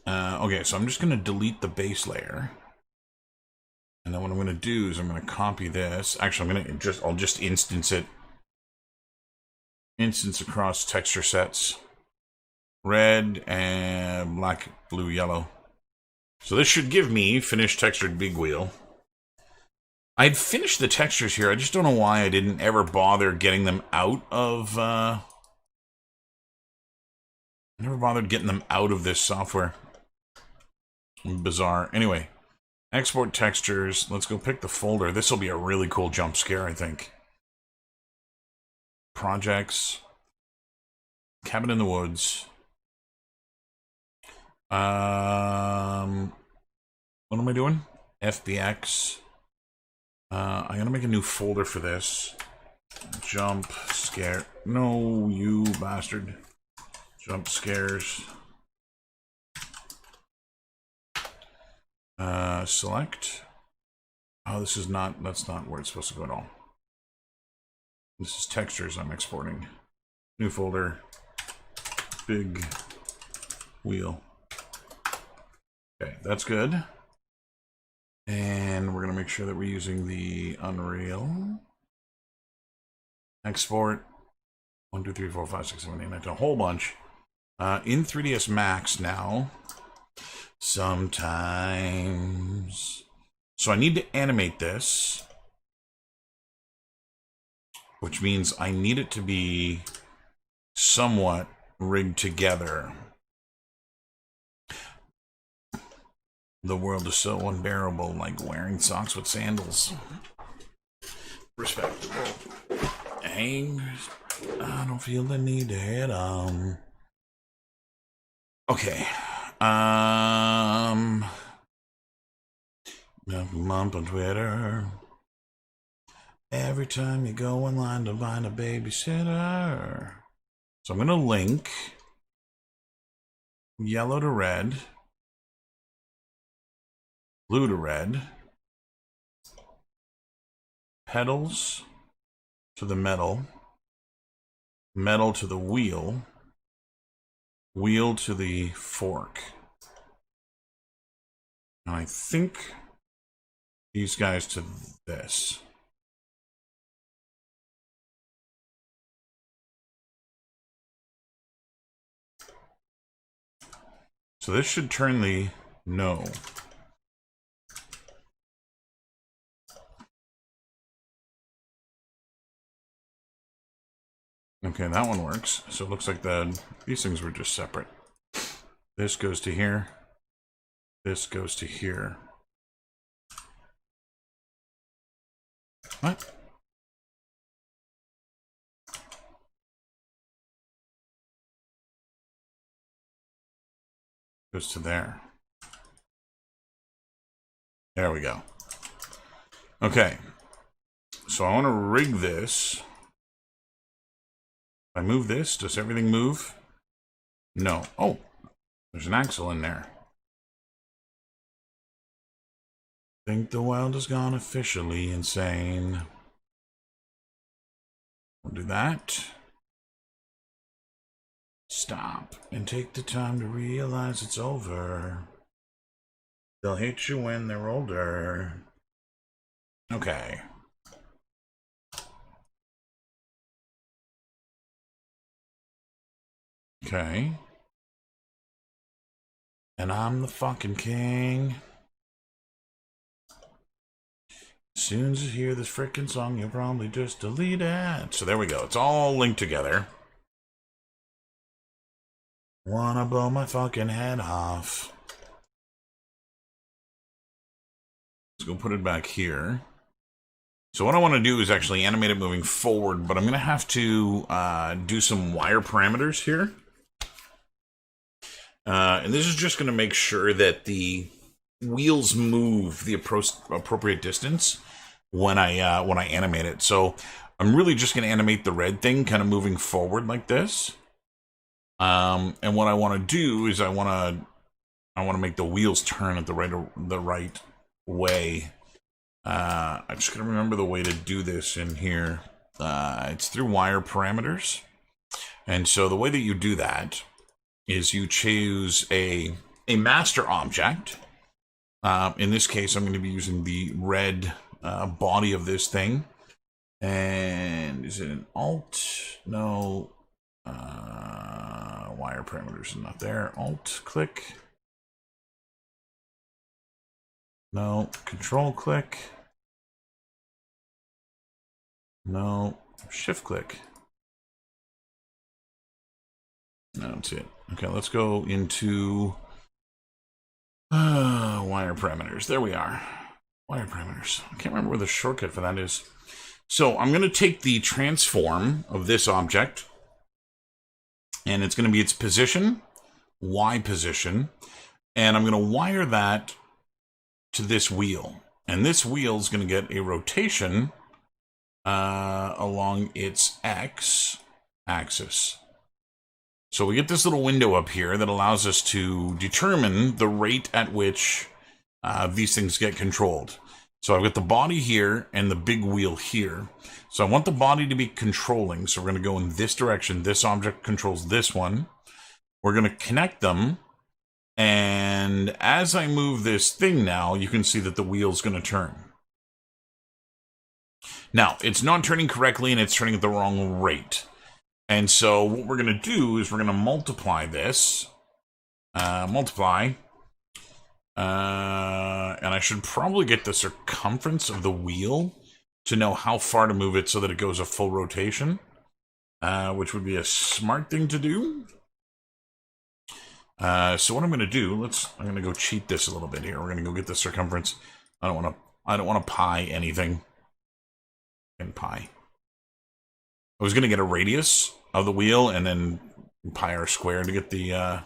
Okay, so I'm just going to delete the base layer. And then what I'm going to do is I'm going to copy this. Actually, I'll just instance it. Instance across texture sets. Red and black, blue, yellow. So this should give me finished textured big wheel. I'd finished the textures here. I just don't know why I didn't ever bother getting them out of... Never bothered getting them out of this software. Bizarre. Anyway, export textures. Let's go pick the folder. This will be a really cool jump scare, I think. Projects. Cabin in the Woods. What am I doing? FBX. I'm gonna make a new folder for this. Jump scare. No, you bastard. Jump scares. Select. Oh, this is not, that's not where it's supposed to go at all. This is textures I'm exporting. New folder. Big wheel. Okay, that's good. And we're going to make sure that we're using the Unreal. Export. 1, 2, 3, 4, 5, 6, 7, 8, 9, 10. A whole bunch. In 3ds Max now. Sometimes. So I need to animate this. Which means I need it to be somewhat rigged together. The world is so unbearable, like wearing socks with sandals. Respectable. Hang. I don't feel the need to head on. Okay. Month on Twitter. Every time you go online to find a babysitter. So I'm going to link yellow to red, blue to red, pedals to the metal, metal to the wheel, wheel to the fork. And I think these guys to this. So this should turn the no. Okay, that one works. So it looks like these things were just separate. This goes to here. This goes to here. What? Goes to there. There we go. Okay. So I want to rig this. If I move this, does everything move? No. Oh, there's an axle in there. Think the world has gone officially insane. We'll do that. Stop and take the time to realize it's over. They'll hate you when they're older. Okay. Okay. And I'm the fucking king. As soon as you hear this frickin' song, you'll probably just delete it. So there we go. It's all linked together. Wanna blow my fucking head off. Let's go put it back here. So what I want to do is actually animate it moving forward, but I'm going to have to do some wire parameters here. And this is just going to make sure that the wheels move the appropriate distance when I animate it. So I'm really just going to animate the red thing kind of moving forward like this. And what I want to do is I want to make the wheels turn at the right way. I'm just going to remember the way to do this in here. It's through wire parameters. And so the way that you do that is you choose a master object. In this case, I'm going to be using the red body of this thing. And is it an alt? No. Wire parameters are not there. Alt click. No. Control click. No. Shift click. No, that's it. Okay, let's go into wire parameters. There we are. Wire parameters. I can't remember where the shortcut for that is. So I'm going to take the transform of this object, and it's going to be its position, Y position, and I'm going to wire that to this wheel. And this wheel is going to get a rotation along its X axis. So we get this little window up here that allows us to determine the rate at which these things get controlled. So I've got the body here and the big wheel here. So I want the body to be controlling. So we're going to go in this direction. This object controls this one. We're going to connect them. And as I move this thing now, you can see that the wheel's going to turn. Now, it's not turning correctly and it's turning at the wrong rate. And so what we're going to do is we're going to multiply this. And I should probably get the circumference of the wheel to know how far to move it so that it goes a full rotation, which would be a smart thing to do. So what I'm going to do, I'm going to go cheat this a little bit here. We're going to go get the circumference. I don't want to pi anything. And pi. I was going to get a radius of the wheel and then pi r squared to get the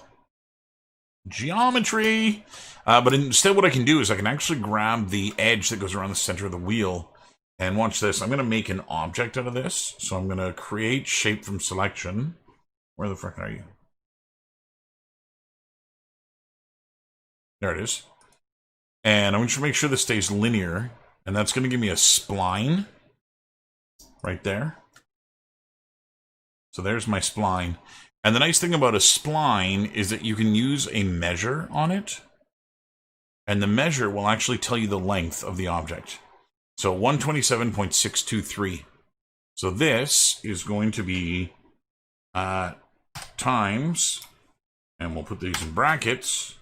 geometry. But instead what I can do is I can actually grab the edge that goes around the center of the wheel. And watch this. I'm going to make an object out of this. So I'm going to create shape from selection. Where the frick are you? There it is. And I'm going to make sure this stays linear. And that's going to give me a spline. Right there. So there's my spline. And the nice thing about a spline is that you can use a measure on it. And the measure will actually tell you the length of the object. So 127.623. So this is going to be times, and we'll put these in brackets,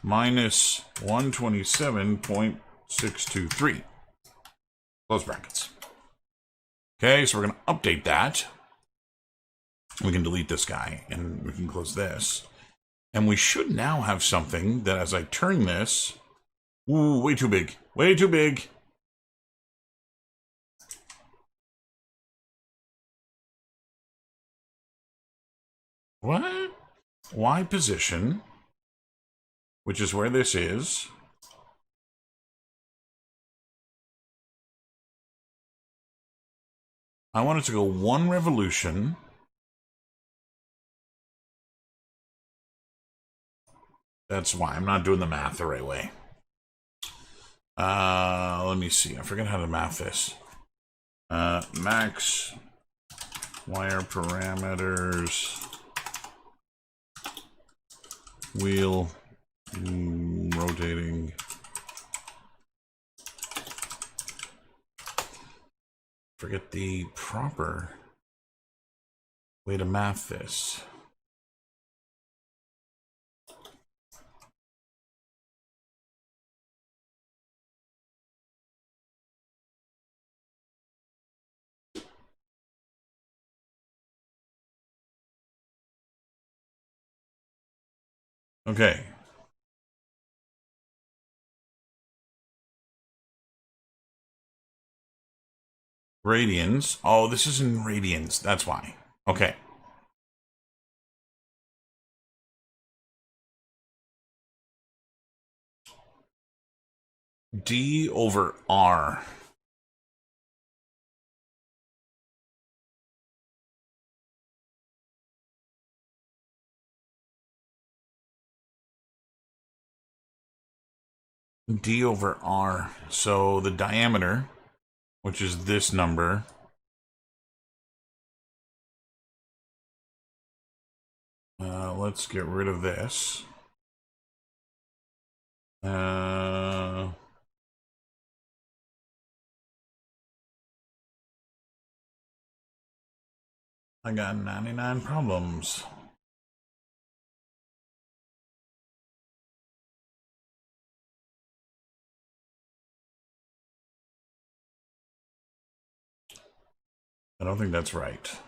minus 127.623. Close brackets. Okay, so we're going to update that. We can delete this guy, and we can close this. And we should now have something that as I turn this... Ooh, way too big. Way too big. What? Y position, which is where this is. I want it to go 1 revolution. That's why I'm not doing the math the right way. Let me see. I forget how to math this. Max wire parameters. Wheel rotating. Forget the proper way to math this. Okay. Radians. Oh, this is in radians. That's why. Okay. D over R. D over R. So the diameter, which is this number, let's get rid of this. I got 99 problems. I don't think that's right.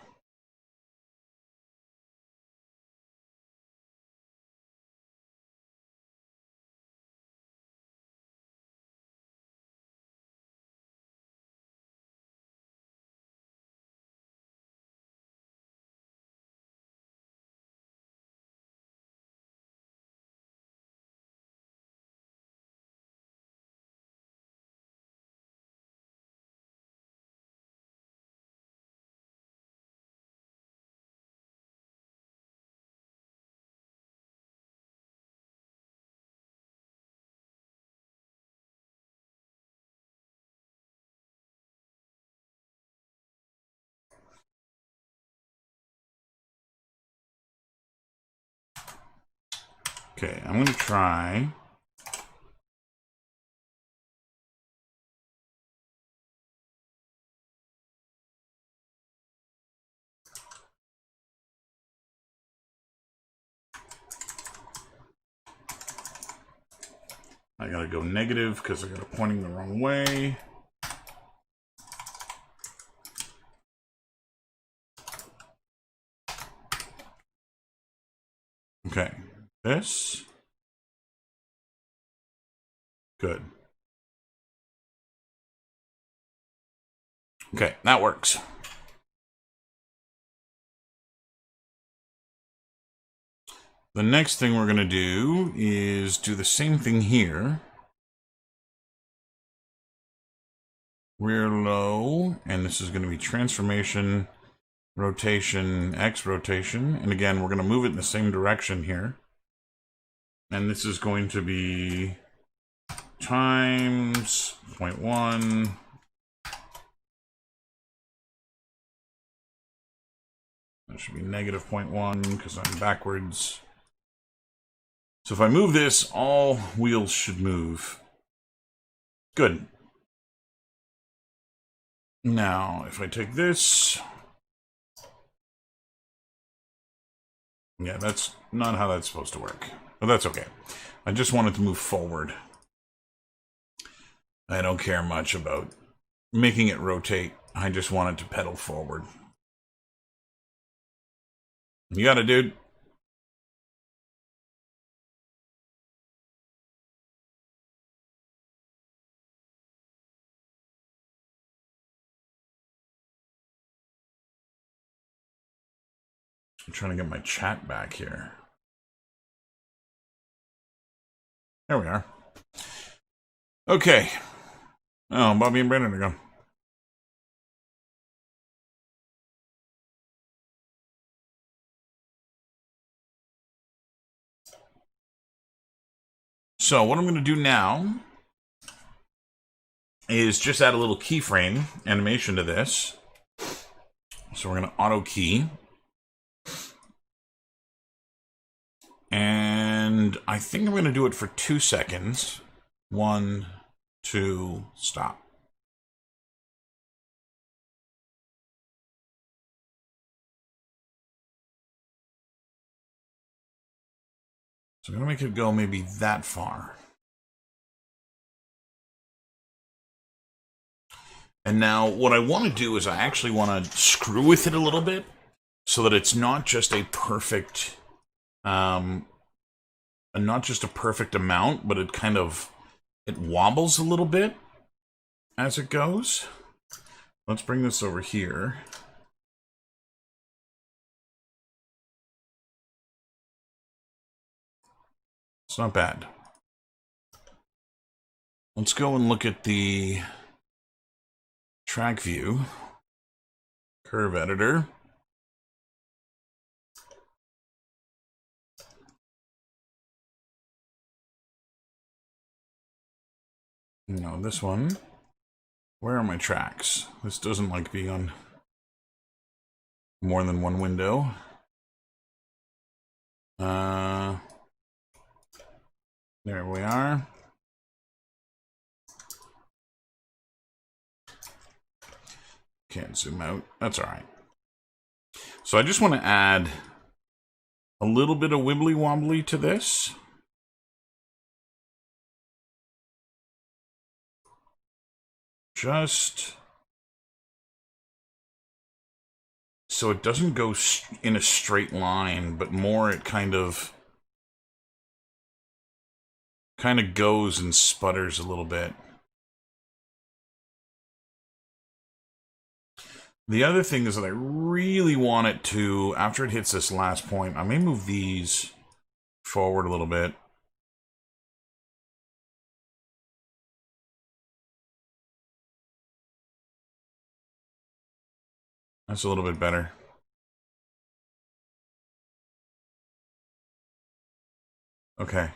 Okay, I'm going to try. I gotta go negative because I got it pointing the wrong way. Okay, this. Good. Okay, that works. The next thing we're going to do is do the same thing here. Rear low, and this is going to be transformation, rotation, X rotation. And again, we're going to move it in the same direction here. And this is going to be times 0.1. That should be negative 0.1 because I'm backwards. So if I move this, all wheels should move. Good. Now, if I take this... Yeah, that's not how that's supposed to work. But that's okay. I just want it to move forward. I don't care much about making it rotate. I just want it to pedal forward. You got it, dude. I'm trying to get my chat back here. There we are. Okay. Oh, Bobby and Brandon are gone. So what I'm going to do now is just add a little keyframe animation to this. So we're going to auto key. And I think I'm going to do it for 2 seconds. 1, 2, stop. So I'm going to make it go maybe that far. And now what I want to do is I actually want to screw with it a little bit so that it's not just a perfect, not just a perfect amount, but it kind of, it wobbles a little bit as it goes. Let's bring this over here. It's not bad. Let's go and look at the track view, curve editor. No, this one. Where are my tracks? This doesn't like being on more than one window. There we are. Can't zoom out. That's all right. So I just want to add a little bit of wibbly wobbly to this. Just so it doesn't go in a straight line, but more it kind of goes and sputters a little bit. The other thing is that I really want it to, after it hits this last point, I may move these forward a little bit. That's a little bit better. Okay.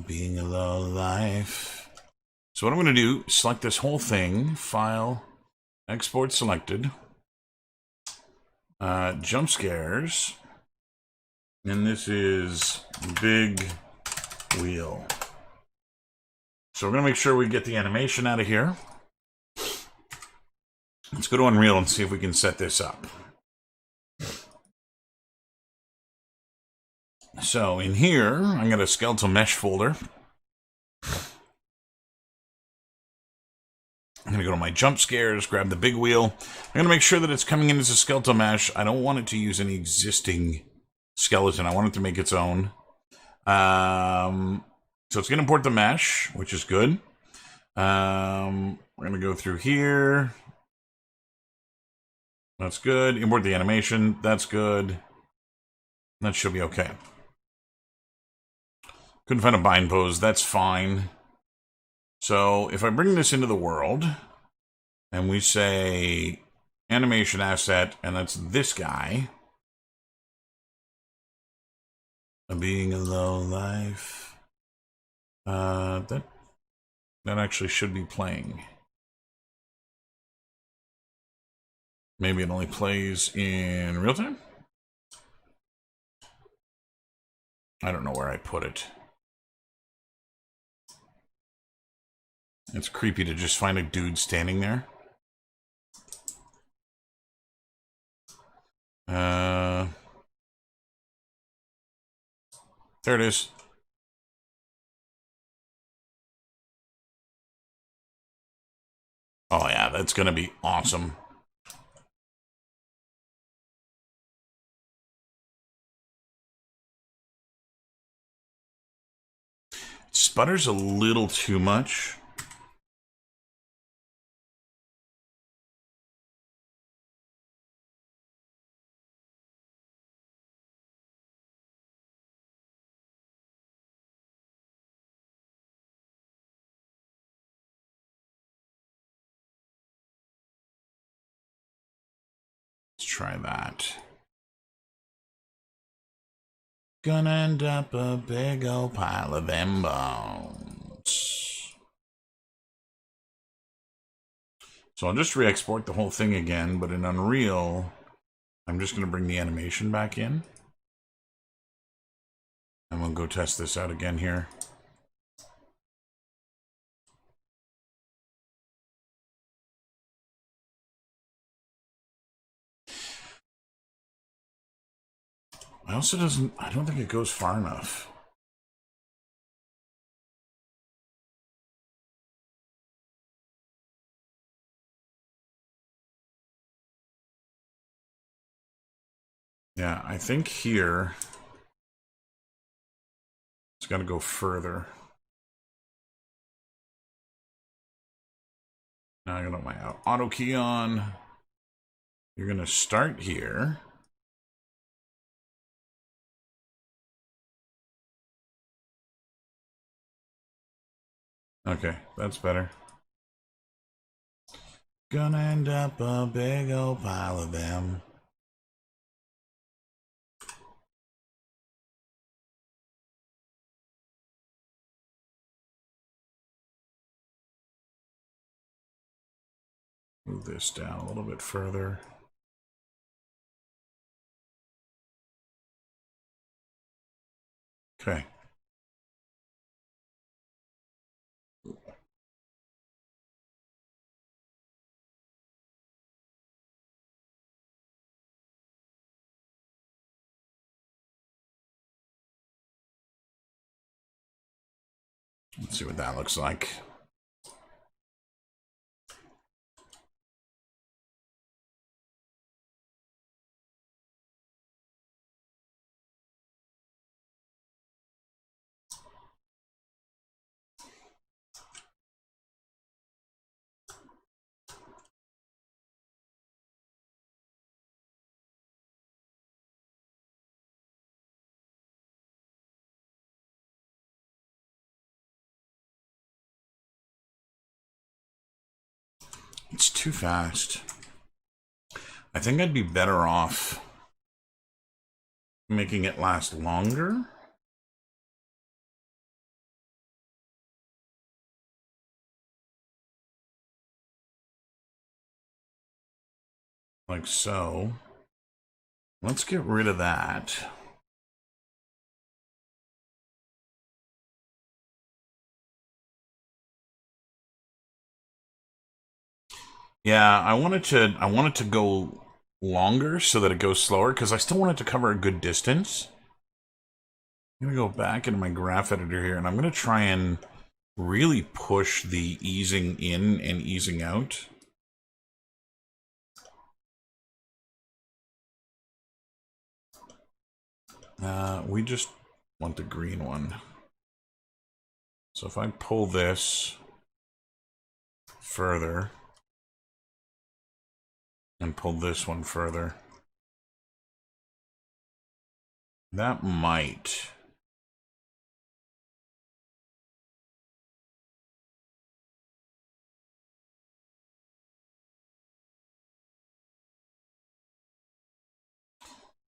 Being a low life. So what I'm going to do, select this whole thing, File, Export Selected, Jump Scares, and this is Big Wheel. So we're going to make sure we get the animation out of here. Let's go to Unreal and see if we can set this up. So in here, I'm going to skeletal mesh folder. I'm going to go to my jump scares, grab the big wheel. I'm going to make sure that it's coming in as a skeletal mesh. I don't want it to use any existing skeleton. I want it to make its own. So it's going to import the mesh, which is good. We're going to go through here. That's good. Import the animation. That's good. That should be okay. Couldn't find a bind pose. That's fine. So if I bring this into the world, and we say animation asset, and that's this guy, being a low life, that actually should be playing. Maybe it only plays in real time? I don't know where I put it. It's creepy to just find a dude standing there. There it is. Oh yeah, that's gonna be awesome. Sputters a little too much. Let's try that. Gonna end up a big old pile of them bones. So I'll just re-export the whole thing again, but in Unreal, I'm just going to bring the animation back in. And we'll go test this out again here. I don't think it goes far enough. Yeah, I think here it's got to go further. Now I'm going to put my auto key on. You're going to start here. Okay, that's better. Gonna end up a big old pile of them. Move this down a little bit further. Okay. Let's see what that looks like. It's too fast. I think I'd be better off making it last longer. Like so. Let's get rid of that. Yeah, I want it to go longer so that it goes slower, because I still want it to cover a good distance. I'm going to go back into my graph editor here, and I'm going to try and really push the easing in and easing out. We just want the green one. So if I pull this further and pull this one further, that might...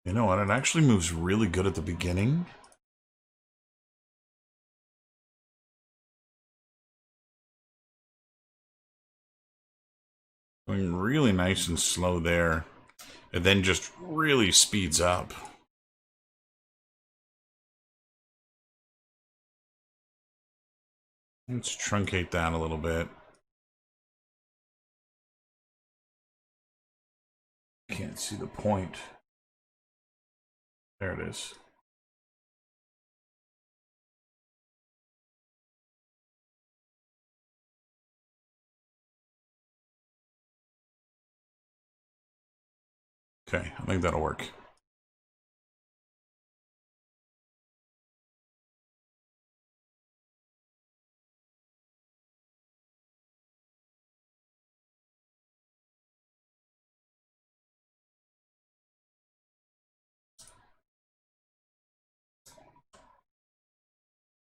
You know what? It actually moves really good at the beginning. Going really nice and slow there. It then just really speeds up. Let's truncate that a little bit. Can't see the point. There it is. Okay, I think that'll work.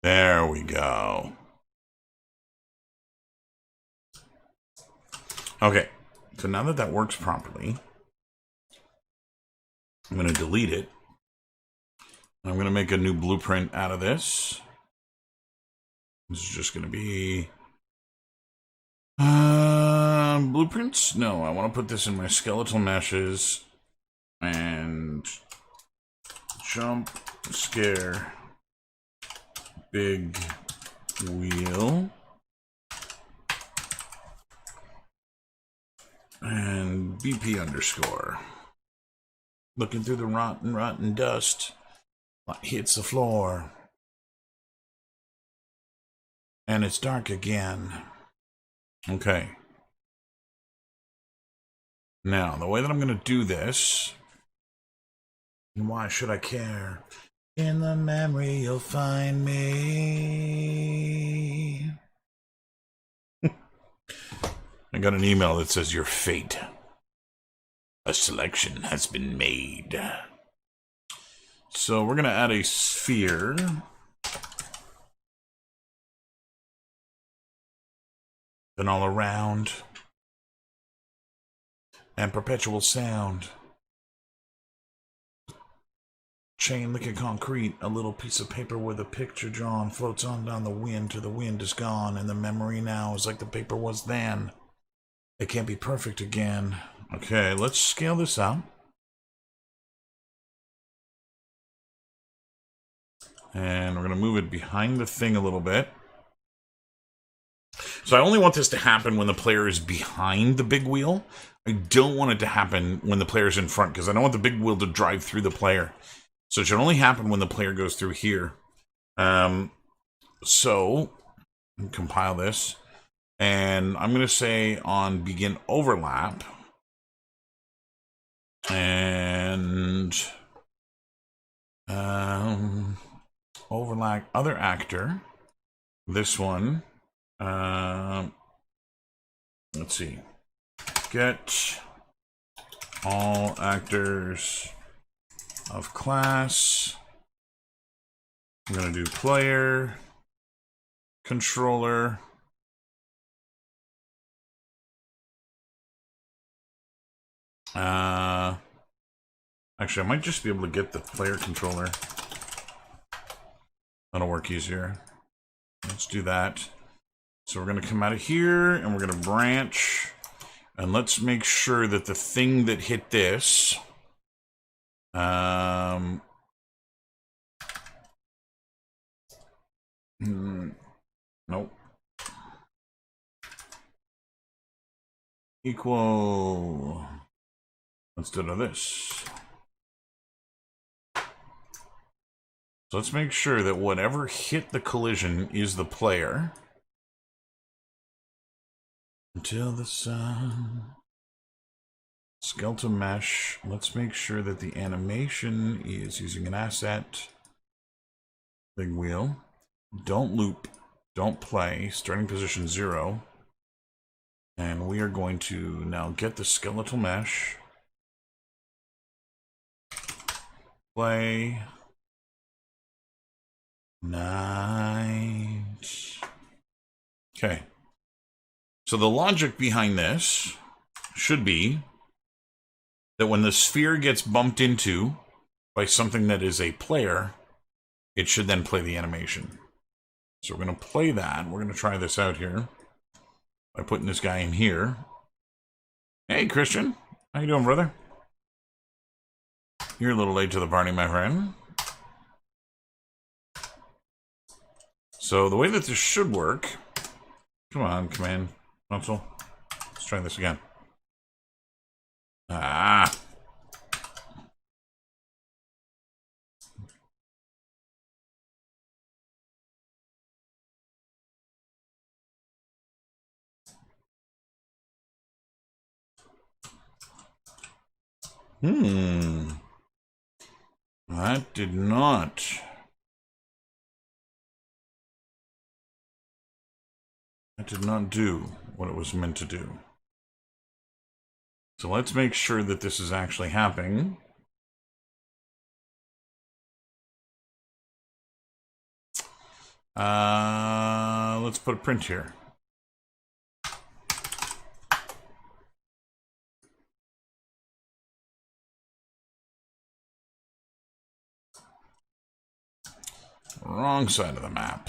There we go. Okay, so now that that works properly, I'm going to delete it. I'm going to make a new blueprint out of this. This is just going to be blueprints? No, I want to put this in my skeletal meshes. And jump, scare, big wheel. And BP underscore. Looking through the rotten dust. Hits the floor. And it's dark again. Okay. Now, the way that I'm going to do this... And why should I care? In the memory you'll find me. I got an email that says your fate. A selection has been made. So we're going to add a sphere. Then all around. And perpetual sound. Chain liquid concrete, a little piece of paper with a picture drawn, floats on down the wind till the wind is gone, and the memory now is like the paper was then. It can't be perfect again. Okay, let's scale this out. And we're going to move it behind the thing a little bit. So I only want this to happen when the player is behind the big wheel. I don't want it to happen when the player's in front, because I don't want the big wheel to drive through the player. So it should only happen when the player goes through here. So, compile this. And I'm going to say on begin overlap. And overlap other actor. This one. Let's see. Get all actors of class. I'm going to do player, controller, actually I might just be able to get the player controller. That'll work easier. Let's do that. So we're going to come out of here and we're going to branch, and let's make sure that the thing that hit this nope. Equal. Let's do this. So let's make sure that whatever hit the collision is the player. Until the sun. Skeletal mesh. Let's make sure that the animation is using an asset. Big wheel. Don't loop. Don't play. Starting position 0. And we are going to now get the skeletal mesh. Play. Night. Okay. So the logic behind this should be that when the sphere gets bumped into by something that is a player, it should then play the animation. So we're going to play that. We're going to try this out here by putting this guy in here. Hey, Christian. How you doing, brother? You're a little late to the party, my friend. So the way that this should work... Come on, command console. Let's try this again. Ah. That did not... That did not do what it was meant to do. So let's make sure that this is actually happening. Let's put a print here. Wrong side of the map.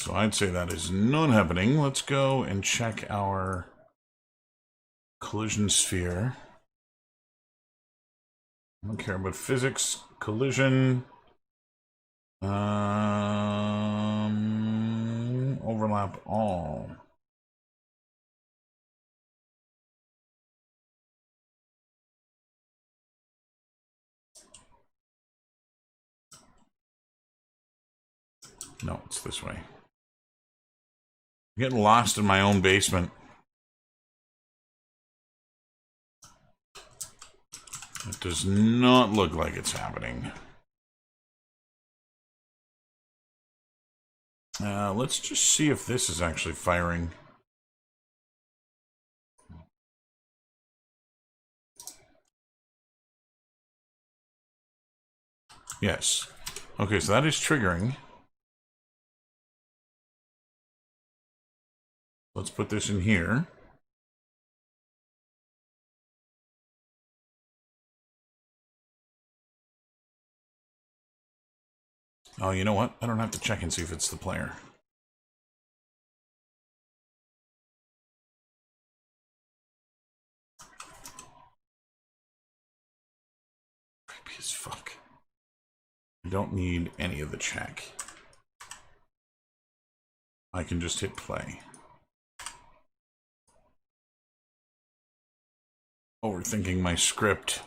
So I'd say that is not happening. Let's go and check our collision sphere. I don't care about physics. Collision. Overlap all. No, it's this way. I'm getting lost in my own basement. It does not look like it's happening. Let's just see if this is actually firing. Yes. Okay, so that is triggering. Let's put this in here. Oh, you know what? I don't have to check and see if it's the player. Creepy as fuck. I don't need any of the check. I can just hit play. Overthinking my script.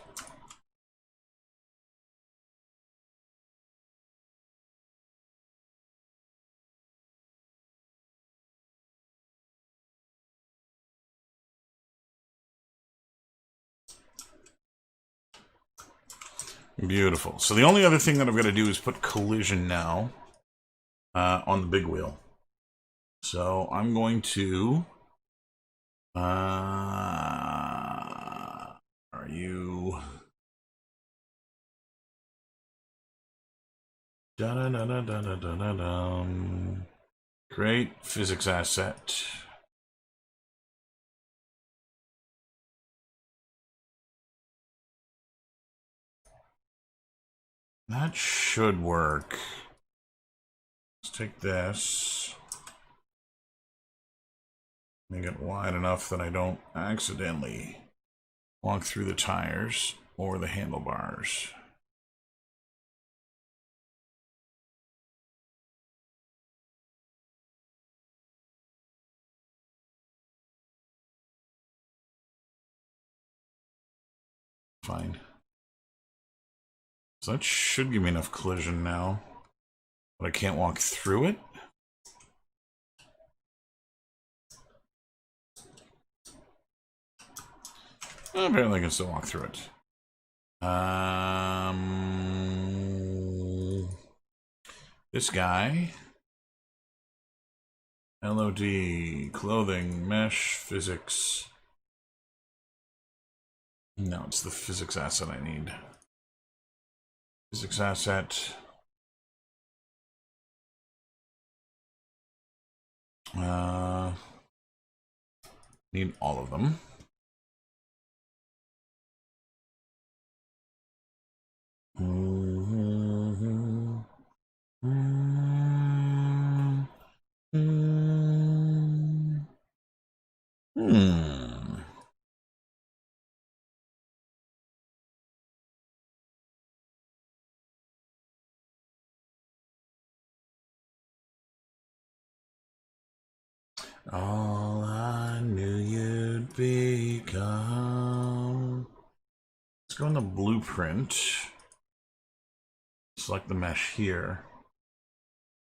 Beautiful. So the only other thing that I've got to do is put collision now on the big wheel. So I'm going to... are you... Da-da-da-da-da-da-da-dum. Create physics asset. That should work. Let's take this. Make it wide enough that I don't accidentally walk through the tires or the handlebars. Fine. So that should give me enough collision now, but I can't walk through it. Apparently I can still walk through it. This guy. LOD, clothing, mesh, physics. No, it's the physics asset I need. Physics asset. Need all of them. All I knew you'd become. Let's go in the blueprint. Select the mesh here.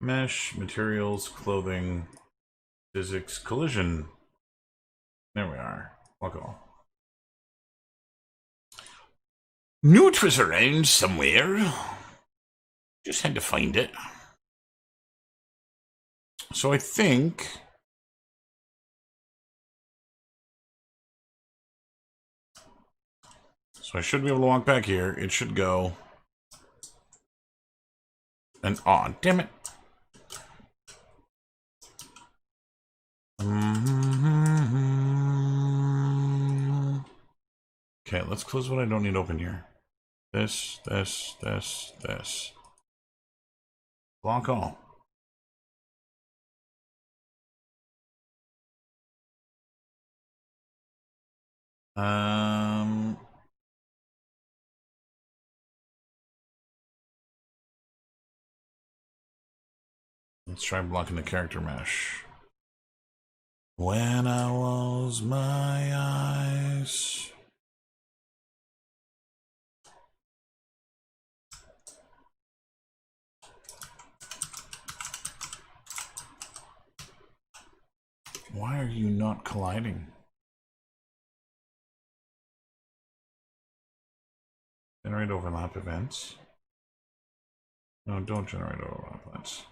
Mesh, materials, clothing, physics, collision. There we are. Walk all. Knew it was around somewhere. Just had to find it. So I think... So I should be able to walk back here. It should go. And aw, damn it. Okay, let's close what I don't need open here. This. Block all. Let's try blocking the character mesh. When I close my eyes. Why are you not colliding? Generate overlap events. No, don't generate overlap events.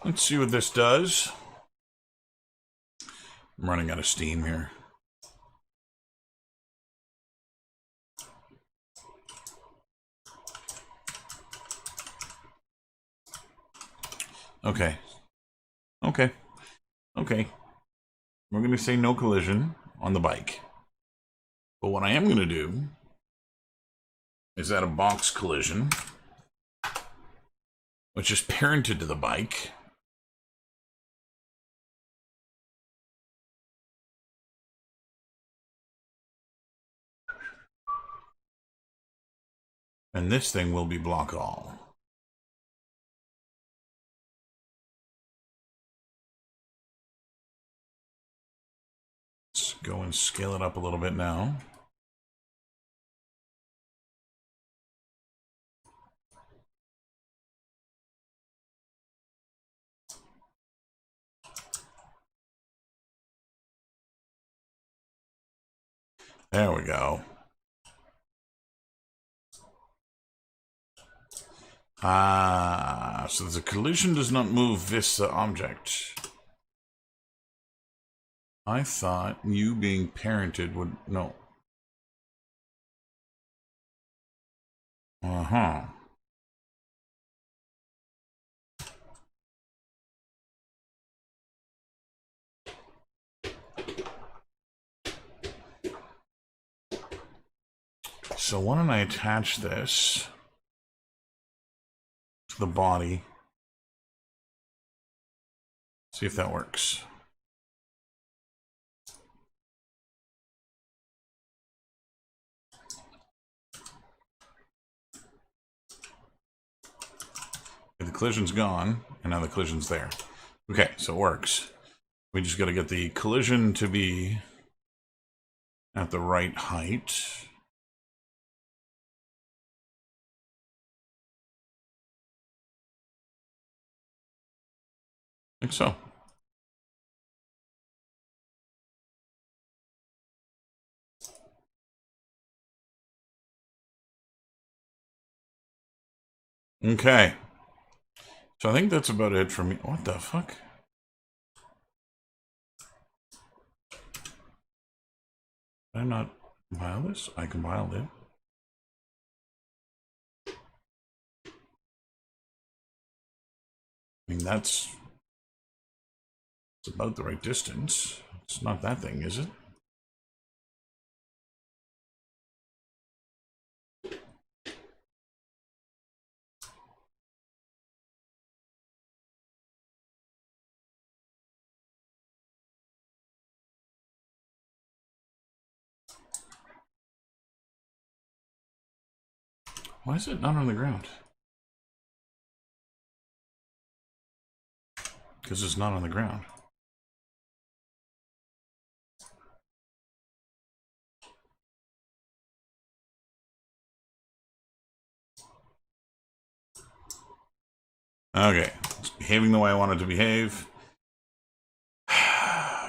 Let's see what this does. I'm running out of steam here. Okay. Okay. Okay. We're going to say no collision on the bike. But what I am going to do is add a box collision, which is parented to the bike. And this thing will be block all. Let's go and scale it up a little bit now. There we go. So the collision does not move this object. I thought you being parented would... No. Uh-huh. So why don't I attach this to the body? See if that works. The collision's gone, and now the collision's there. Okay, so it works. We just got to get the collision to be at the right height. I think so. Okay. So I think that's about it for me. What the fuck? Did I not compile this? I compiled it. I mean, it's about the right distance. It's not that thing, is it? Why is it not on the ground? Because it's not on the ground. Okay, it's behaving the way I want it to behave.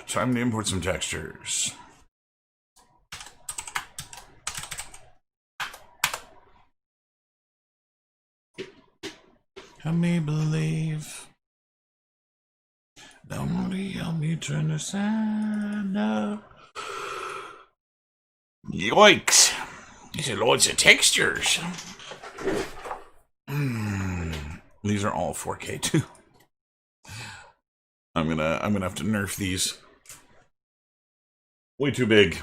Time to import some textures. Help me believe. Nobody help me turn the side up. Yikes. These are loads of textures. These are all 4K too. I'm gonna have to nerf these. Way too big.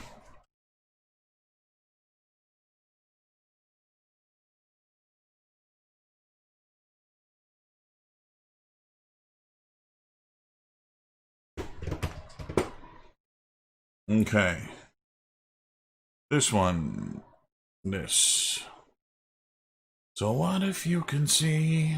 Okay. This one. This. So what if you can see?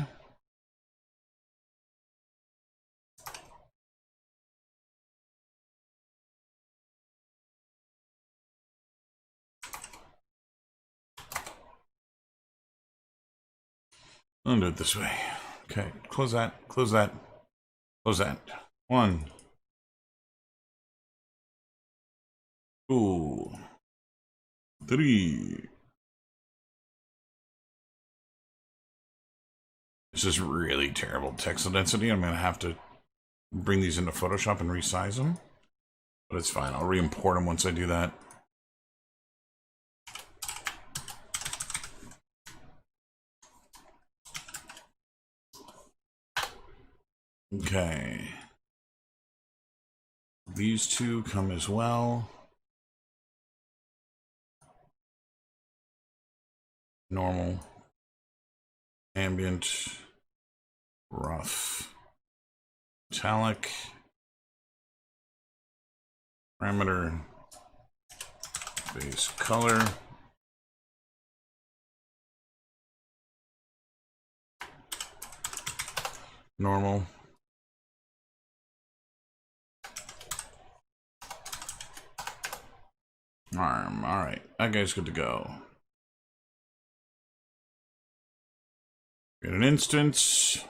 I'll do it this way. Okay, close that, close that, close that. 1, 2, 3. This is really terrible textile density. I'm going to have to bring these into Photoshop and resize them. But it's fine. I'll re-import them once I do that. Okay. These two come as well. Normal. Ambient. Rough. Metallic. Parameter. Base color. Normal. Arm. All right, that guy's good to go. Get an instance.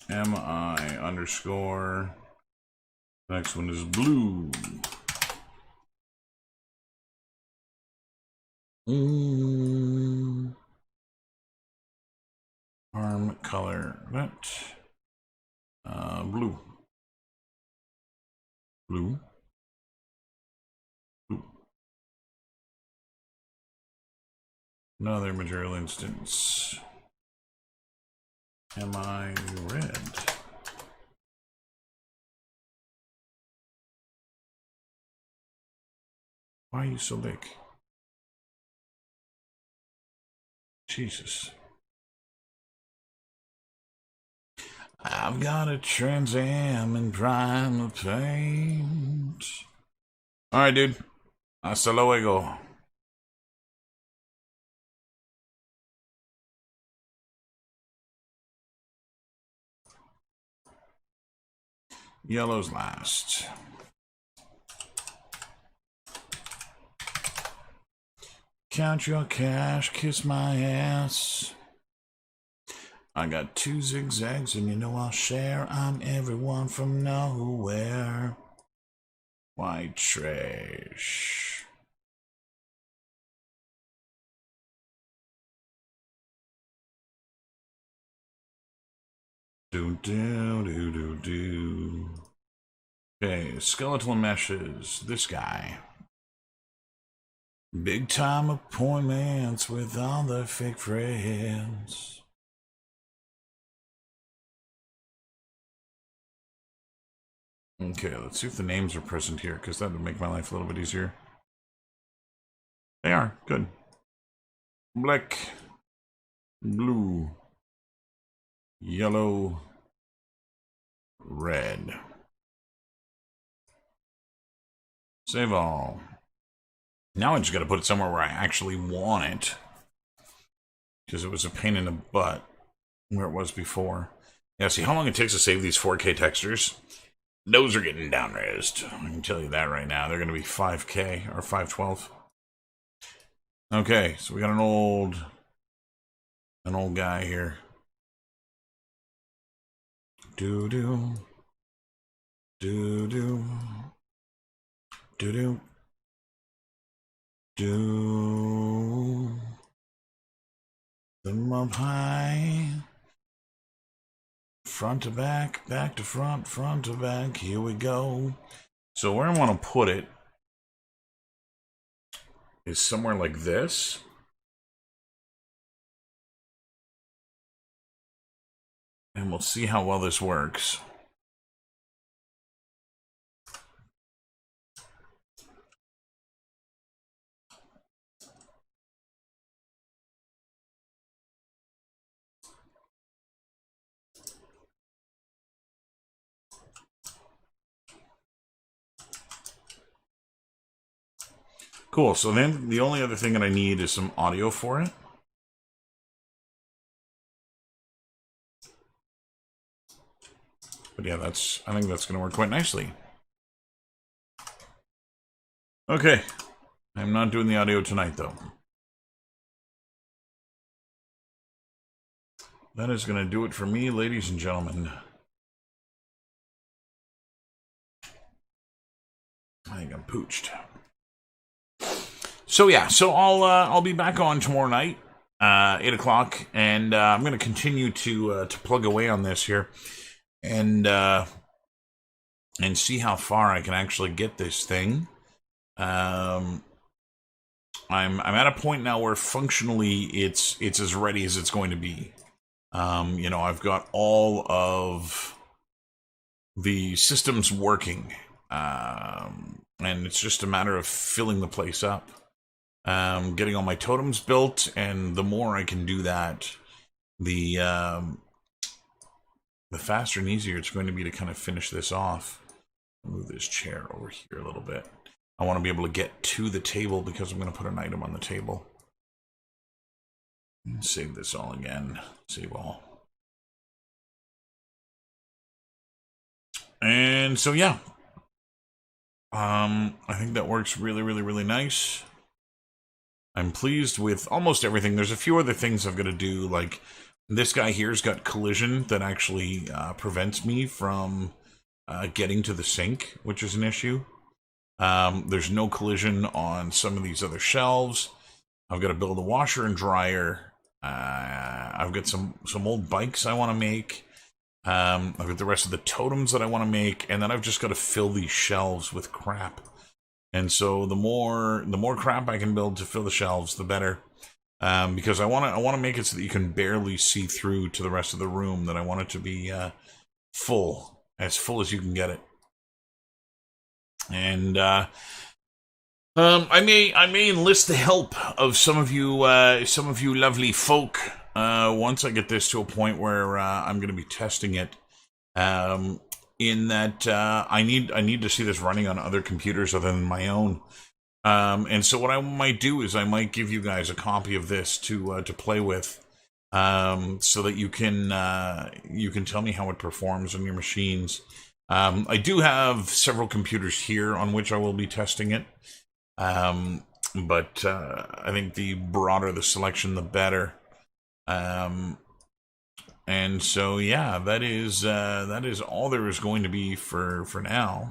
MI underscore. Next one is blue. Arm color. That. Blue. Blue. Another material instance. Am I red? Why are you so big? Jesus. I've got a Trans Am and prime paint. Alright, dude. Hasta luego. Yellow's last. Count your cash, kiss my ass. I got 2 zigzags and you know I'll share. I'm everyone from nowhere. White trash. Do. Okay, skeletal meshes. This guy. Big time appointments with all the fake friends. Okay, let's see if the names are present here, because that would make my life a little bit easier. They are. Good. Black. Blue. Yellow. Red. Save all. Now I just got to put it somewhere where I actually want it. Because it was a pain in the butt where it was before. Yeah, see how long it takes to save these 4K textures? Those are getting down-resed. I can tell you that right now. They're going to be 5K or 512. Okay, so we got an old guy here. Do-do. Do-do. Do-do. Do them up high, front to back, back to front, front to back. Here we go. So where I want to put it is somewhere like this. And we'll see how well this works. Cool, so then the only other thing that I need is some audio for it. But yeah, I think that's going to work quite nicely. Okay, I'm not doing the audio tonight, though. That is going to do it for me, ladies and gentlemen. I think I'm pooched. So yeah, so I'll be back on tomorrow night, 8 o'clock, and I'm going to continue to plug away on this here, and see how far I can actually get this thing. I'm at a point now where functionally it's as ready as it's going to be. You know, I've got all of the systems working, and it's just a matter of filling the place up. Getting all my totems built, and the more I can do that, the faster and easier it's going to be to kind of finish this off. Move this chair over here a little bit. I want to be able to get to the table because I'm going to put an item on the table. Save this all again. Save all. And so yeah, I think that works really, really, really nice. I'm pleased with almost everything. There's a few other things I've got to do, like this guy here's got collision that actually prevents me from getting to the sink, which is an issue. There's no collision on some of these other shelves. I've got to build a washer and dryer. I've got some old bikes I want to make. I've got the rest of the totems that I want to make, and then I've just got to fill these shelves with crap. And so the more crap I can build to fill the shelves, the better. Because I want to make it so that you can barely see through to the rest of the room. That I want it to be full as you can get it. And I may enlist the help of some of you lovely folk once I get this to a point where I'm going to be testing it. In that I need to see this running on other computers other than my own. And so what I might do is I might give you guys a copy of this to play with, so that you can tell me how it performs on your machines. I do have several computers here on which I will be testing it. But I think the broader the selection, the better. And so, yeah, that is all there is going to be for now.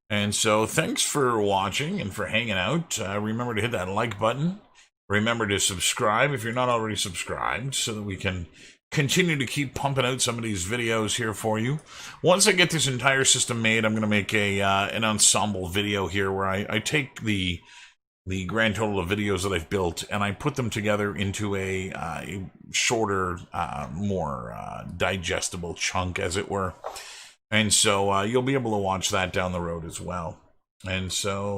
And so, thanks for watching and for hanging out. Remember to hit that like button. Remember to subscribe if you're not already subscribed, so that we can continue to keep pumping out some of these videos here for you. Once I get this entire system made, I'm going to make an ensemble video here where I take the grand total of videos that I've built, and I put them together into a shorter, more digestible chunk, as it were. And so you'll be able to watch that down the road as well. And so